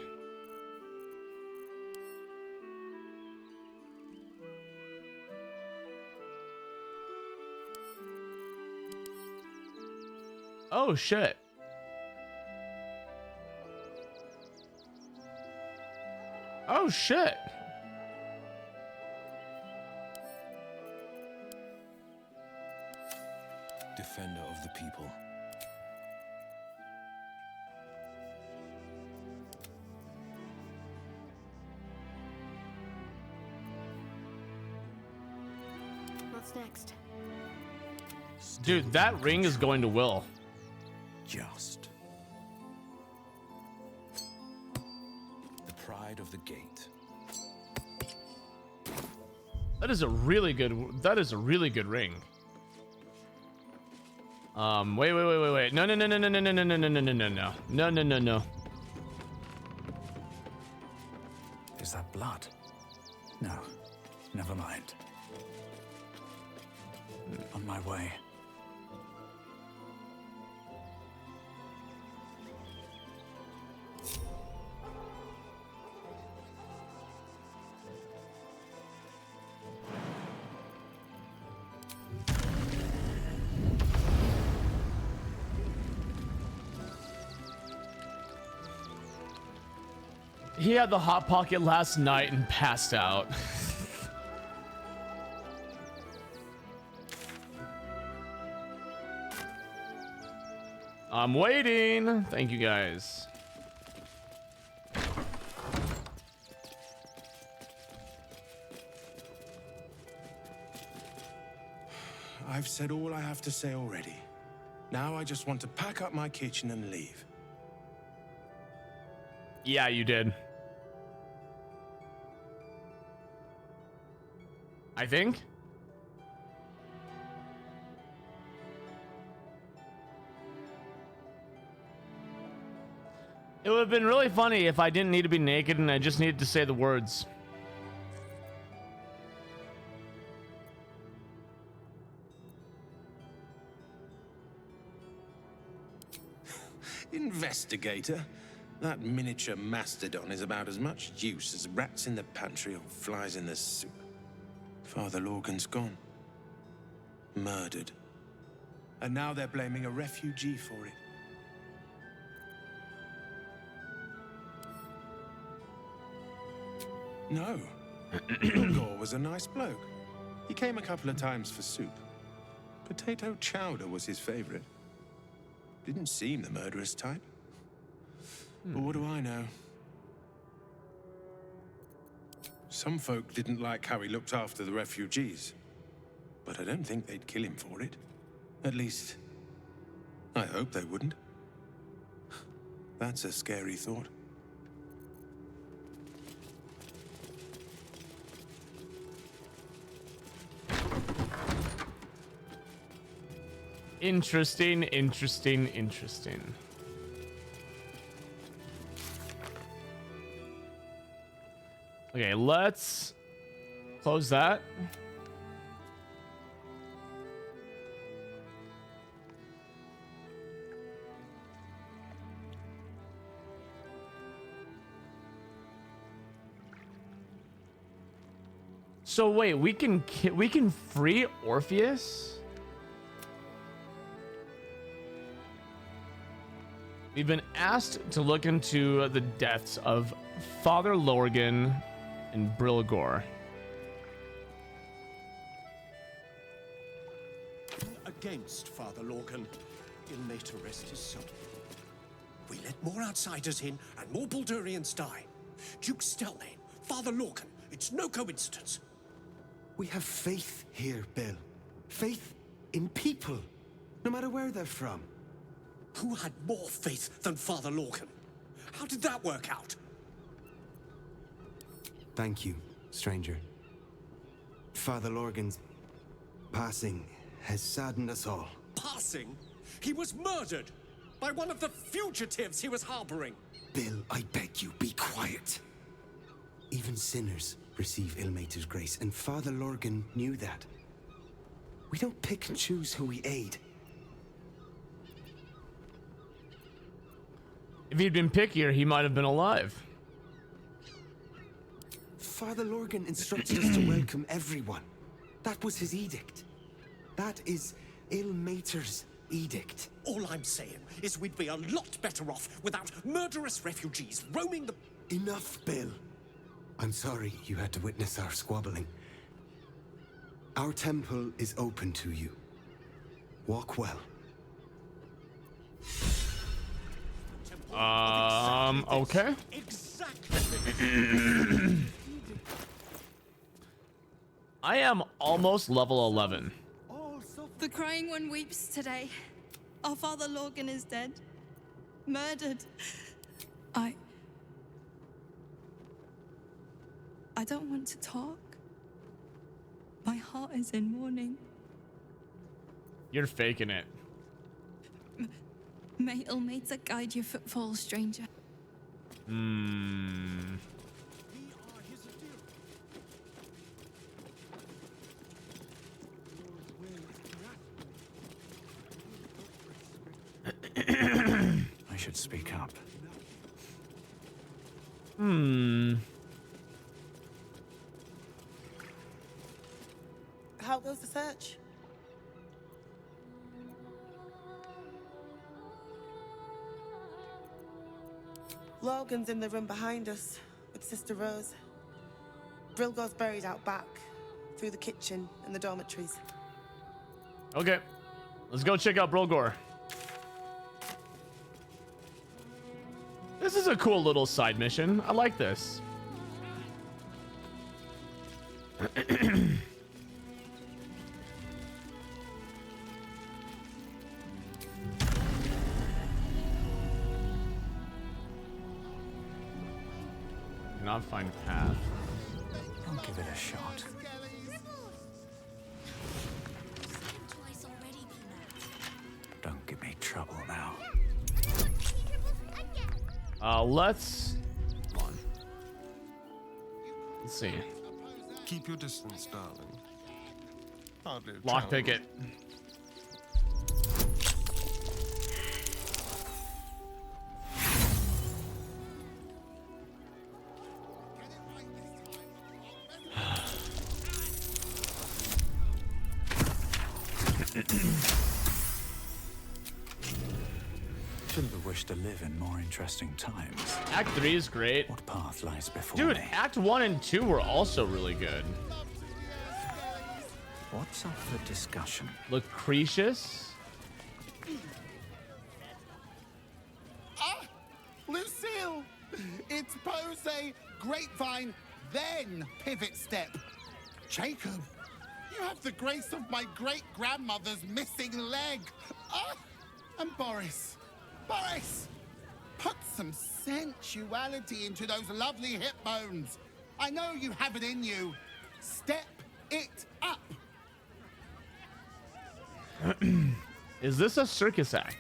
Oh shit. Oh shit. Defender of the people. What's next? Dude, that ring is going to Will. Just. The pride of the gate. That is a really good ring. Wait. No. No. Is that blood? No. Never mind. On my way. He had the Hot Pocket last night and passed out. I'm waiting. Thank you guys. I've said all I have to say already. Now I just want to pack up my kitchen and leave. Yeah, you did. I think. It would have been really funny if I didn't need to be naked and I just needed to say the words. Investigator? That miniature mastodon is about as much use as rats in the pantry or flies in the soup. Father Lorgan's gone. Murdered. And now they're blaming a refugee for it. No. Gore was a nice bloke. He came a couple of times for soup. Potato chowder was his favorite. Didn't seem the murderous type. But what do I know? Some folk didn't like how he looked after the refugees. But I don't think they'd kill him for it. At least, I hope they wouldn't. That's a scary thought. Interesting. Okay, let's close that. So wait, we can free Orpheus? We've been asked to look into the deaths of Father Lorgan and Brilgor. against Father Lorcan. Ilmater rest his soul. We let more outsiders in, and more Baldurians die. Duke Stelmane, Father Lorcan, it's no coincidence. We have faith here, Bill. Faith in people, no matter where they're from. Who had more faith than Father Lorcan? How did that work out? Thank you, stranger. Father Lorgan's passing has saddened us all. Passing? He was murdered by one of the fugitives he was harboring. Bill, I beg you, be quiet. Even sinners receive Ilmater's grace, and Father Lorgan knew that. We don't pick and choose who we aid. If he'd been pickier, he might have been alive. Father Lorgan instructed us to welcome everyone. That was his edict. That is Ilmater's edict. All I'm saying is we'd be a lot better off without murderous refugees roaming the... Enough, Bill. I'm sorry you had to witness our squabbling. Our temple is open to you. Walk well. Okay. I am almost level 11. The crying one weeps today. Our Father Lorgan is dead. Murdered. I don't want to talk. My heart is in mourning. You're faking it. May Ilmater guide your footfalls, stranger. I should speak up. How goes the search? Logan's in the room behind us with Sister Rose. Brilgo's buried out back, through the kitchen and the dormitories. Okay, let's go check out Brilgor. This is a cool little side mission. I like this. Cannot find path. I'll give it a shot. Don't give me trouble now. Let's... Come on. Let's see. Keep your distance, darling. Hardly a Lockpick challenge. it. Shouldn't have wished to live in more interesting times. Act 3 is great. What path lies before Dude, me? Act 1 and 2 were also really good. What's up for discussion? Lucretius? Ah! Lucille! It's pose, grapevine, then pivot step. Jacob, you have the grace of my great-grandmother's missing leg. Ah! And Boris. Boris! Put some sensuality into those lovely hip bones. I know you have it in you. Step it up. Is this a circus act?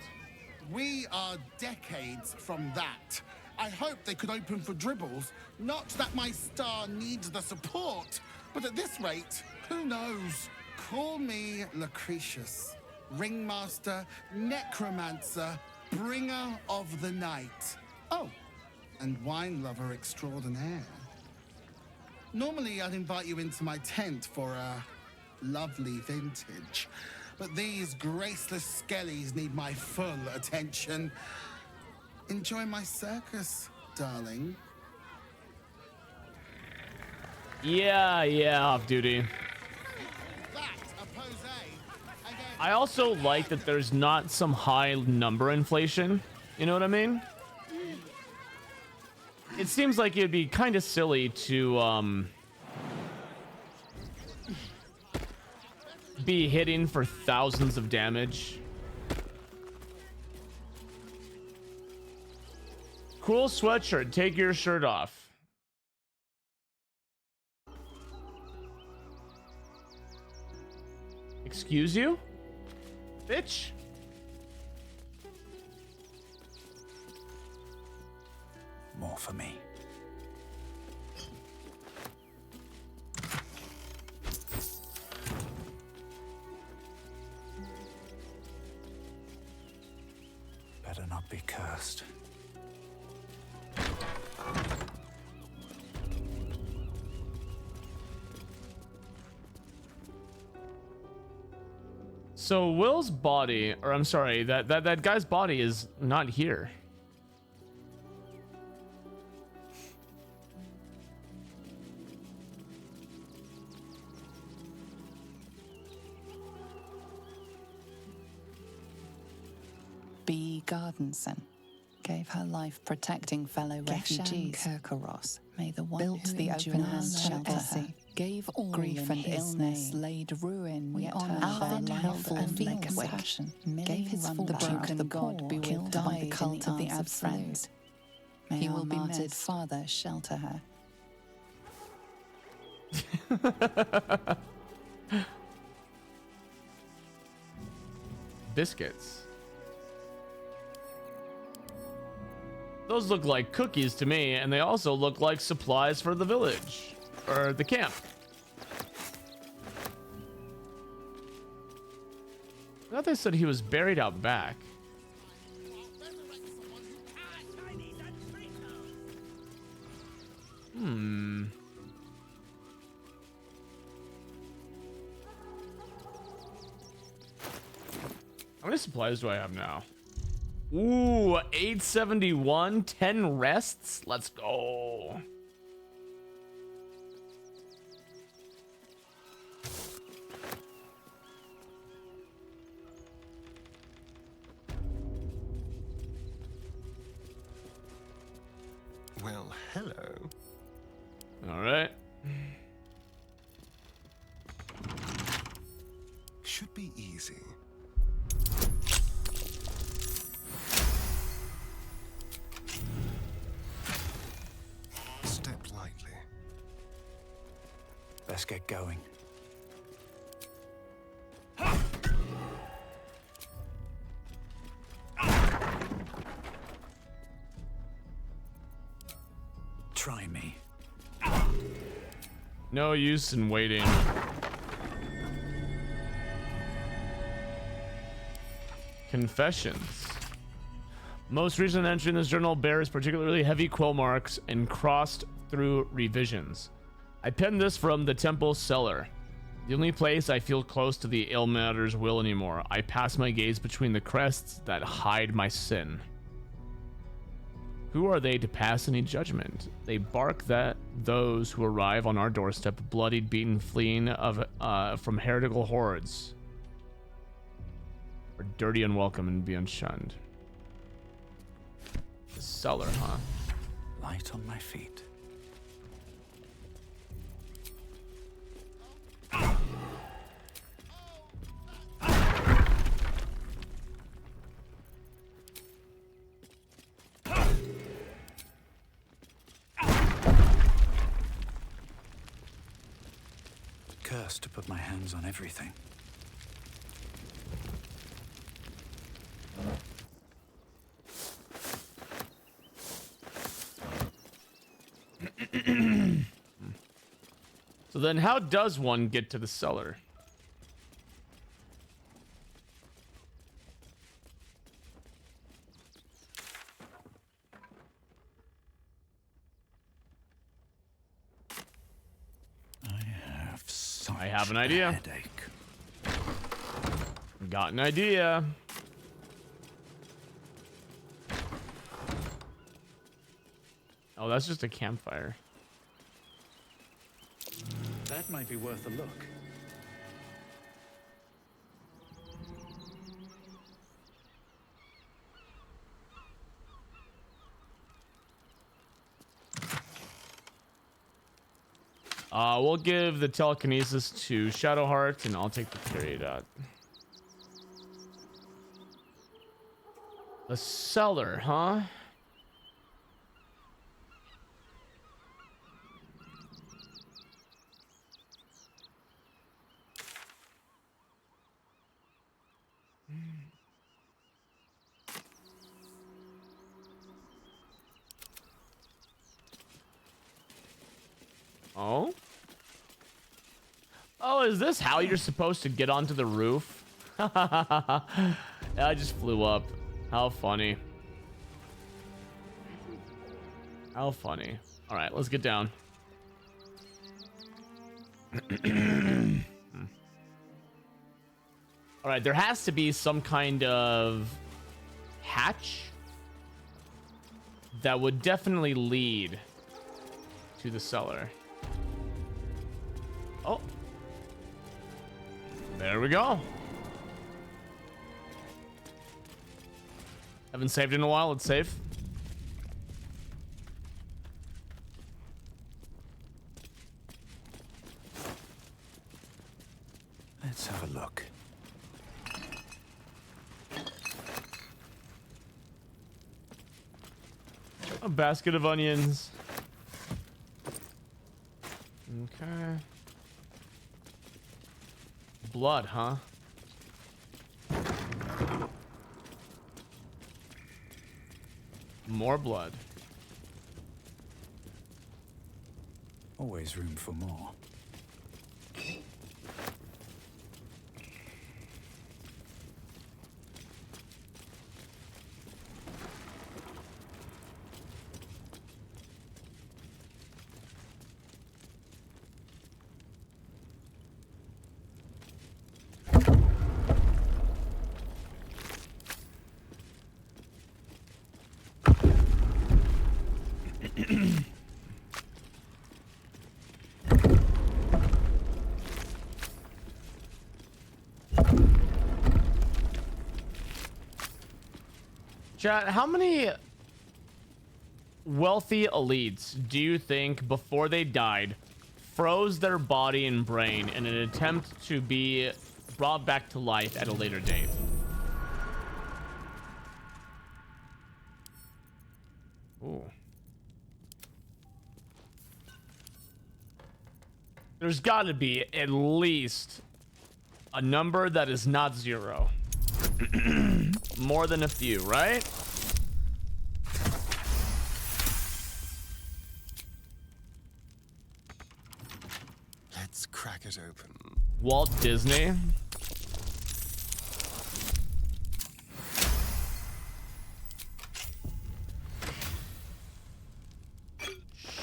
We are decades from that. I hope they could open for dribbles. Not that my star needs the support, but at this rate, who knows? Call me Lucretius, ringmaster, necromancer, bringer of the night. Oh, and wine lover extraordinaire. Normally, I'd invite you into my tent for a lovely vintage. But these graceless skellies need my full attention. Enjoy my circus, darling. Yeah, off duty. I also like that there's not some high number inflation. You know what I mean? It seems like it'd be kind of silly to be hitting for thousands of damage. Cool sweatshirt. Take your shirt off. Excuse you? Bitch? More for me. Better not be cursed. So Will's body, or I'm sorry, that guy's body is not here. B. Gardenson gave her life protecting fellow refugees. Kirkaros, may the one built the open hand shelter her, gave all grief and illness, laid ruin. We honor her life and make compassion. Gave his the broken god be killed by the cult of the absolute. May he will be martyred father shelter her. Biscuits. Those look like cookies to me, and they also look like supplies for the village. Or the camp. I thought they said he was buried out back. How many supplies do I have now? Ooh, 871, 10 rests. Let's go. Well, hello. All right. Should be easy. Step lightly. Let's get going. Try me. No use in waiting. Confessions. Most recent entry in this journal bears particularly heavy quill marks and crossed through revisions. I penned this from the temple cellar. The only place I feel close to the Ilmater's will anymore. I pass my gaze between the crests that hide my sin. Who are they to pass any judgment? They bark that those who arrive on our doorstep, bloodied, beaten, fleeing from heretical hordes, are dirty, unwelcome, and be unshunned. The cellar, huh? Light on my feet. Cursed to put my hands on everything. So then how does one get to the cellar? I have an idea. Headache. Got an idea. Oh, that's just a campfire. That might be worth a look. We'll give the telekinesis to Shadowheart, and I'll take the period out. The cellar, huh? Oh? Oh, is this how you're supposed to get onto the roof? I just flew up. How funny. How funny. All right, let's get down. All right, there has to be some kind of hatch that would definitely lead to the cellar. Oh. There we go. Haven't saved in a while. Let's save. Let's have a look. A basket of onions. Okay. Blood, huh? More blood. Always room for more. Chat, how many wealthy elites do you think before they died froze their body and brain in an attempt to be brought back to life at a later date? Ooh. There's got to be at least a number that is not 0. More than a few, right? Let's crack it open. Walt Disney.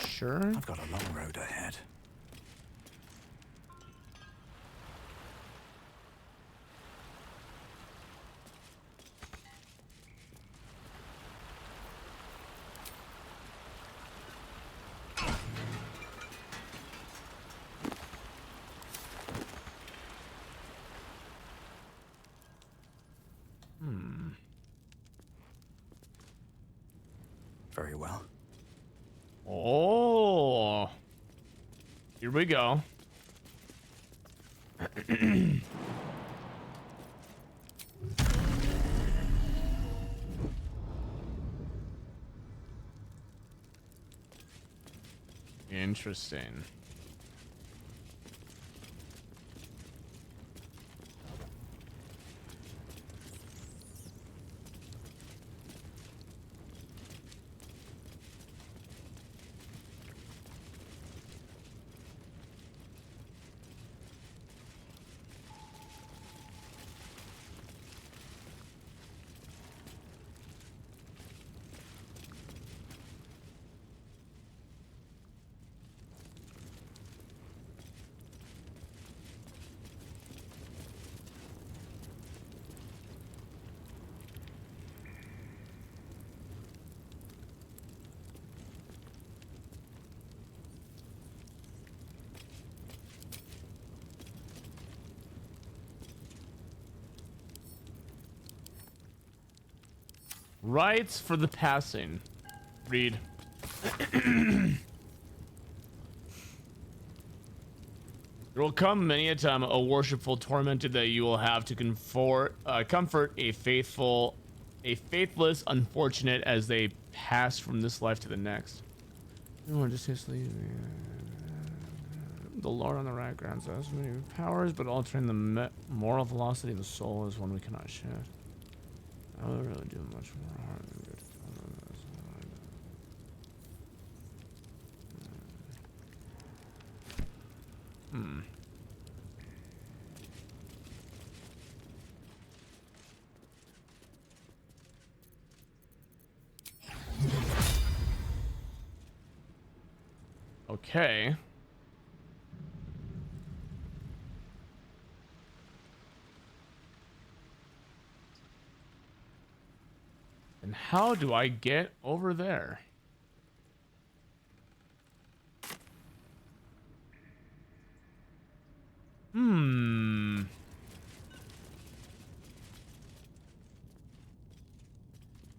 Sure. I've got a long road ahead. Very well. Oh. Here we go. Interesting. Rights for the passing. Read. There will come many a time, O worshipful tormented, that you will have to comfort a faithless unfortunate as they pass from this life to the next. Just hastily, the Lord on the right grants us many powers, but altering the moral velocity of the soul is one we cannot shift. I would really do much more harm than good. Okay. And how do I get over there?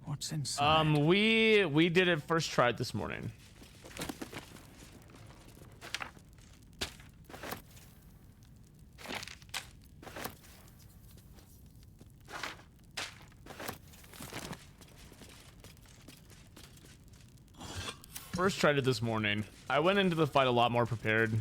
What's inside? We did it first try this morning. First tried it this morning. I went into the fight a lot more prepared.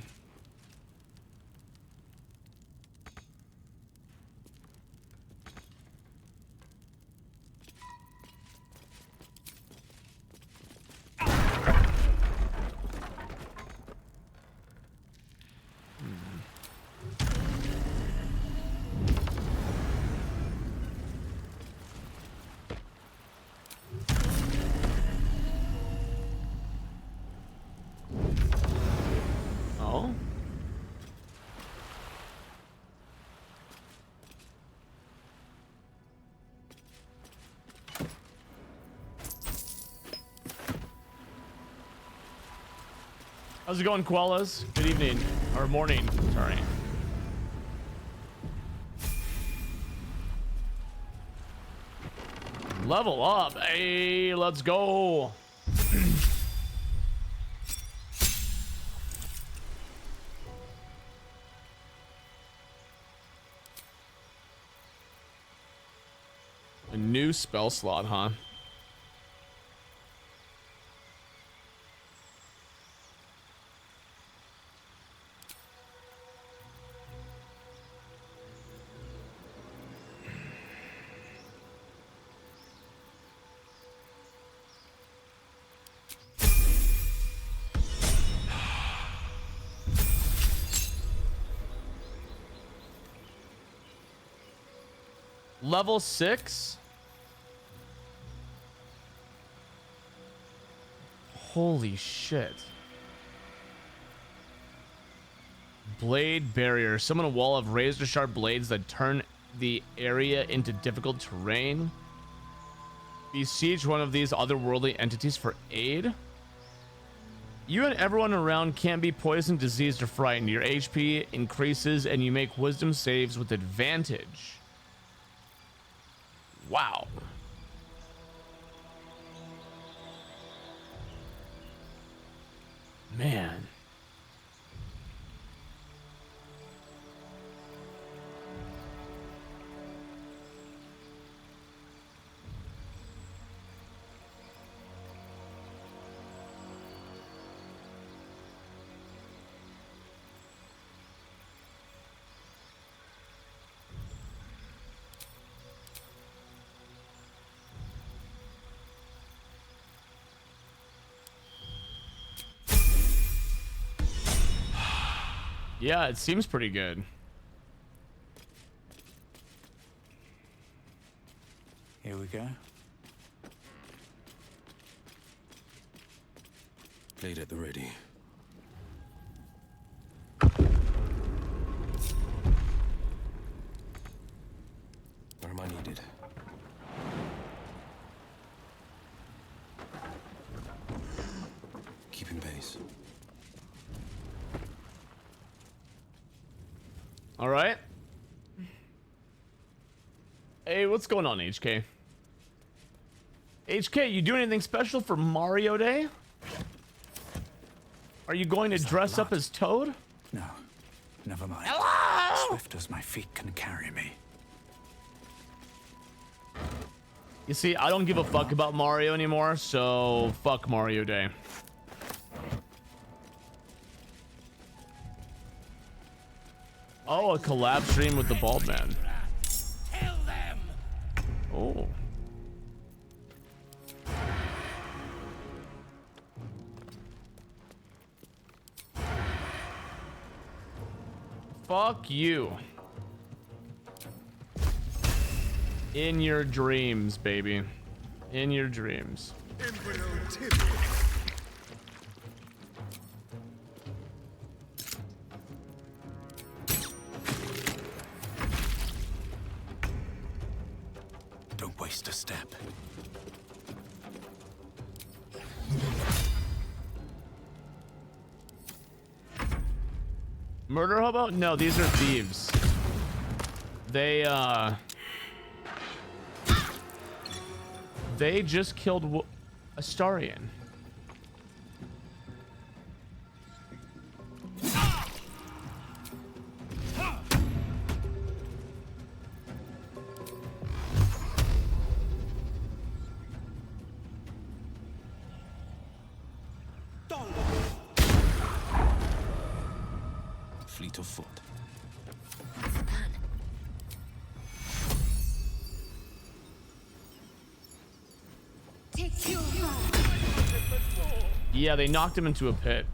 Oh. How's it going, koalas? Good evening. Or morning, sorry. Level up. Hey, let's go. A new spell slot, huh? Level 6? Holy shit. Blade barrier. Summon a wall of razor sharp blades that turn the area into difficult terrain. Besiege one of these otherworldly entities for aid. You and everyone around can't be poisoned, diseased, or frightened. Your HP increases and you make wisdom saves with advantage. Wow. Man. Yeah, it seems pretty good. Here we go. Blade at the ready. Where am I needed? Keeping pace. All right. Hey, what's going on, HK? HK, you doing anything special for Mario Day? Are you going to dress up as Toad? No, never mind. Hello? Swift as my feet can carry me. You see, I don't give a fuck about Mario anymore, so fuck Mario Day. Oh, a collab stream with the Bald Man. Oh. Fuck you. In your dreams, baby. In your dreams. Don't waste a step. Murder hobo? No, these are thieves. They just killed Astarion. Fleet of foot. Yeah, they knocked him into a pit.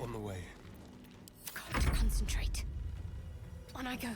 On the way. Got to concentrate. On I go.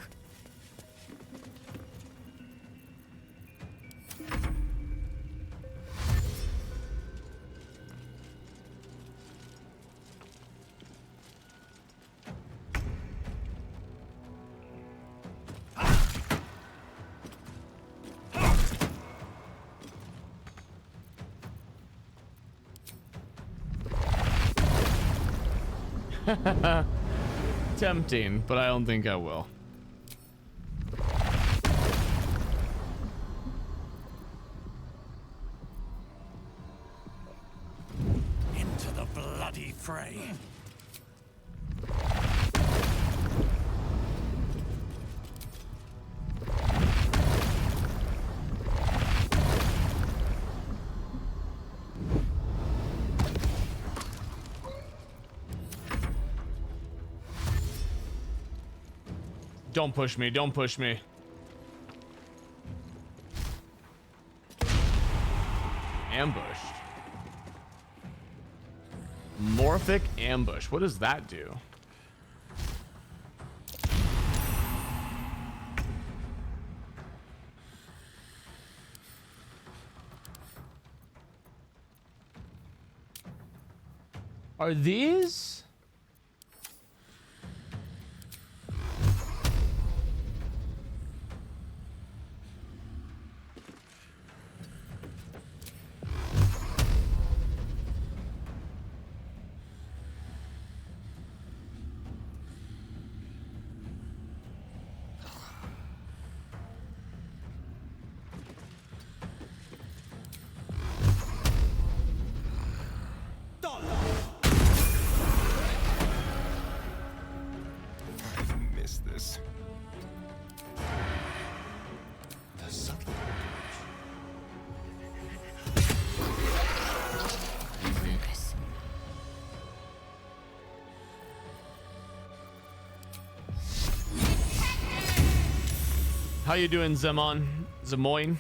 Tempting, but I don't think I will. Into the bloody fray. Don't push me, don't push me. Ambushed. Morphic ambush. What does that do? Are these? How you doing, Zemon? Zemoyne?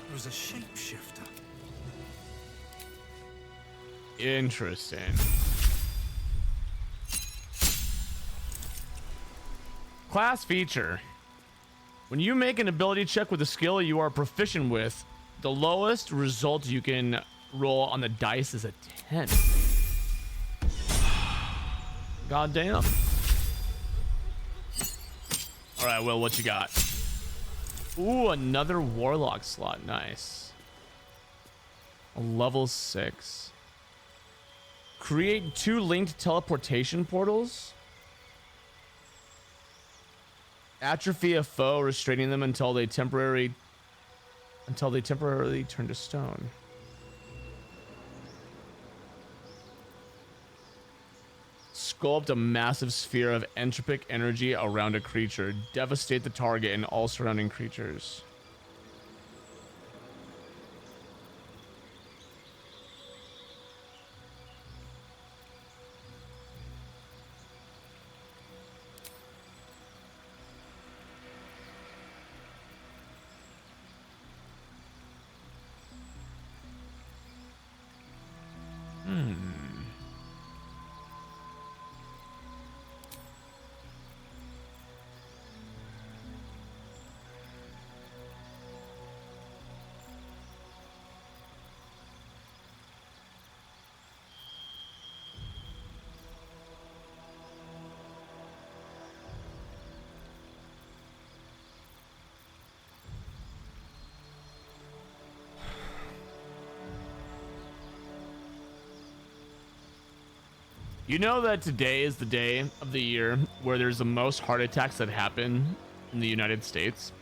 There's a shapeshifter. Interesting. Class feature. When you make an ability check with a skill you are proficient with, the lowest result you can roll on the dice is a 10. God damn. All right, Will, what you got? Ooh, another warlock slot. Nice. A level 6. Create 2 linked teleportation portals. Atrophy a foe, restraining them until they temporarily turn to stone. Sculpt a massive sphere of entropic energy around a creature. Devastate the target and all surrounding creatures. You know that today is the day of the year where there's the most heart attacks that happen in the United States?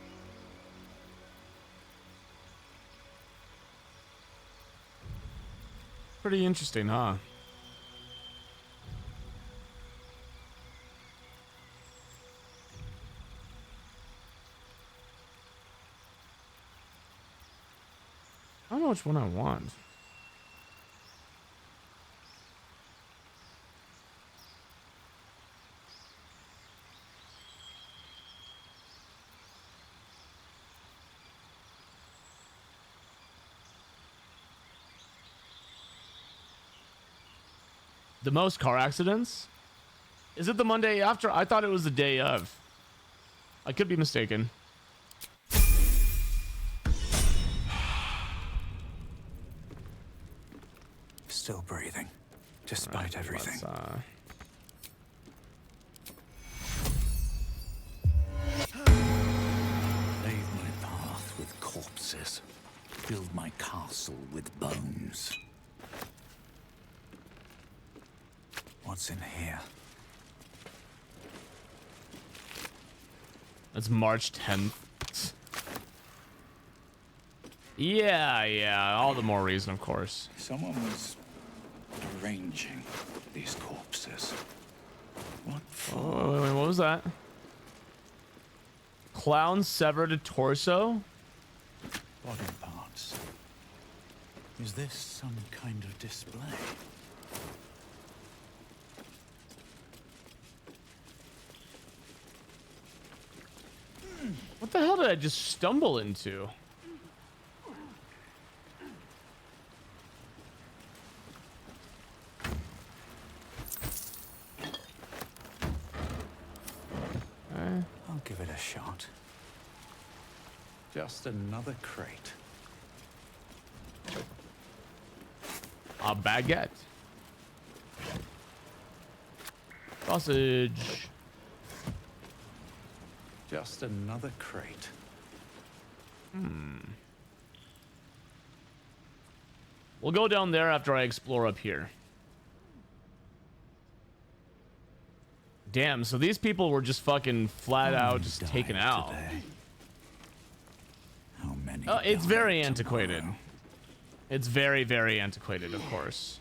Pretty interesting, huh? I don't know which one I want. The most car accidents? Is it the Monday after? I thought it was the day of. I could be mistaken. Still breathing, despite everything. Pave my path with corpses. Build my castle with bones. What's in here? It's March 10th. Yeah, all the more reason, of course. Someone was arranging these corpses. What for? Wait, what was that? Clown severed a torso? Body parts. Is this some kind of display? What the hell did I just stumble into? I'll give it a shot. Just another crate. A baguette. Sausage. Just another crate. We'll go down there after I explore up here. Damn, so these people were just fucking flat out just taken out. How many? It's very antiquated. It's very, very antiquated, of course.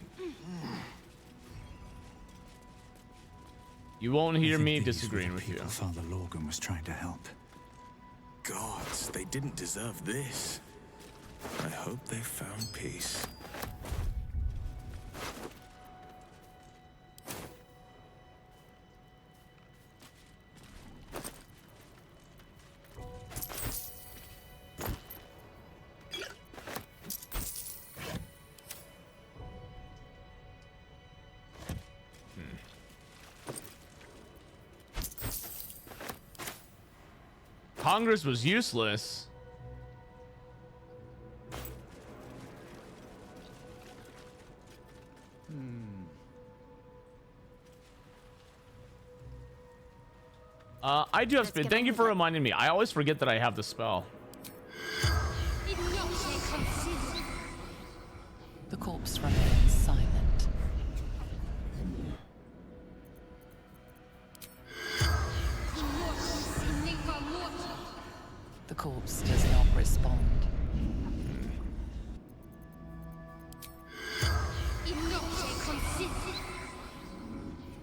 You won't hear me disagreeing with you. Father Lorgan was trying to help. Gods, they didn't deserve this. I hope they found peace. Congress was useless. I do have speed. Thank you for reminding me. I always forget that I have the spell. The corpse remains silent. The corpse does not respond.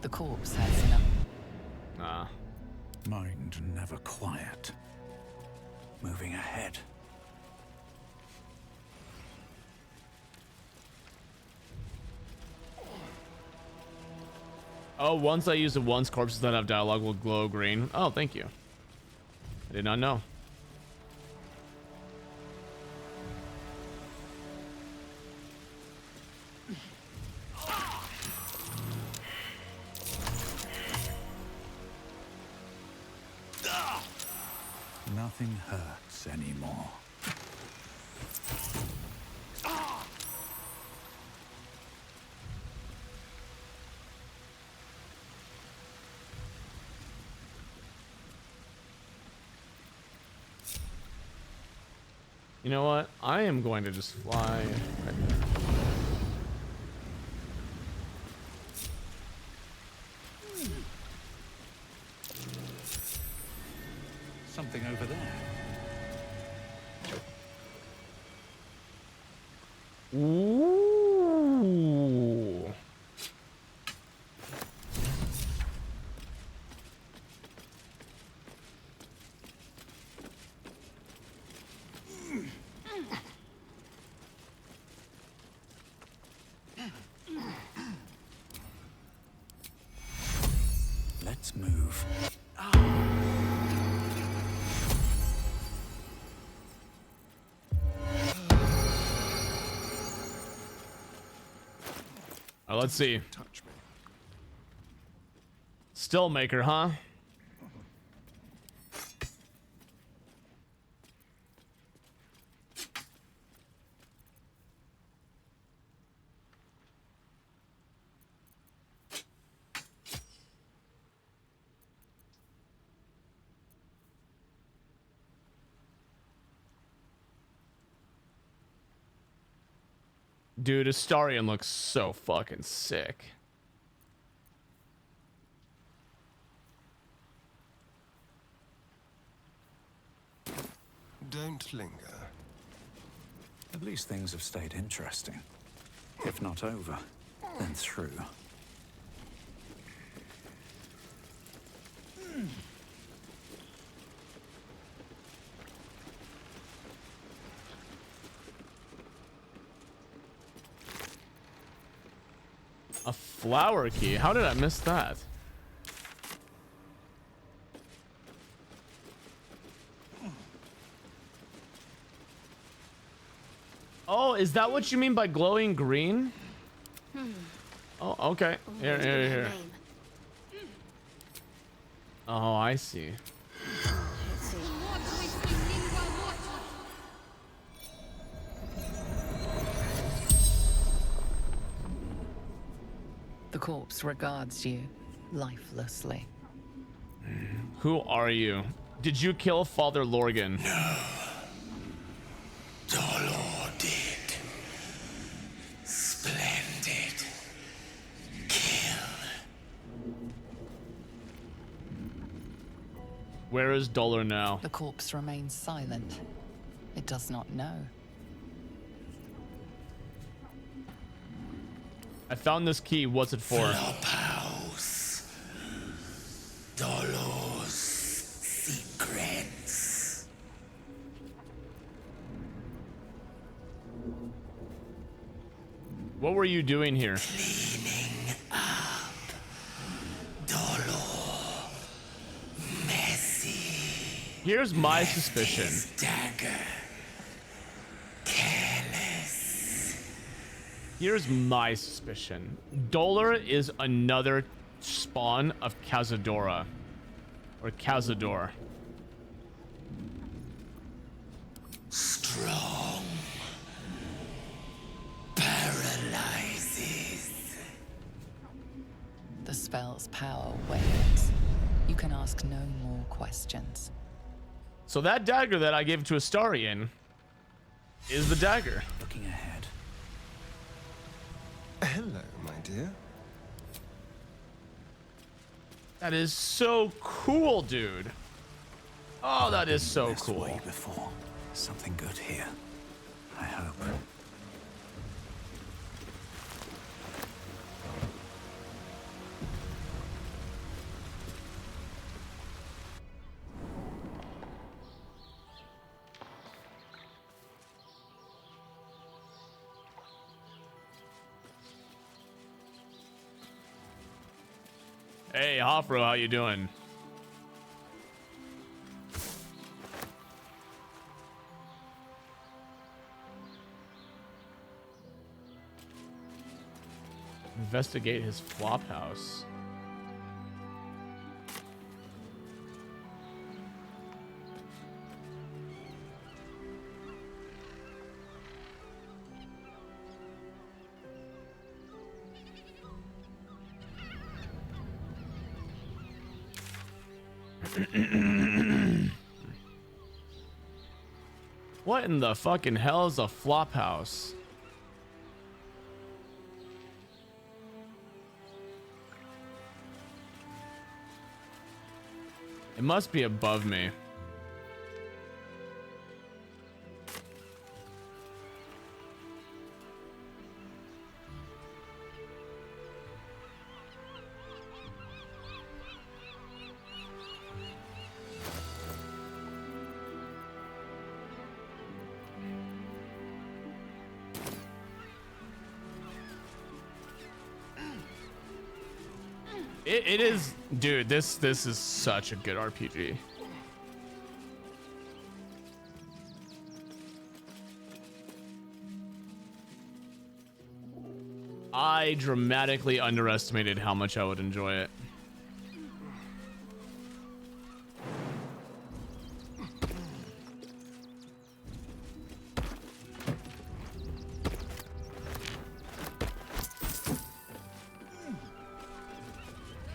The corpse has none. Nah. Mind never quiet. Moving ahead. Oh, once I use it once, corpses that have dialogue will glow green. Oh, thank you. I did not know. Nothing hurts anymore. You know what? I am going to just fly right there. Something over there. Ooh. Let's move. Let's see. Stillmaker, huh? Dude, Astarion looks so fucking sick. Don't linger. At least things have stayed interesting. If not over, then through. A flower key? How did I miss that? Oh, is that what you mean by glowing green? Oh, okay. Here. Oh, I see. The corpse regards you lifelessly. Who are you? Did you kill Father Lorgan? No. Dolor did. Splendid. Kill. Where is Dolor now? The corpse remains silent. It does not know. I found this key. What's it for? Flophouse. Dolor's secrets. What were you doing here? Cleaning up. Dolor. Messy. Here's my suspicion. Dagger. Here's my suspicion. Dolor is another spawn of Cazadora. Or Cazador. Strong. Paralyzes. The spell's power wanes. You can ask no more questions. So that dagger that I gave to Astarion is the dagger. Looking ahead. Hello, my dear. That is so cool, dude. Oh, that is so This cool. way before. Something good here. I hope. Hey, Hofro, how you doing? Investigate his flop house. What in the fucking hell is a flop house? It must be above me. It is, dude. This is such a good RPG. I dramatically underestimated how much I would enjoy it.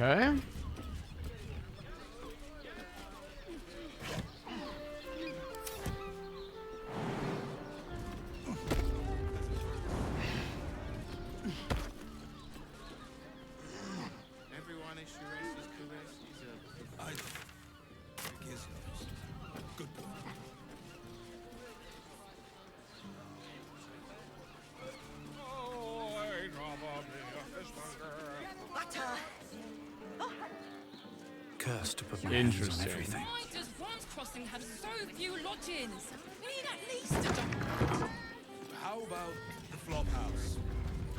Okay. Everyone is Shiresi's Kuresi's I guess good boy. Cursed to put my hands on everything. Why does Bronze Crossing have so few lodgings? We need at least a dock. How about the flop house?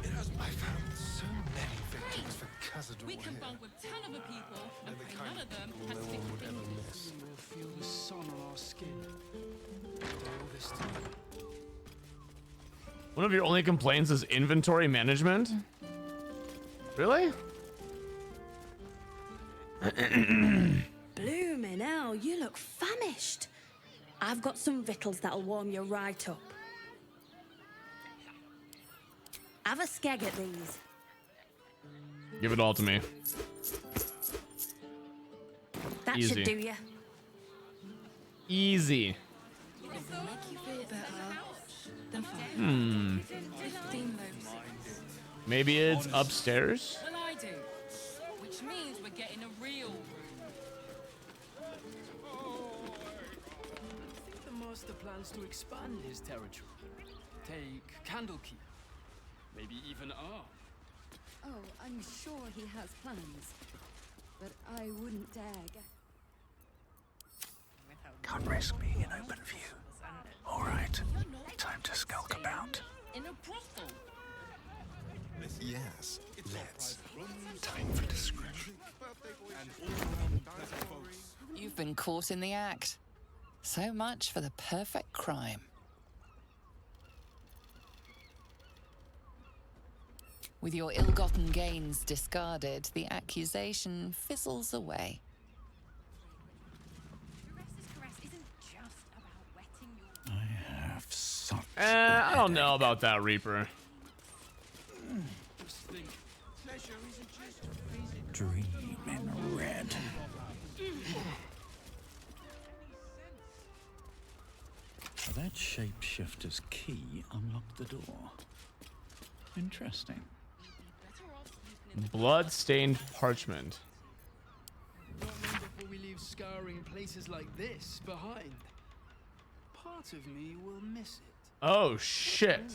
It has I found so many victims for Cazador We can here. bunk with 10 other people, and They're the pray kind none of them people had no sticky one would ever fingers. miss. We'll feel the sun on our skin. After all this time. One of your only complaints is inventory management? Really? Blooming hell, you look famished. I've got some victuals that'll warm you right up. Have a skeg at these. Give it all to me. That Easy. should do you. Easy. It'll make you feel better than fine. Hmm. 15 loaves. Maybe it's upstairs? Well, I do. Which means we're getting a real room. I think the master plans to expand his territory. Take Candlekeep. Maybe even Arm. Oh, I'm sure he has plans. But I wouldn't dare get... Can't risk being in open view. All right, time to skulk about. In a brothel. Yes, let's. Time for discretion. You've been caught in the act. So much for the perfect crime. With your ill-gotten gains discarded, the accusation fizzles away. I have such. I don't know about that, Reaper. Dream in red. That shapeshifter's key unlocked the door. Interesting. Blood-stained parchment. Before we leave leave scouring places like this behind, part of me will miss it. Oh shit.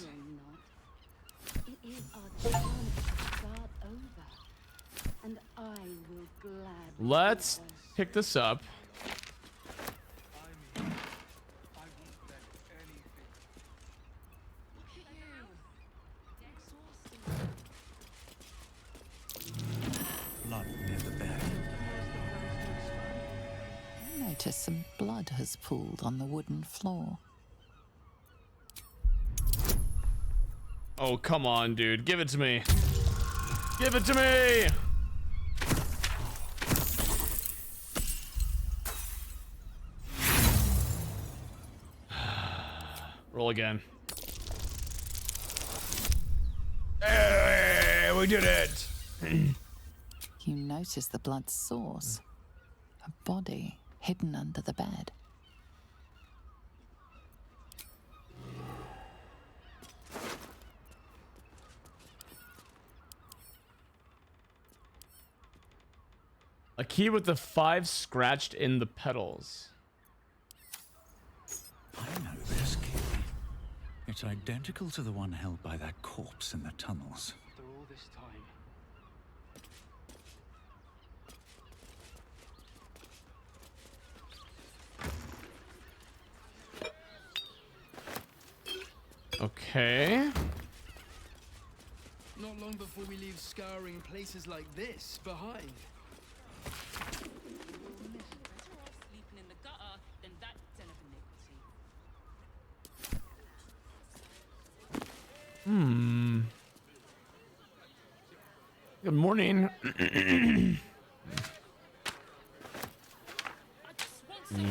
It is our chance to start over, and I will gladly. Let's pick this up. Blood near the bed. You notice some blood has pooled on the wooden floor. Oh, come on, dude. Give it to me. Give it to me! Roll again. Hey, we did it! You notice the blood's source. A body hidden under the bed. A key with the 5 scratched in the petals. I know this key. It's identical to the one held by that corpse in the tunnels. After all this time. Okay. Not long before we leave scouring places like this behind. Sleeping in the gutter, then that's an iniquity. Good morning.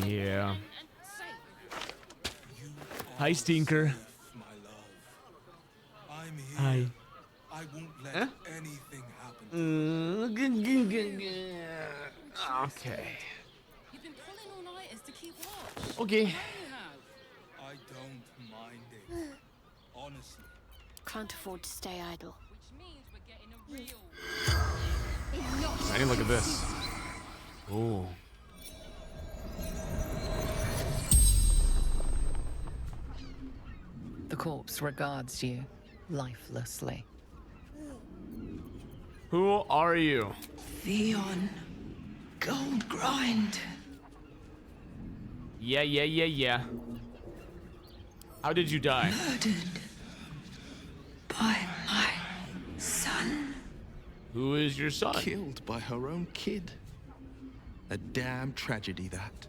Yeah. Hi, Stinker. I'm here. Hi. I won't let anything happen. Okay. You've been pulling all-nighters to keep watch. Okay. I don't mind it. Honestly. Can't afford to stay idle. Which means we're getting a real. I need to look at this. Ooh. The corpse regards you lifelessly. Who are you? Theon Goldgrind. Yeah. How did you die? Murdered by my son. Who is your son? Killed by her own kid. A damn tragedy, that.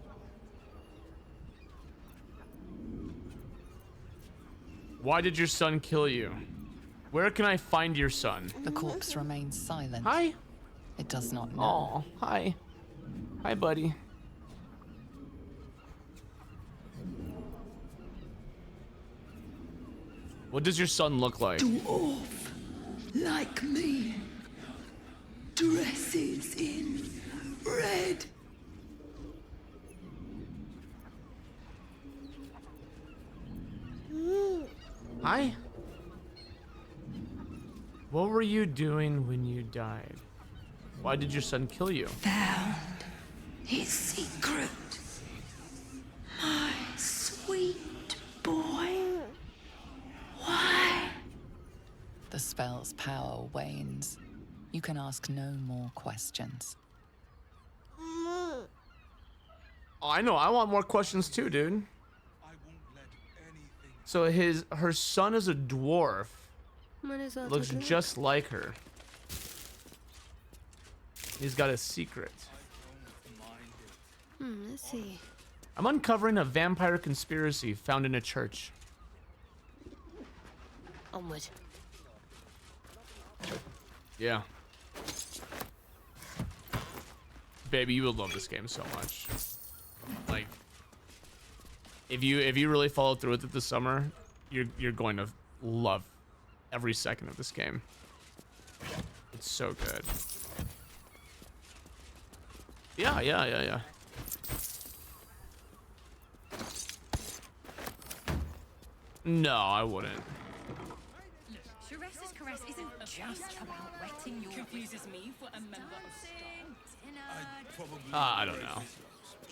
Why did your son kill you? Where can I find your son? The corpse remains silent. Hi. It does not know. Oh, hi. Hi, buddy. What does your son look like? Dwarf, like me. Dresses in red. Hi. What were you doing when you died? Why did your son kill you? Found his secret. My sweet boy. Why? The spell's power wanes. You can ask no more questions. Oh, I know. I want more questions too, dude. So her son is a dwarf. Looks just like her. He's got a secret. Let's see. I'm uncovering a vampire conspiracy found in a church. Onward. Yeah. Baby, you would love this game so much. Like, if you really follow through with it this summer, you're going to love every second of this game. It's so good. Yeah. No, I wouldn't. Sharess's caress isn't just about wetting your confuses me for a member of staff. I don't know.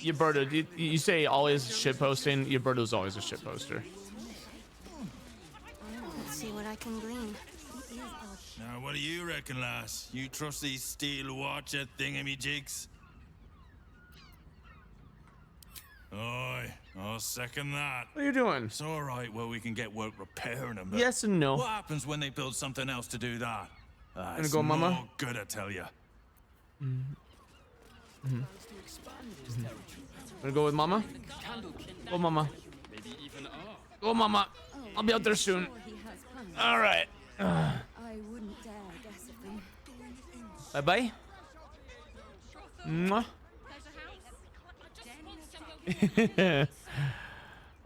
Yberta, you say always shitposting. Yberta's always a shitposter. Let's see what I can glean. Now, what do you reckon, lass? You trust these steel watcher thingamajigs? Aye, I'll second that. What are you doing? It's all right where we can get work repairing them. But Yes and no. What happens when they build something else to do that? Gonna It's go, Mama? no good, I tell you. Gonna go with Mama? Go, Mama. Go, Mama. I'll be out there soon. All right. I wouldn't dare guess at them. Bye-bye. Mwah.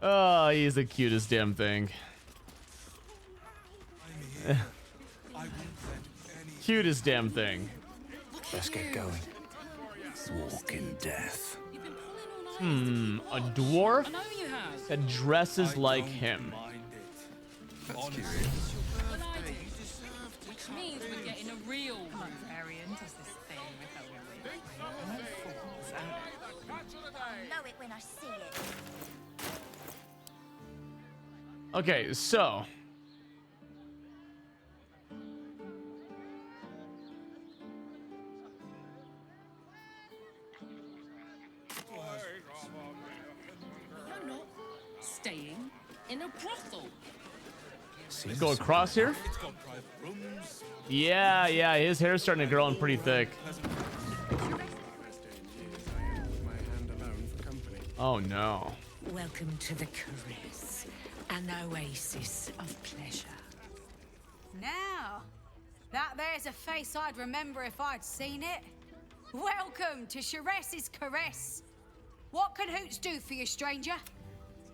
Oh, he's the cutest damn thing. Cutest damn thing. Let's get going. Walk in death. A dwarf that dresses like him. That's curious. Which means we're getting a real variant is this thing I'll know it when I see it. Okay, so You're not staying in a brothel. let's go across here. Yeah, his hair's starting to grow in pretty thick. Oh no. Welcome to the Caress, an oasis of pleasure. Now, that there's a face I'd remember if I'd seen it. Welcome to Sharess's Caress. What can Hoots do for you, stranger?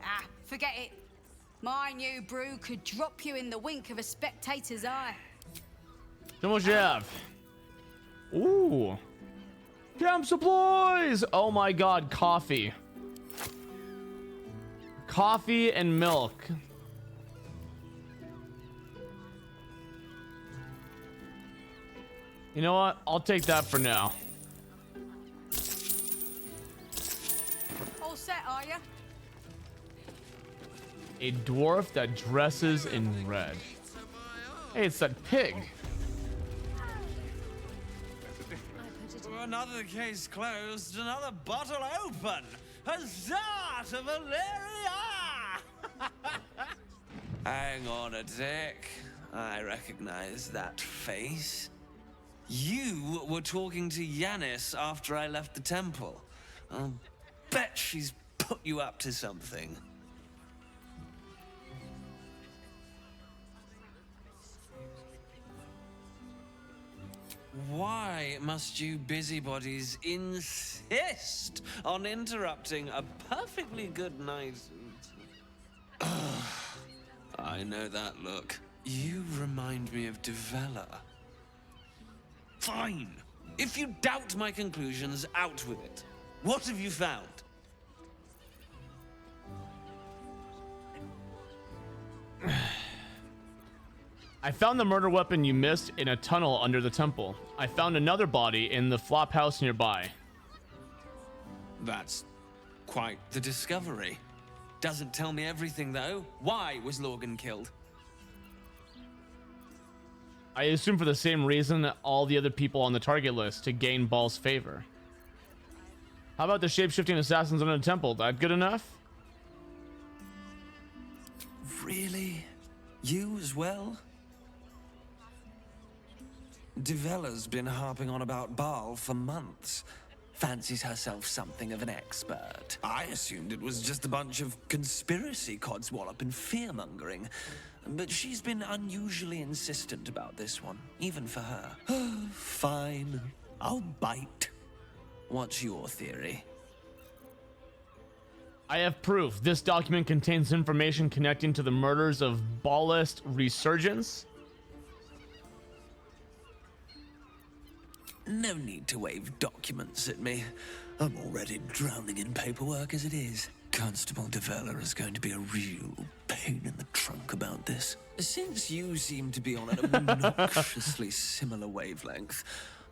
Ah, forget it. My new brew could drop you in the wink of a spectator's eye. How much you have? Ooh. Camp supplies! Oh my god, coffee. Coffee and milk. You know what? I'll take that for now. All set, are you? A dwarf that dresses in red. Hey, it's that pig. Another case closed, another bottle open. Huzzah to Valeria! Hang on a tick. I recognize that face. You were talking to Yanis after I left the temple. I'll bet she's put you up to something. Why must you busybodies insist on interrupting a perfectly good night? I know that look. You remind me of Devella. Fine. If you doubt my conclusions, out with it. What have you found? I found the murder weapon you missed in a tunnel under the temple. I found another body in the flop house nearby. That's quite the discovery. Doesn't tell me everything, though. Why was Lorgan killed? I assume for the same reason that all the other people on the target list, to gain Baal's favor. How about the shape-shifting assassins under the temple? That good enough? Really? You as well? Devella's been harping on about Baal for months. Fancies herself something of an expert. I assumed it was just a bunch of conspiracy codswallop and fear-mongering. But she's been unusually insistent about this one, even for her. Fine. I'll bite. What's your theory? I have proof. This document contains information connecting to the murders of Ballist Resurgence. No need to wave documents at me. I'm already drowning in paperwork as it is. Constable Devella is going to be a real pain in the trunk about this. Since you seem to be on an obnoxiously similar wavelength,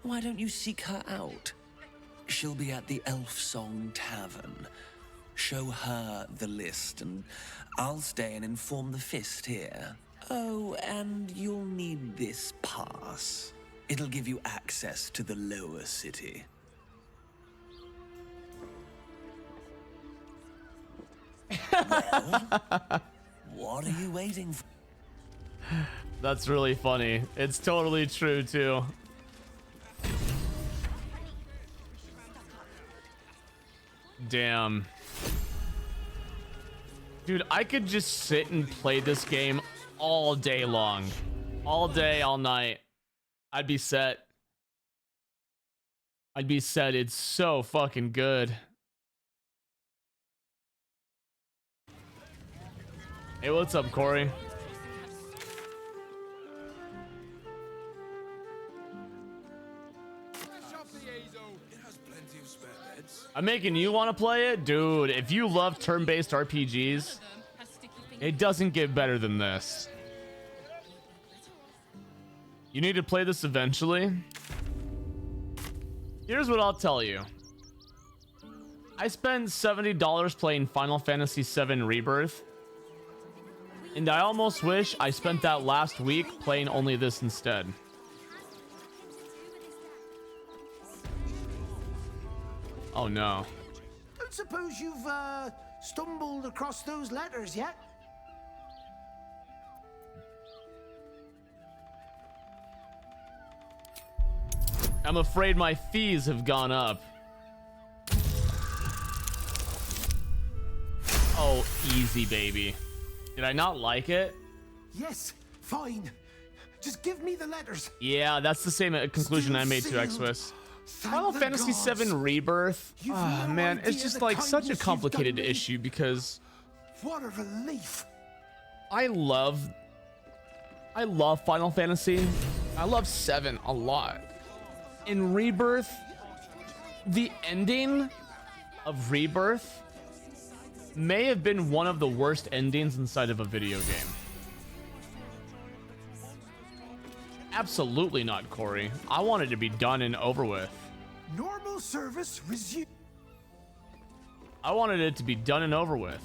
why don't you seek her out? She'll be at the Elf Song Tavern. Show her the list, and I'll stay and inform the Fist here. Oh, and you'll need this pass. It'll give you access to the lower city. Well, what are you waiting for? That's really funny. It's totally true, too. Damn. Dude, I could just sit and play this game all day long. All day, all night. I'd be set. I'd be set. It's so fucking good. Hey, what's up, Corey? I'm making you want to play it? Dude, if you love turn-based RPGs, it doesn't get better than this. You need to play this eventually. Here's what I'll tell you. I spent $70 playing Final Fantasy VII Rebirth, and I almost wish I spent that last week playing only this instead. Oh no. Don't suppose you've stumbled across those letters yet? I'm afraid my fees have gone up. Oh, easy, baby. Did I not like it? Yes, fine. Just give me the letters. Yeah, that's the same conclusion I made to X-Swiss. Final Fantasy VII Rebirth. Oh, man, it's just like such a complicated issue because what a relief. I love Final Fantasy. I love 7 a lot. In Rebirth, the ending of Rebirth may have been one of the worst endings inside of a video game. Absolutely not, Corey. I wanted to be done and over with. Normal service resume. I wanted it to be done and over with.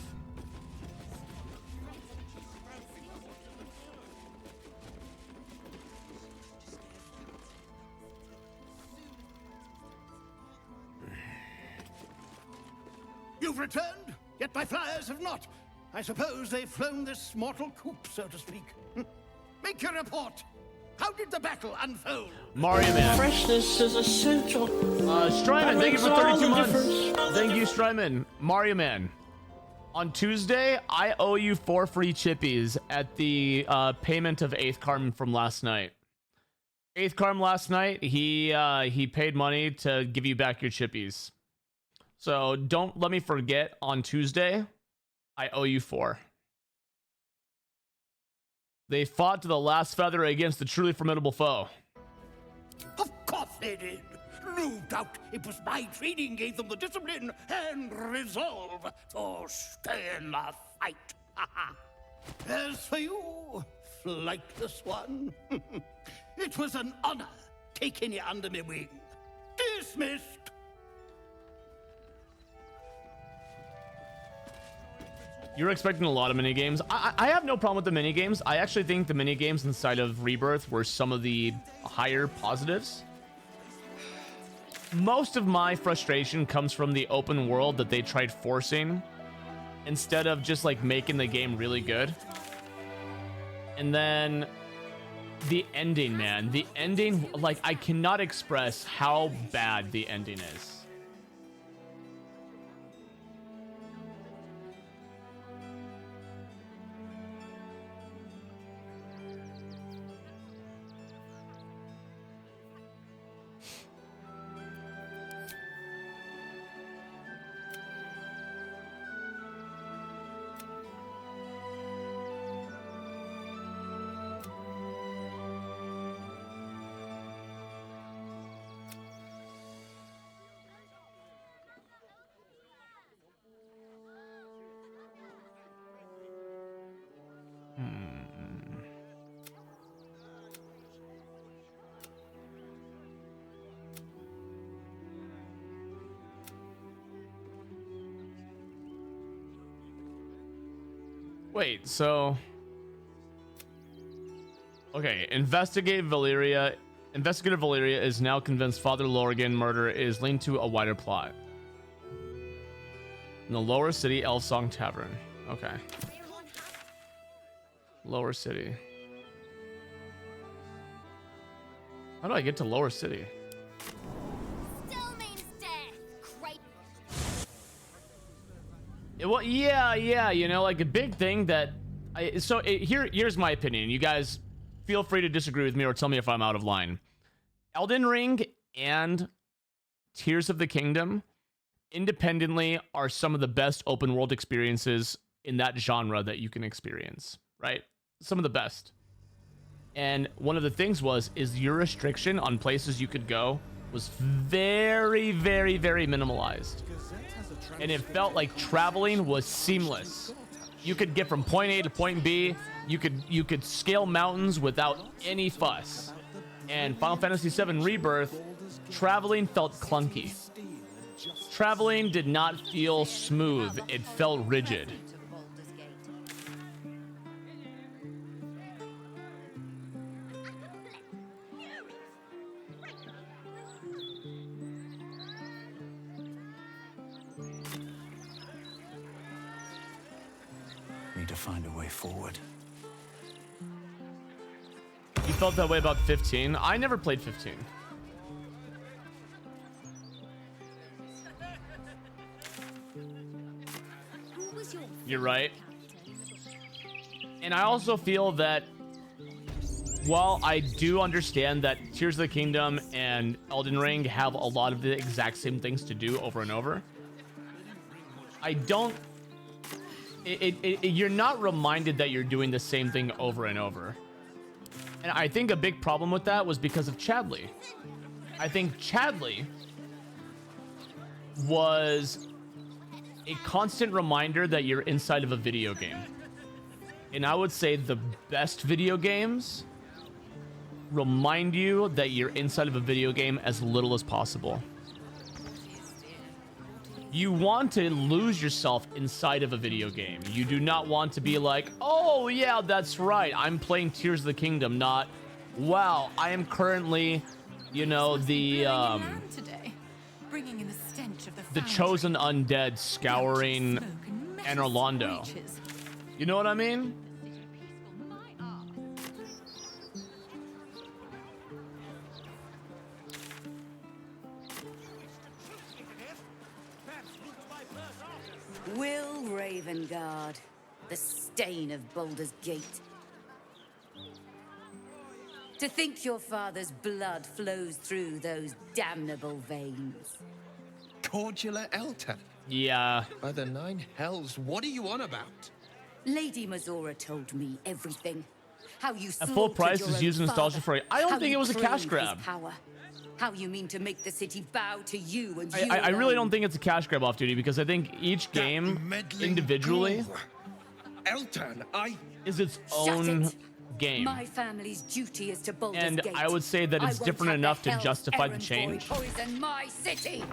You've returned, yet my flyers have not. I suppose they've flown this mortal coop, so to speak. Make your report. How did the battle unfold? Mario Man. Freshness is essential. Strymon, thank you for 32 months. Thank you, Strymon. Mario Man. On Tuesday, I owe you 4 free chippies at the payment of 8th Carmen from last night. 8th Carmen last night, he paid money to give you back your chippies. So don't let me forget on Tuesday, I owe you 4. They fought to the last feather against a truly formidable foe. Of course they did. No doubt it was my training gave them the discipline and resolve to stay in the fight. As for you, flightless one, it was an honor taking you under my wing. Dismissed. You're expecting a lot of minigames. I have no problem with the minigames. I actually think the minigames inside of Rebirth were some of the higher positives. Most of my frustration comes from the open world that they tried forcing instead of just like making the game really good. And then the ending, man. The ending, like, I cannot express how bad the ending is. Wait, so... Okay, Investigative Valyria is now convinced Father Lorgan murder is linked to a wider plot. In the Lower City Elfsong Tavern. Okay. Lower City. How do I get to Lower City? Still means death. Great. Well, yeah, you know, like a big thing that here's my opinion. You guys feel free to disagree with me or tell me if I'm out of line. Elden Ring and Tears of the Kingdom independently are some of the best open world experiences in that genre that you can experience, right? Some of the best. And one of the things is your restriction on places you could go was very, very, very minimalized. And it felt like traveling was seamless. You could get from point A to point B. You could scale mountains without any fuss. And Final Fantasy VII Rebirth, traveling felt clunky. Traveling did not feel smooth. It felt rigid. Need to find a way forward. You felt that way about 15? I never played 15. You're right. And I also feel that while I do understand that Tears of the Kingdom and Elden Ring have a lot of the exact same things to do over and over, I don't... you're not reminded that you're doing the same thing over and over. And I think a big problem with that was because of Chadley. I think Chadley was a constant reminder that you're inside of a video game. And I would say the best video games remind you that you're inside of a video game as little as possible. You want to lose yourself inside of a video game. You do not want to be like, oh yeah, that's right, I'm playing Tears of the Kingdom, not, wow, I am currently, you know, the Bringing in the stench of the chosen undead scouring Anor Londo. You know what I mean? Will Ravengard, the stain of Baldurs Gate. To think your father's blood flows through those damnable veins. Cordular Elta? Yeah. By the 9 hells, what are you on about? Lady Mazora told me everything. How you at full price is used nostalgia for it. I don't think it was a cash grab. How you mean to make the city bow to you and you I really don't think it's a cash grab off duty, because I think each game individually is its own game. My family's duty is to Baldur's and Gate. I would say that it's different enough to justify the change. Poison my city.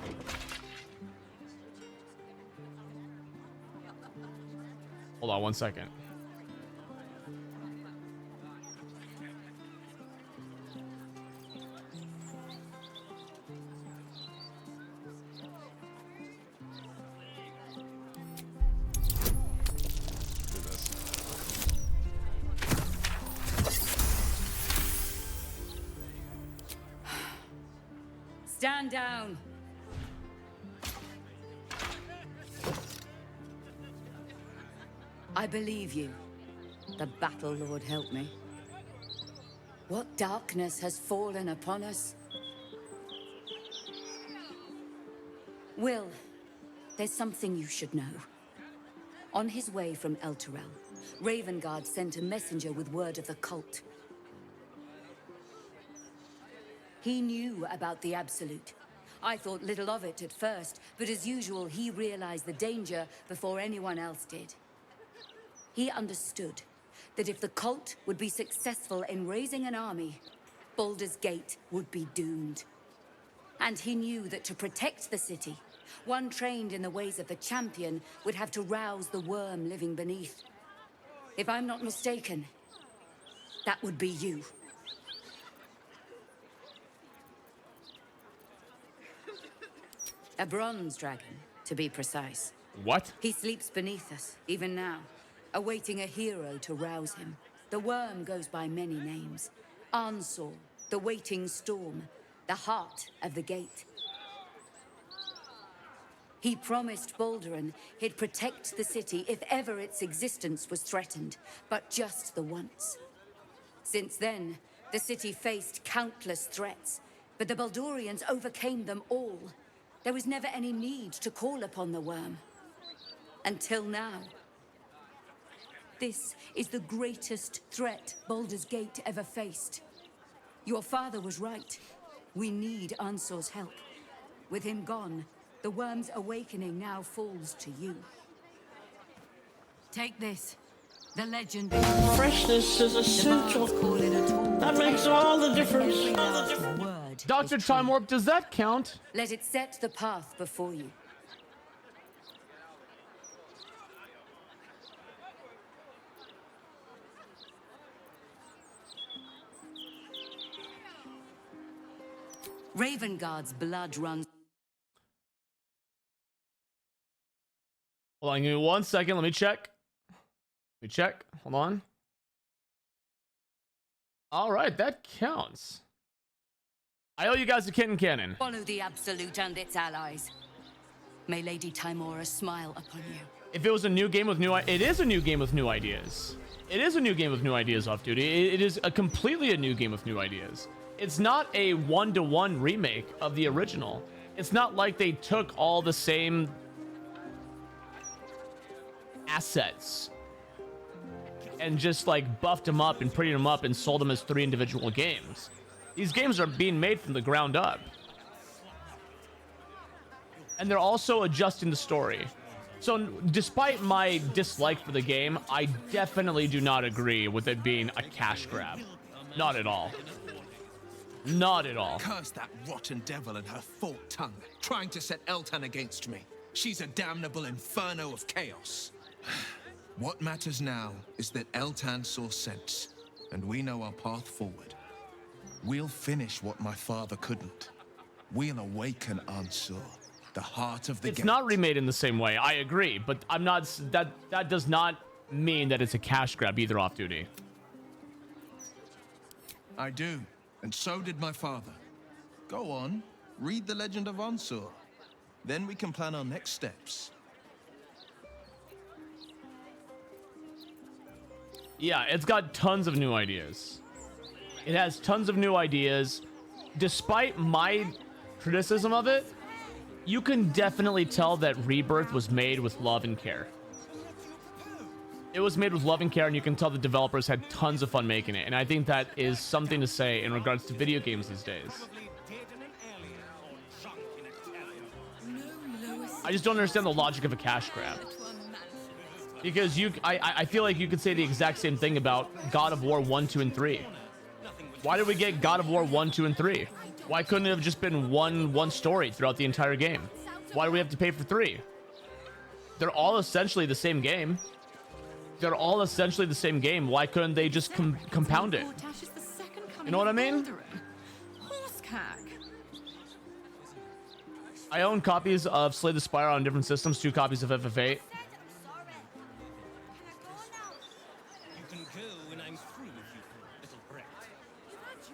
Hold on one second. Stand down. I believe you. The Battle Lord help me. What darkness has fallen upon us? Will, there's something you should know. On his way from Elturel, Ravengard sent a messenger with word of the cult. He knew about the Absolute. I thought little of it at first, but as usual, he realized the danger before anyone else did. He understood that if the cult would be successful in raising an army, Baldur's Gate would be doomed. And he knew that to protect the city, one trained in the ways of the champion would have to rouse the worm living beneath. If I'm not mistaken, that would be you. A bronze dragon, to be precise. What? He sleeps beneath us, even now, awaiting a hero to rouse him. The worm goes by many names. Ansor, the waiting storm, the heart of the gate. He promised Balduran he'd protect the city if ever its existence was threatened, but just the once. Since then, the city faced countless threats, but the Baldurians overcame them all. There was never any need to call upon the worm. Until now. This is the greatest threat Baldurs Gate ever faced. Your father was right. We need Ansor's help. With him gone, the worm's awakening now falls to you. Take this. The legend. Freshness is essential. That makes all the difference. Dr. Time Warp, does that count? Let it set the path before you. Ravenguard's blood runs. Hold on, give me 1 second. Let me check. Hold on. All right, that counts. I owe you guys a kitten cannon. Follow the Absolute and its allies. May Lady Timora smile upon you. If it was a new game with new... It is a new game with new ideas. It is a new game with new ideas, Off-Duty. It is completely a new game with new ideas. It's not a one-to-one remake of the original. It's not like they took all the same assets and just like buffed them up and prettied them up and sold them as 3 individual games. These games are being made from the ground up. And they're also adjusting the story. So despite my dislike for the game, I definitely do not agree with it being a cash grab. Not at all. Not at all. Curse that rotten devil and her forked tongue, trying to set Eltan against me. She's a damnable inferno of chaos. What matters now is that Eltan saw sense, and we know our path forward. We'll finish what my father couldn't. We'll awaken Ansur, the heart of the gate. It's not remade in the same way, I agree, but I'm not... That does not mean that it's a cash grab either, Off-Duty. I do, and so did my father. Go on, read the legend of Ansur. Then we can plan our next steps. Yeah, it's got tons of new ideas. It has tons of new ideas. Despite my criticism of it, you can definitely tell that Rebirth was made with love and care. It was made with love and care, and you can tell the developers had tons of fun making it. And I think that is something to say in regards to video games these days. I just don't understand the logic of a cash grab. Because I feel like you could say the exact same thing about God of War 1, 2, and 3. Why did we get God of War 1, 2, and 3? Why couldn't it have just been one story throughout the entire game? Why do we have to pay for 3? They're all essentially the same game. They're all essentially the same game. Why couldn't they just compound it? You know what I mean? I own copies of Slay the Spire on different systems, 2 copies of FF8.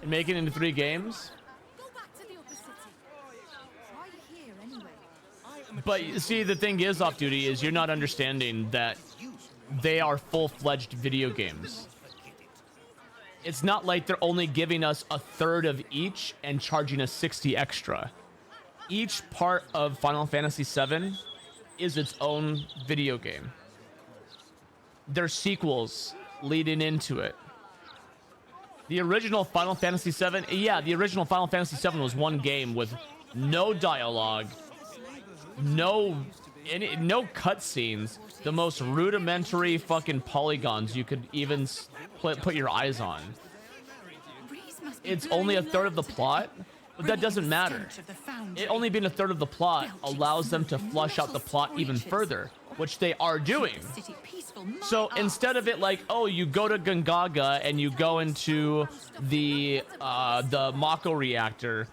And make it into 3 games. But see, the thing is, Off-Duty, is you're not understanding that they are full-fledged video games. It's not like they're only giving us a third of each and charging us 60 extra. Each part of Final Fantasy VII is its own video game. There's sequels leading into it. The original Final Fantasy VII, yeah, the original Final Fantasy VII was one game with no dialogue, no cutscenes, the most rudimentary fucking polygons you could even put your eyes on. It's only a third of the plot, but that doesn't matter. It only being a third of the plot allows them to flush out the plot even further, which they are doing. So instead of it like, oh, you go to Gungaga and you go into the Mako reactor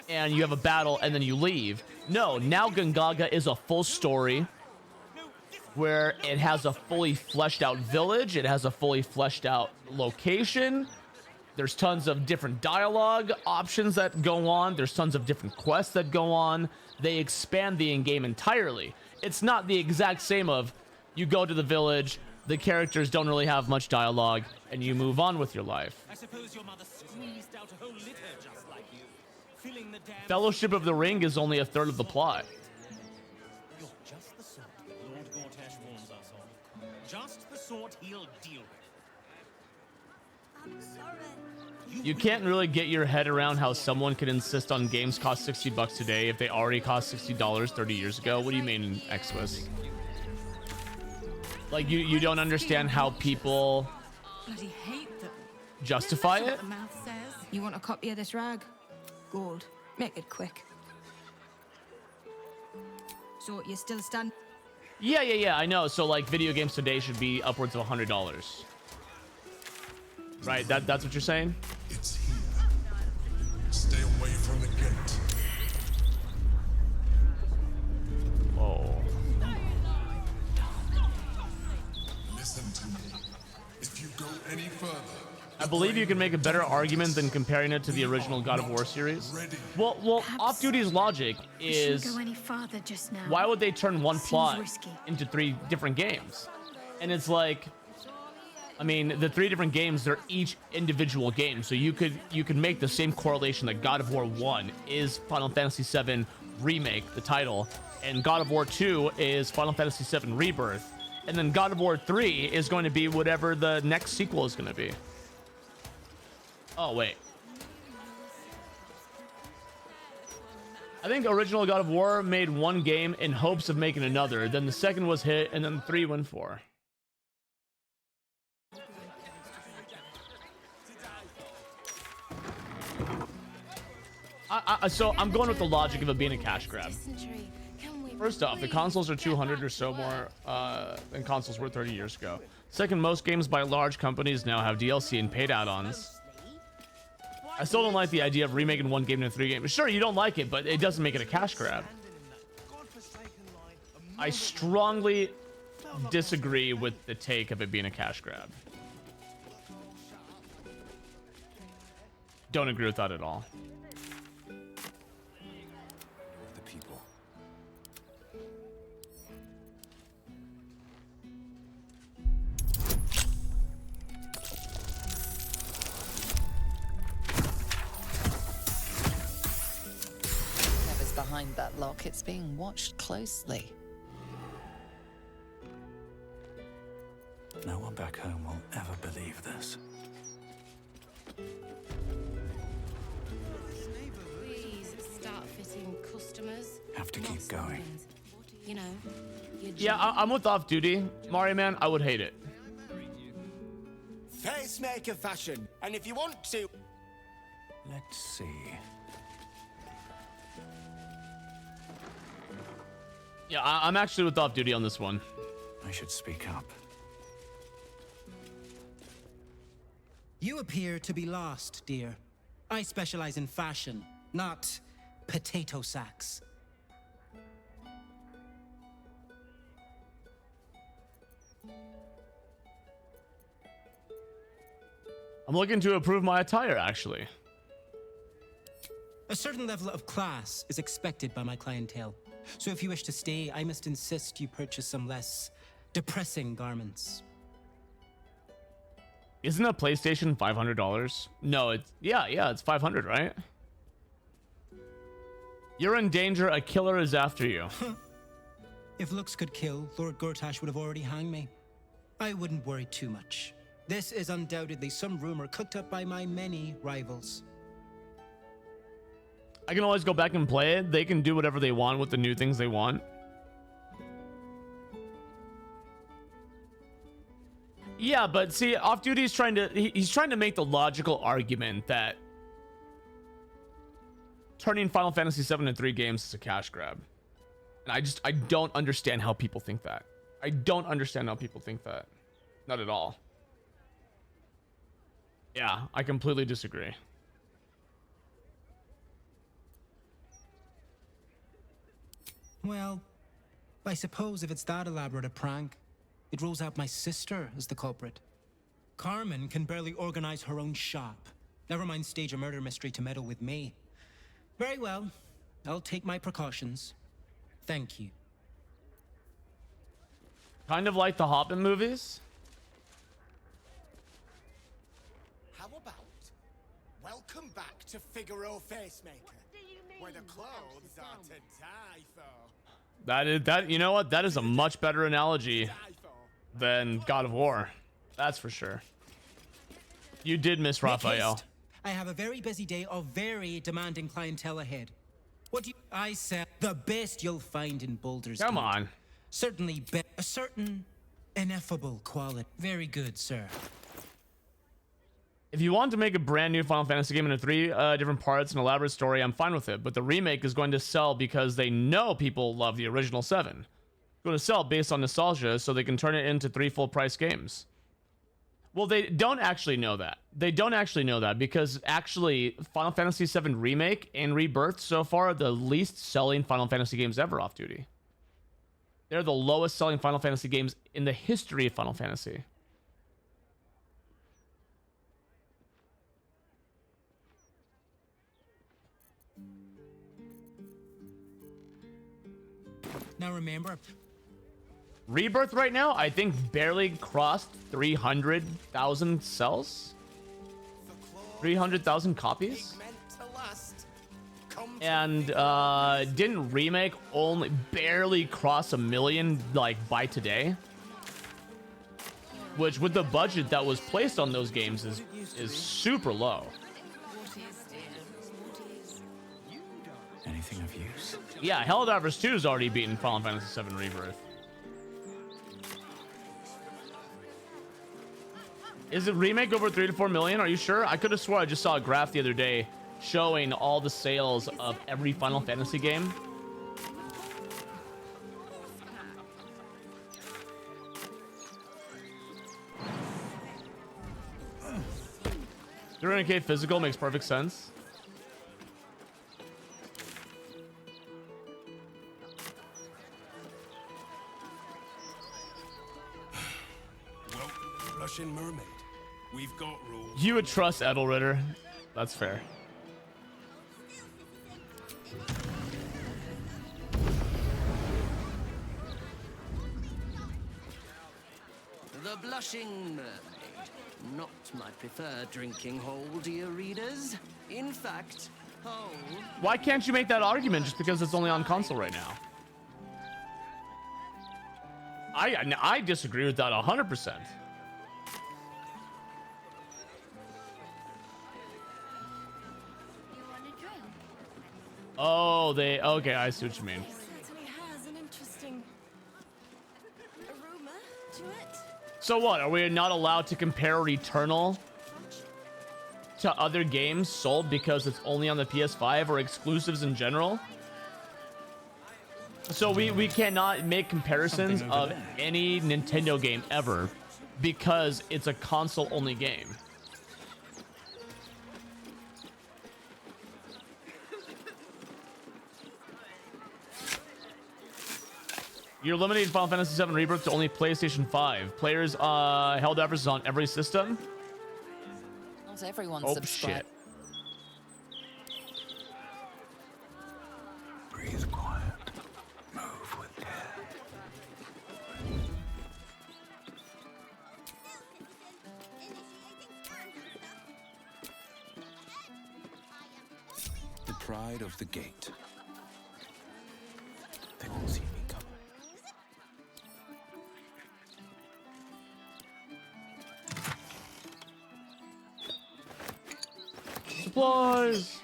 and you have a battle and then you leave. No, now Gungaga is a full story where it has a fully fleshed out village. It has a fully fleshed out location. There's tons of different dialogue options that go on. There's tons of different quests that go on. They expand the in-game entirely. It's not the exact same of you go to the village, the characters don't really have much dialogue, and you move on with your life. I suppose your mother squeezed out a whole litter just like you. Filling the dam. Fellowship of the Ring is only a third of the plot. You're just the sort that Lord Gortash warns us of. Just the sort he'll deal with. I'm sorry. You can't really get your head around how someone could insist on games cost $60 today if they already cost $60 30 years ago. What do you mean, X-Swiss? Like, you don't understand how people Bloody hate that. justify it? The mouth says. You want a copy of this rag? Gold. Make it quick. So you still stand? Yeah, I know. So like video games today should be upwards of $100. Right? That's what you're saying? It's here. Stay away from the gate. Oh. Listen to me. If you go any further, I believe you can make a better argument than comparing it to the original God of War series. Well, Off Duty's logic is, Go any farther just now. why would they turn one Seems plot risky. into 3 different games? And it's like, I mean, the 3 different games, they're each individual game. So you could make the same correlation that God of War 1 is Final Fantasy VII Remake, the title, and God of War 2 is Final Fantasy VII Rebirth. And then God of War 3 is going to be whatever the next sequel is going to be. Oh, wait. I think original God of War made 1 game in hopes of making another. Then the second was hit, and then 3 went 4. So I'm going with the logic of it being a cash grab. First off, the consoles are 200 or so more than consoles were 30 years ago. Second, most games by large companies now have DLC and paid add-ons. I still don't like the idea of remaking 1 game into 3 games. Sure, you don't like it, but it doesn't make it a cash grab. I strongly disagree with the take of it being a cash grab. Don't agree with that at all. The people. Whoever's behind that lock, it's being watched closely. No one back home will ever believe this. Please start fitting customers. Have to keep going. You know. Yeah, I'm with Off Duty. Mario Man, I would hate it. Facemaker fashion. And if you want to... Let's see. Yeah, I'm actually with Off Duty on this one. I should speak up. You appear to be lost, dear. I specialize in fashion, not potato sacks. I'm looking to improve my attire, actually. A certain level of class is expected by my clientele. So if you wish to stay, I must insist you purchase some less depressing garments. Isn't a PlayStation $500? No, it's it's 500, right? You're in danger. A killer is after you. If looks could kill, Lord Gortash would have already hanged me. I wouldn't worry too much. This is undoubtedly some rumor cooked up by my many rivals. I can always go back and play it. They can do whatever they want with the new things they want. Yeah, but see, Off Duty is he's trying to make the logical argument that turning Final Fantasy VII into 3 games is a cash grab. And I don't understand how people think that. I don't understand how people think that. Not at all. Yeah, I completely disagree. Well, I suppose if it's that elaborate a prank, it rules out my sister as the culprit. Carmen can barely organize her own shop. Never mind stage a murder mystery to meddle with me. Very well. I'll take my precautions. Thank you. Kind of like the Hobbit movies. How about welcome back to Figaro Facemaker, where the clothes are to die for. That you know what? That is a much better analogy than God of War. That's for sure. You did miss Raphael. I have a very busy day of very demanding clientele ahead. What do you... I said the best you'll find in Baldurs Gate. Come on. Certainly a certain ineffable quality. Very good, sir. If you want to make a brand new Final Fantasy game into 3 different parts and elaborate story, I'm fine with it. But the remake is going to sell because they know people love the original 7. It's going to sell based on nostalgia so they can turn it into 3 full price games. Well, they don't actually know that. They don't actually know that because actually Final Fantasy VII Remake and Rebirth so far are the least selling Final Fantasy games ever off duty. They're the lowest selling Final Fantasy games in the history of Final Fantasy. Now remember, Rebirth right now, I think barely crossed 300,000 sells. 300,000 copies. And didn't Remake only barely cross 1 million like by today? Which with the budget that was placed on those games is super low. Anything of use? Yeah, Helldivers 2 has already beaten Final Fantasy VII Rebirth. Is it Remake over 3 to 4 million? Are you sure? I could have swore I just saw a graph the other day showing all the sales of every Final Fantasy game. $300K physical makes perfect sense. Well, Russian mermaid. We've got rules. You would trust Edelritter. That's fair. The Blushing Mermaid. Not my preferred drinking hole, dear readers. In fact, hole... Why can't you make that argument just because it's only on console right now? I disagree with that 100%. Oh, okay, I see what you mean. Certainly has an interesting aroma to it. So what, are we not allowed to compare Returnal to other games sold because it's only on the PS5 or exclusives in general? So we cannot make comparisons of any Nintendo game ever because it's a console only game. You're limiting Final Fantasy VII Rebirth to only PlayStation 5. Players, Helldivers is on every system. Not everyone subscribed. Shit. Breathe quiet. Move with care. The pride of the gate. They won't see me coming. Supplies.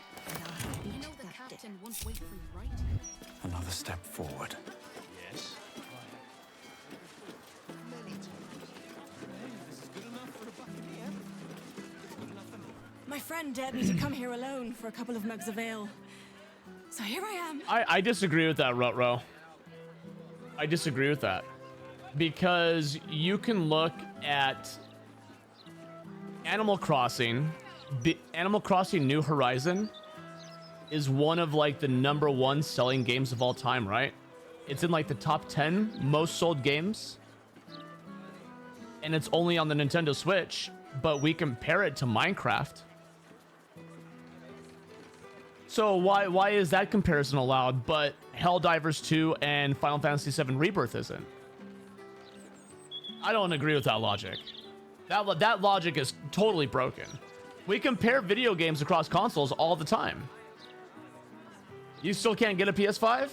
You know the captain won't wait for you, right? Another step forward. Yes. My friend dared me to come here alone for a couple of mugs of ale. So here I am. I disagree with that, Rutro. I disagree with that. because you can look at Animal Crossing. Animal Crossing New Horizon is one of like the #1 selling games of all time, right? It's in like the top 10 most sold games. And it's only on the Nintendo Switch, but we compare it to Minecraft. So why is that comparison allowed, but Helldivers 2 and Final Fantasy VII Rebirth isn't? I don't agree with that logic. That logic is totally broken. We compare video games across consoles all the time. You still can't get a PS5?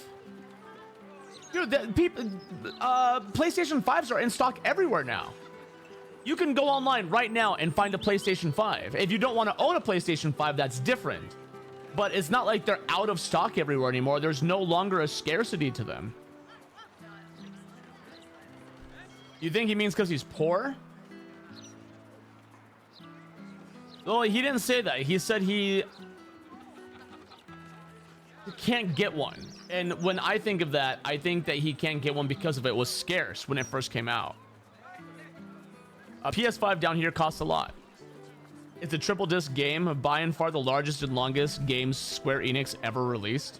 Dude, PlayStation 5s are in stock everywhere now. You can go online right now and find a PlayStation 5. If you don't want to own a PlayStation 5, that's different. But it's not like they're out of stock everywhere anymore. There's no longer a scarcity to them. You think he means because he's poor? Well, he didn't say that. He said he can't get one. And when I think of that, I think that he can't get one because of it was scarce when it first came out. A PS5 down here costs a lot. It's a triple disc game, by and far the largest and longest game Square Enix ever released.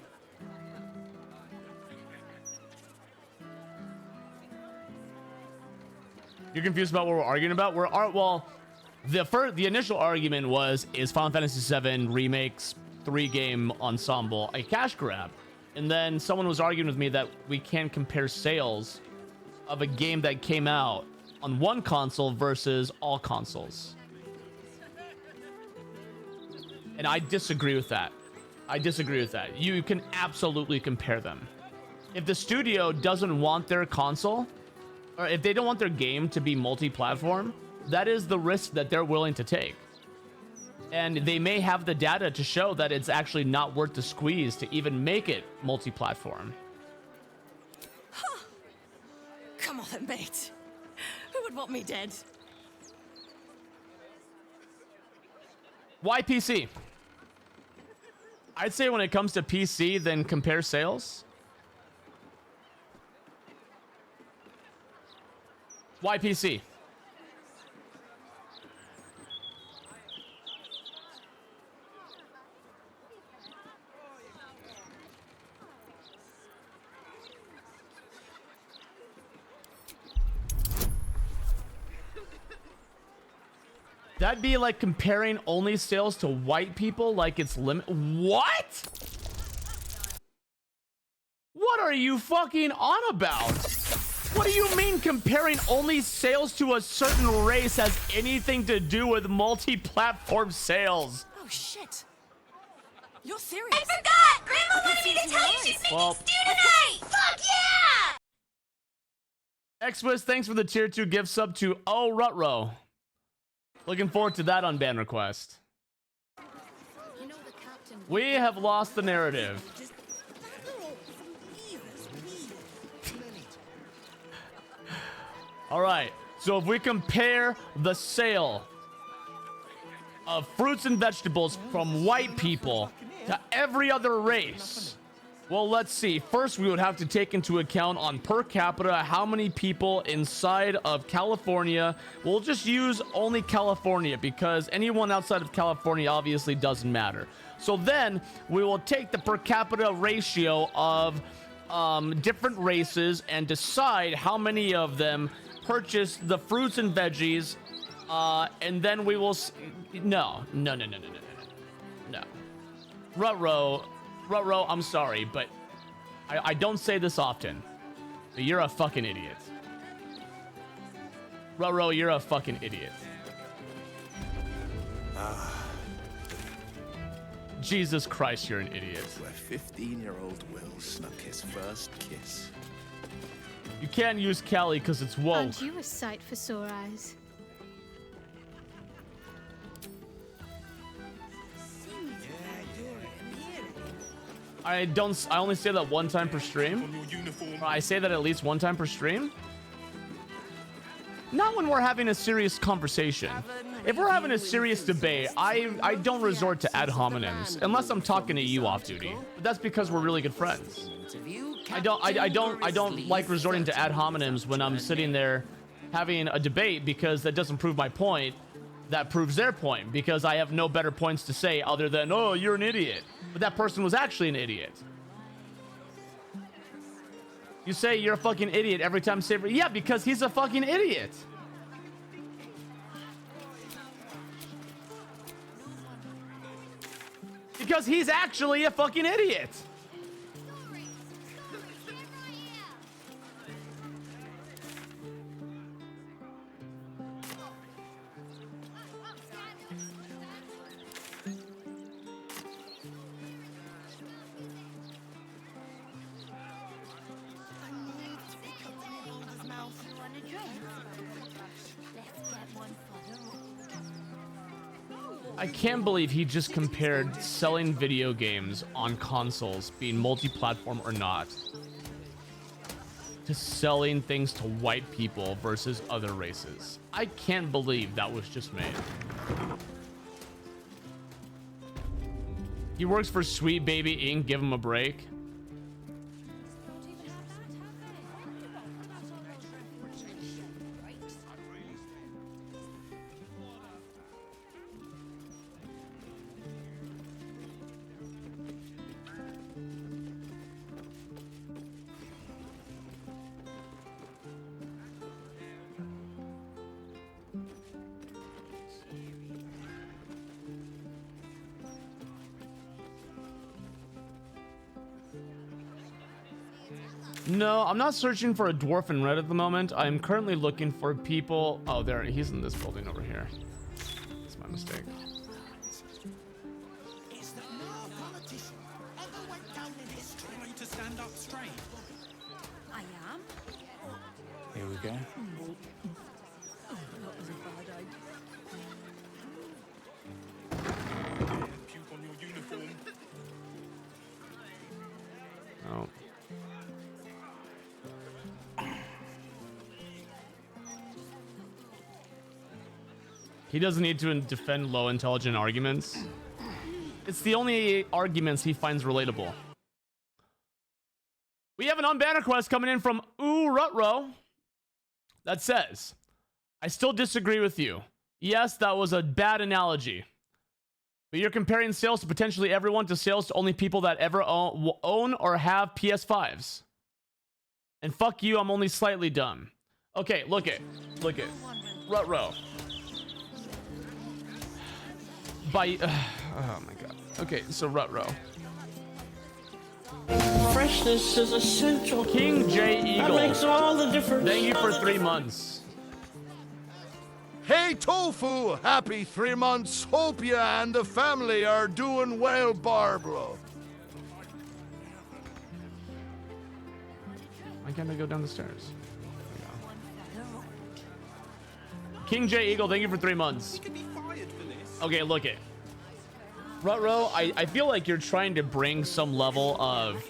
You're confused about what we're arguing about? Well, the initial argument was, is Final Fantasy VII Remake's 3-game ensemble a cash grab? And then someone was arguing with me that we can't compare sales of a game that came out on one console versus all consoles. And I disagree with that. You can absolutely compare them. If the studio doesn't want their console, or if they don't want their game to be multi-platform, that is the risk that they're willing to take. And they may have the data to show that it's actually not worth the squeeze to even make it multi-platform. Huh. Come on then, mate. Who would want me dead? Why PC? I'd say when it comes to PC, then compare sales. Why PC? That'd be like comparing only sales to white people, like it's What? What are you fucking on about? What do you mean comparing only sales to a certain race has anything to do with multi-platform sales? Oh shit. You're serious? I forgot! Grandma wanted me to tell you she's making stew tonight! Fuck yeah! Xwiz, thanks for the tier 2 gift sub to Oh Rutro. Looking forward to that unbanned request. We have lost the narrative. All right, so if we compare the sale of fruits and vegetables from white people to every other race, well, let's see. First, we would have to take into account on per capita how many people inside of California. We'll just use only California because anyone outside of California obviously doesn't matter. So then we will take the per capita ratio of different races and decide how many of them purchase the fruits and veggies. And then we will... No. Rutro, I'm sorry, but I don't say this often. But you're a fucking idiot. Rutro, you're a fucking idiot. Jesus Christ, you're an idiot. Where 15-year-old Will snuck his first kiss. You can't use Cali because it's woke. Aren't you a sight for sore eyes? I only say that one time per stream. I say that at least one time per stream. Not when we're having a serious conversation. If we're having a serious debate, I don't resort to ad hominems unless I'm talking to you off duty. But that's because we're really good friends. Interview I don't like resorting to ad hominems when I'm sitting there having a debate, because that doesn't prove my point. That proves their point, because I have no better points to say other than, oh, you're an idiot. But that person was actually an idiot. You say you're a fucking idiot every time Saber. Yeah, because he's a fucking idiot. Because he's actually a fucking idiot. I can't believe he just compared selling video games on consoles, being multi-platform or not, to selling things to white people versus other races. I can't believe that was just made. He works for Sweet Baby Inc. Give him a break. No, I'm not searching for a dwarf in red at the moment. I'm currently looking for people. Oh, there, he's in this building over here. That's my mistake. Is that no politician ever went down in history to stand up straight? I am. Here we go. That was a bad idea. Puke on your uniform. Oh. He doesn't need to defend low intelligent arguments. It's the only arguments he finds relatable. We have an unbanned request coming in from Rutro that says, I still disagree with you. Yes, that was a bad analogy. But you're comparing sales to potentially everyone to sales to only people that ever own or have PS5s. And fuck you, I'm only slightly dumb. Okay, look it. Rutro. Oh my god. Okay, so Rutro. Freshness is essential. King J Eagle. That makes all the difference. Thank you for 3 months. Hey Tofu, happy 3 months. Hope you and the family are doing well, Barbara. Why can't I go down the stairs? King J Eagle, thank you for 3 months. Okay, look it. Rutro, I feel like you're trying to bring some level of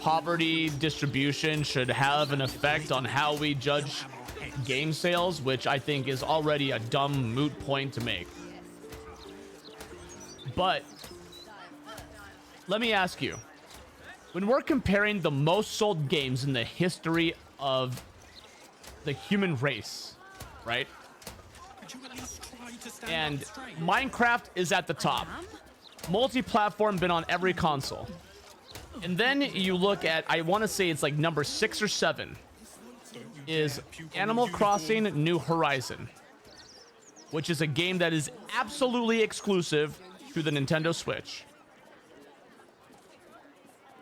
poverty distribution should have an effect on how we judge game sales, which I think is already a dumb moot point to make. But let me ask you, when we're comparing the most sold games in the history of the human race, right? And Minecraft is at the top. Multi-platform, been on every console. And then you look at, I want to say it's like number 6 or 7 is Animal Crossing New Horizon, which is a game that is absolutely exclusive to the Nintendo Switch.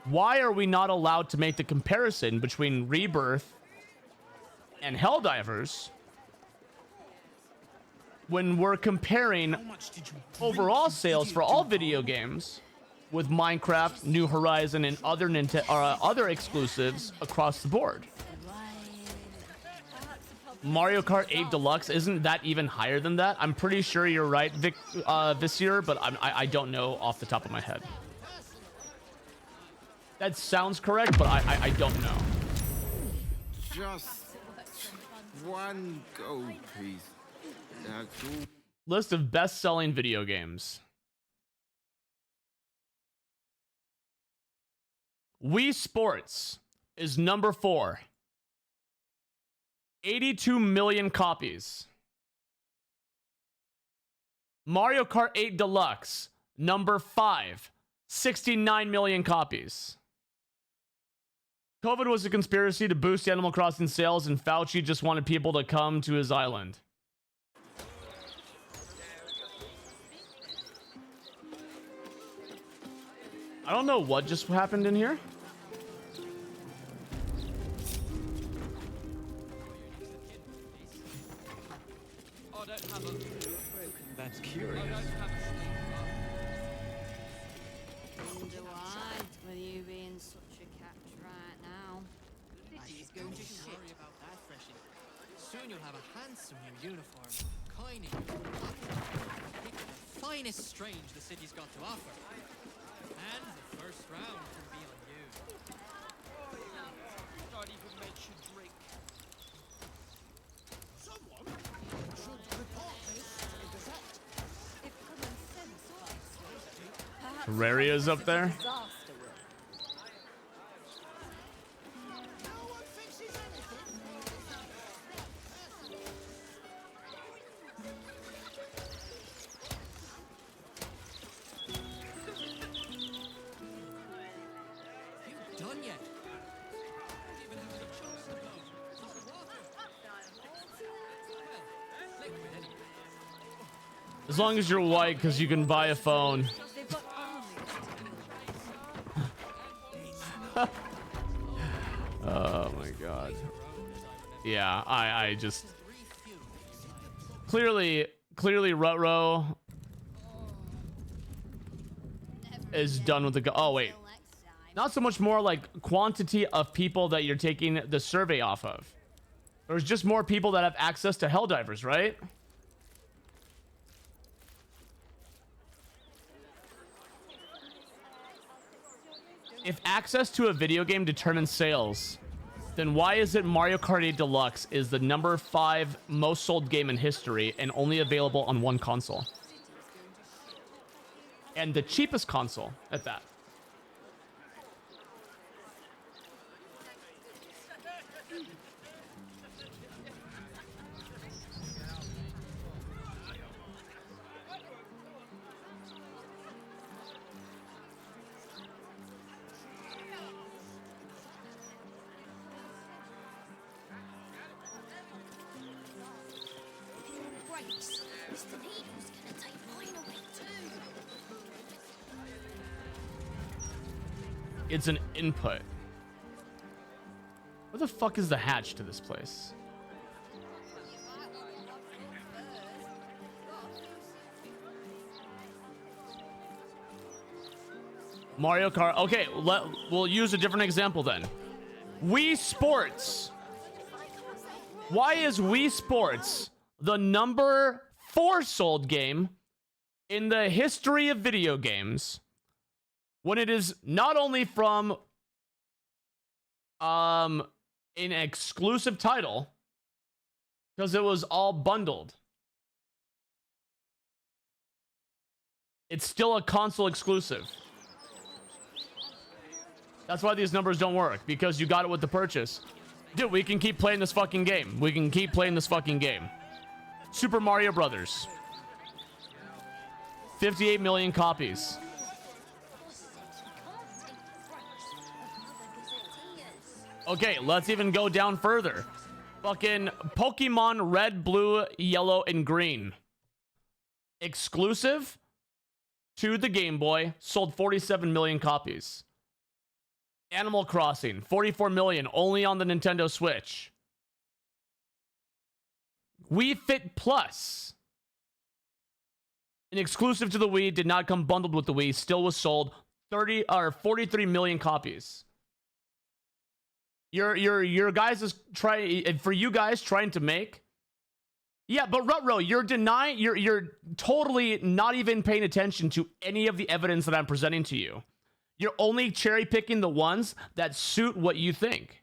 Why are we not allowed to make the comparison between Rebirth and Helldivers when we're comparing overall sales for all video games with Minecraft, New Horizon, and other exclusives across the board? Mario Kart 8 Deluxe, isn't that even higher than that? I'm pretty sure you're right, Visir, but I don't know off the top of my head. That sounds correct, but I don't know. Just one go, please. That's all. List of best-selling video games. Wii Sports, is number 4. 82 million copies. Mario Kart 8 Deluxe, number 5. 69 million copies. COVID was a conspiracy to boost Animal Crossing sales, and Fauci just wanted people to come to his island. I don't know what just happened in here. That's curious. Wonder why, with you being such a catch right now. City's going to shit. Worry about that, Freshie. Soon you'll have a handsome new uniform, kind of pick the finest strange the city's got to offer. And the first round can be on you. Not even mention drink. Someone should report this to the Gazette. If common sense was Terraria's up there. Done yet? As long as you're white, because you can buy a phone. Oh my god. Yeah, I just clearly Rutro is done with the oh wait. Not so much more like quantity of people that you're taking the survey off of. There's just more people that have access to Helldivers, right? If access to a video game determines sales, then why is it Mario Kart 8 Deluxe is the number 5 most sold game in history and only available on one console? And the cheapest console at that. Mr. Needle's gonna take mine away too. It's an input. Where the fuck is the hatch to this place? Mario Kart. Okay, we'll use a different example then. Wii Sports. Why is Wii Sports the number 4 sold game in the history of video games when it is not only from an exclusive title, because it was all bundled? It's still a console exclusive. That's why these numbers don't work, because you got it with the purchase. Dude, we can keep playing this fucking game. We can keep playing this fucking game. Super Mario Brothers. 58 million copies. Okay, let's even go down further. Fucking Pokemon Red, Blue, Yellow, and Green. Exclusive to the Game Boy. Sold 47 million copies. Animal Crossing, 44 million, only on the Nintendo Switch. Wii Fit Plus, an exclusive to the Wii, did not come bundled with the Wii, still was sold 43 million copies. Your guys is trying for you guys trying to make. Yeah, but Rutro, you're denying, you're totally not even paying attention to any of the evidence that I'm presenting to you. You're only cherry picking the ones that suit what you think.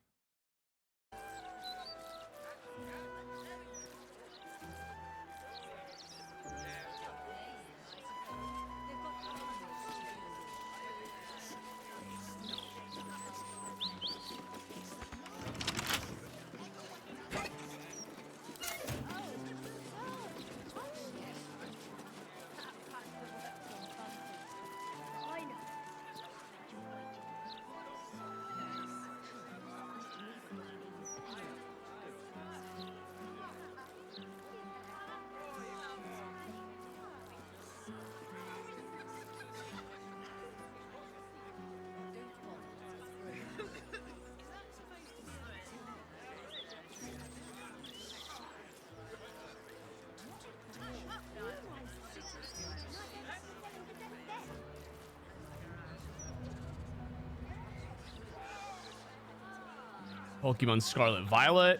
Pokemon Scarlet Violet.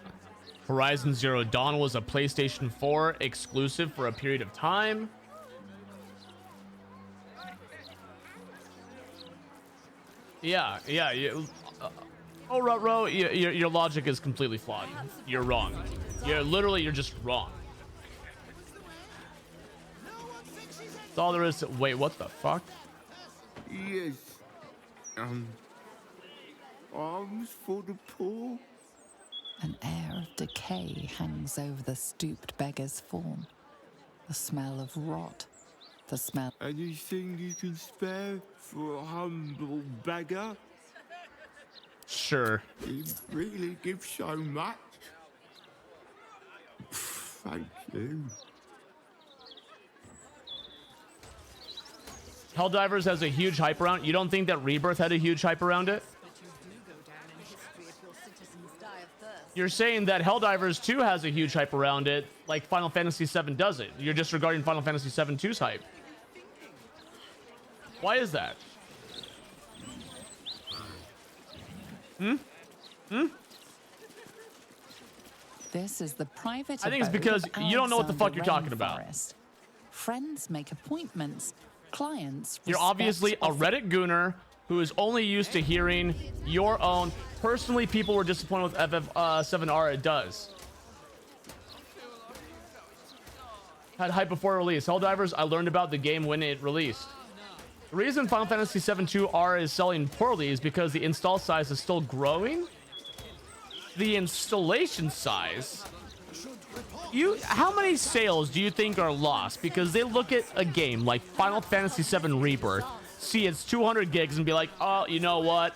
Horizon Zero Dawn was a PlayStation 4 exclusive for a period of time. Yeah. Oh, Rutro, your logic is completely flawed. You're wrong. You're just wrong. That's all there is to— wait, what the fuck? Yes. Arms for the poor? An air of decay hangs over the stooped beggar's form. The smell of rot. The smell. Anything you can spare for a humble beggar? Sure. You really give so much. Thank you. Helldivers has a huge hype around. You don't think that Rebirth had a huge hype around it? You're saying that Helldivers 2 has a huge hype around it, like Final Fantasy VII doesn't. You're disregarding Final Fantasy VII 2's hype. Why is that? This is the private. I think it's because you don't know what the fuck you're talking about. Friends make appointments. Clients. You're obviously a Reddit gooner who is only used to hearing your own. Personally, people were disappointed with FF7R. It does. Had hype before release. Helldivers, I learned about the game when it released. The reason Final Fantasy VII 2R is selling poorly is because the install size is still growing. The installation size. How many sales do you think are lost because they look at a game like Final Fantasy VII Rebirth, see it's 200 gigs and be like, oh, you know what?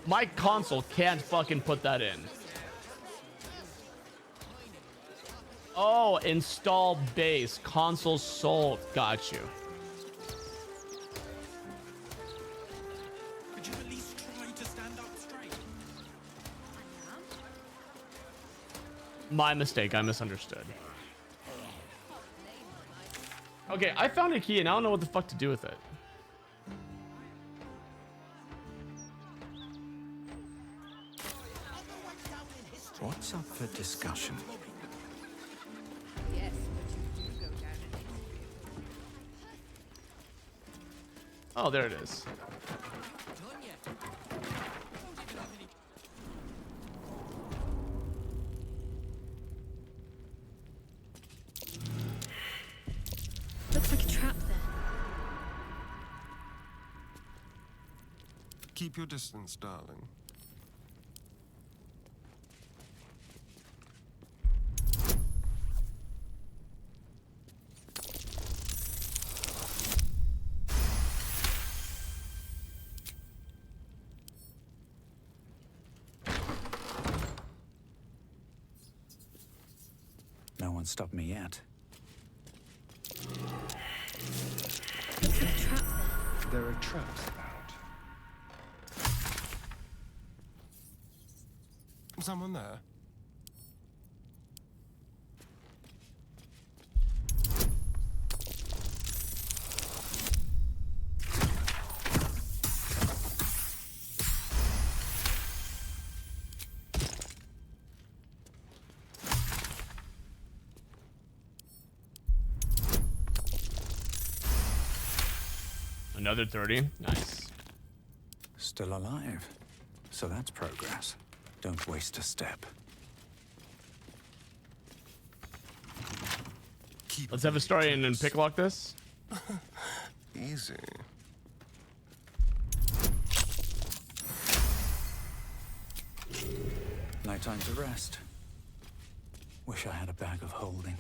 My console can't fucking put that in. Oh, install base, console sold. Got you. Could you at least try to stand up straight? My mistake. I misunderstood. Okay, I found a key and I don't know what the fuck to do with it. What's up for discussion? Yes, but you do go down in history. Oh, there it is. Looks like a trap there. Keep your distance, darling. No one stopped me yet. Looks like a trap there. There are traps about. Someone there? Another 30. Nice. Still alive. So that's progress. Don't waste a step. Let's have a story and then pick lock this. Easy. No time to rest. Wish I had a bag of holding.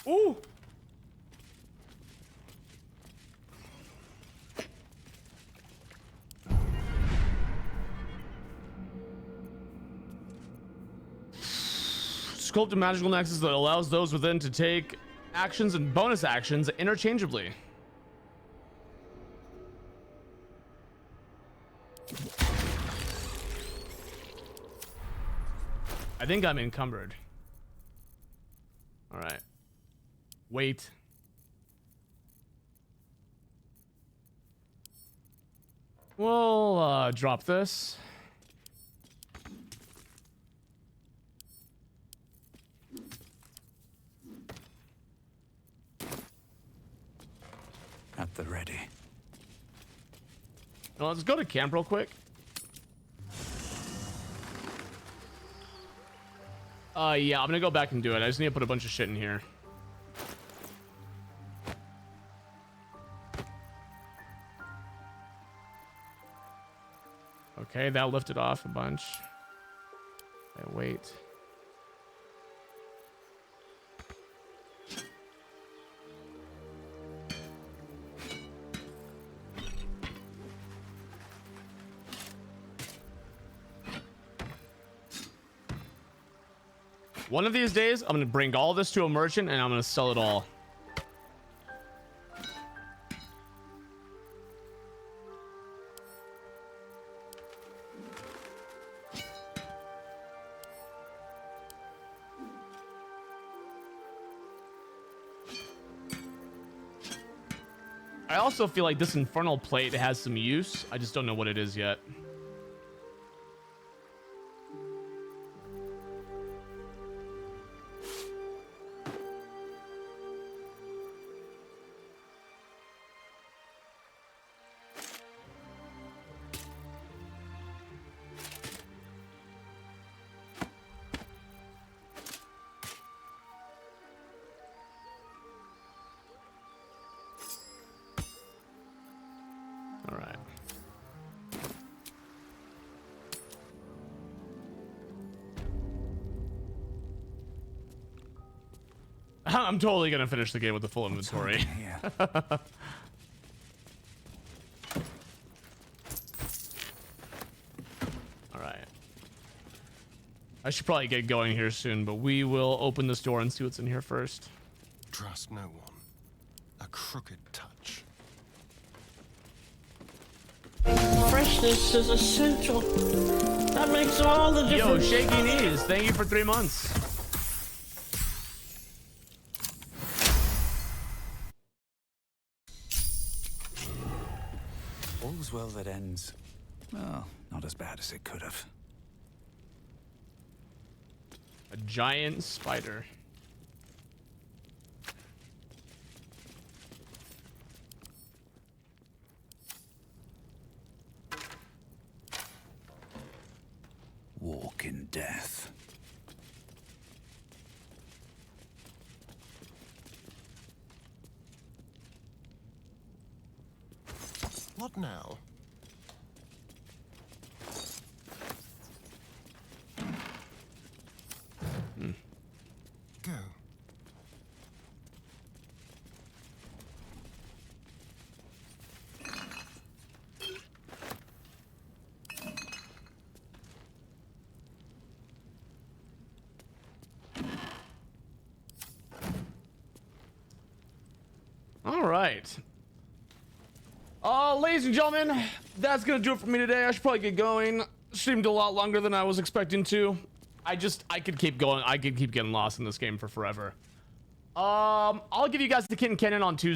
Ooh. Sculpt a magical nexus that allows those within to take actions and bonus actions interchangeably. I think I'm encumbered. All right. Wait. We'll drop this. At the ready. Well, let's go to camp real quick. Yeah, I'm gonna go back and do it. I just need to put a bunch of shit in here. Okay, that lifted off a bunch. Okay, wait. One of these days, I'm gonna bring all this to a merchant and I'm gonna sell it all. I also feel like this infernal plate has some use. I just don't know what it is yet. All right. I'm totally gonna finish the game with the full inventory. All right. I should probably get going here soon, but we will open this door and see what's in here first. Trust no one. A crooked touch. Freshness is essential. That makes all the difference. Yo, Shaky Knees, thank you for 3 months. All's well that ends. Well, not as bad as it could have. A giant spider. Walk in death. What now? Go. All right. Ladies and gentlemen, that's gonna do it for me today. I should probably get going. Streamed a lot longer than I was expecting to. I could keep going. I could keep getting lost in this game for forever. I'll give you guys the Kitten Cannon on Tuesday.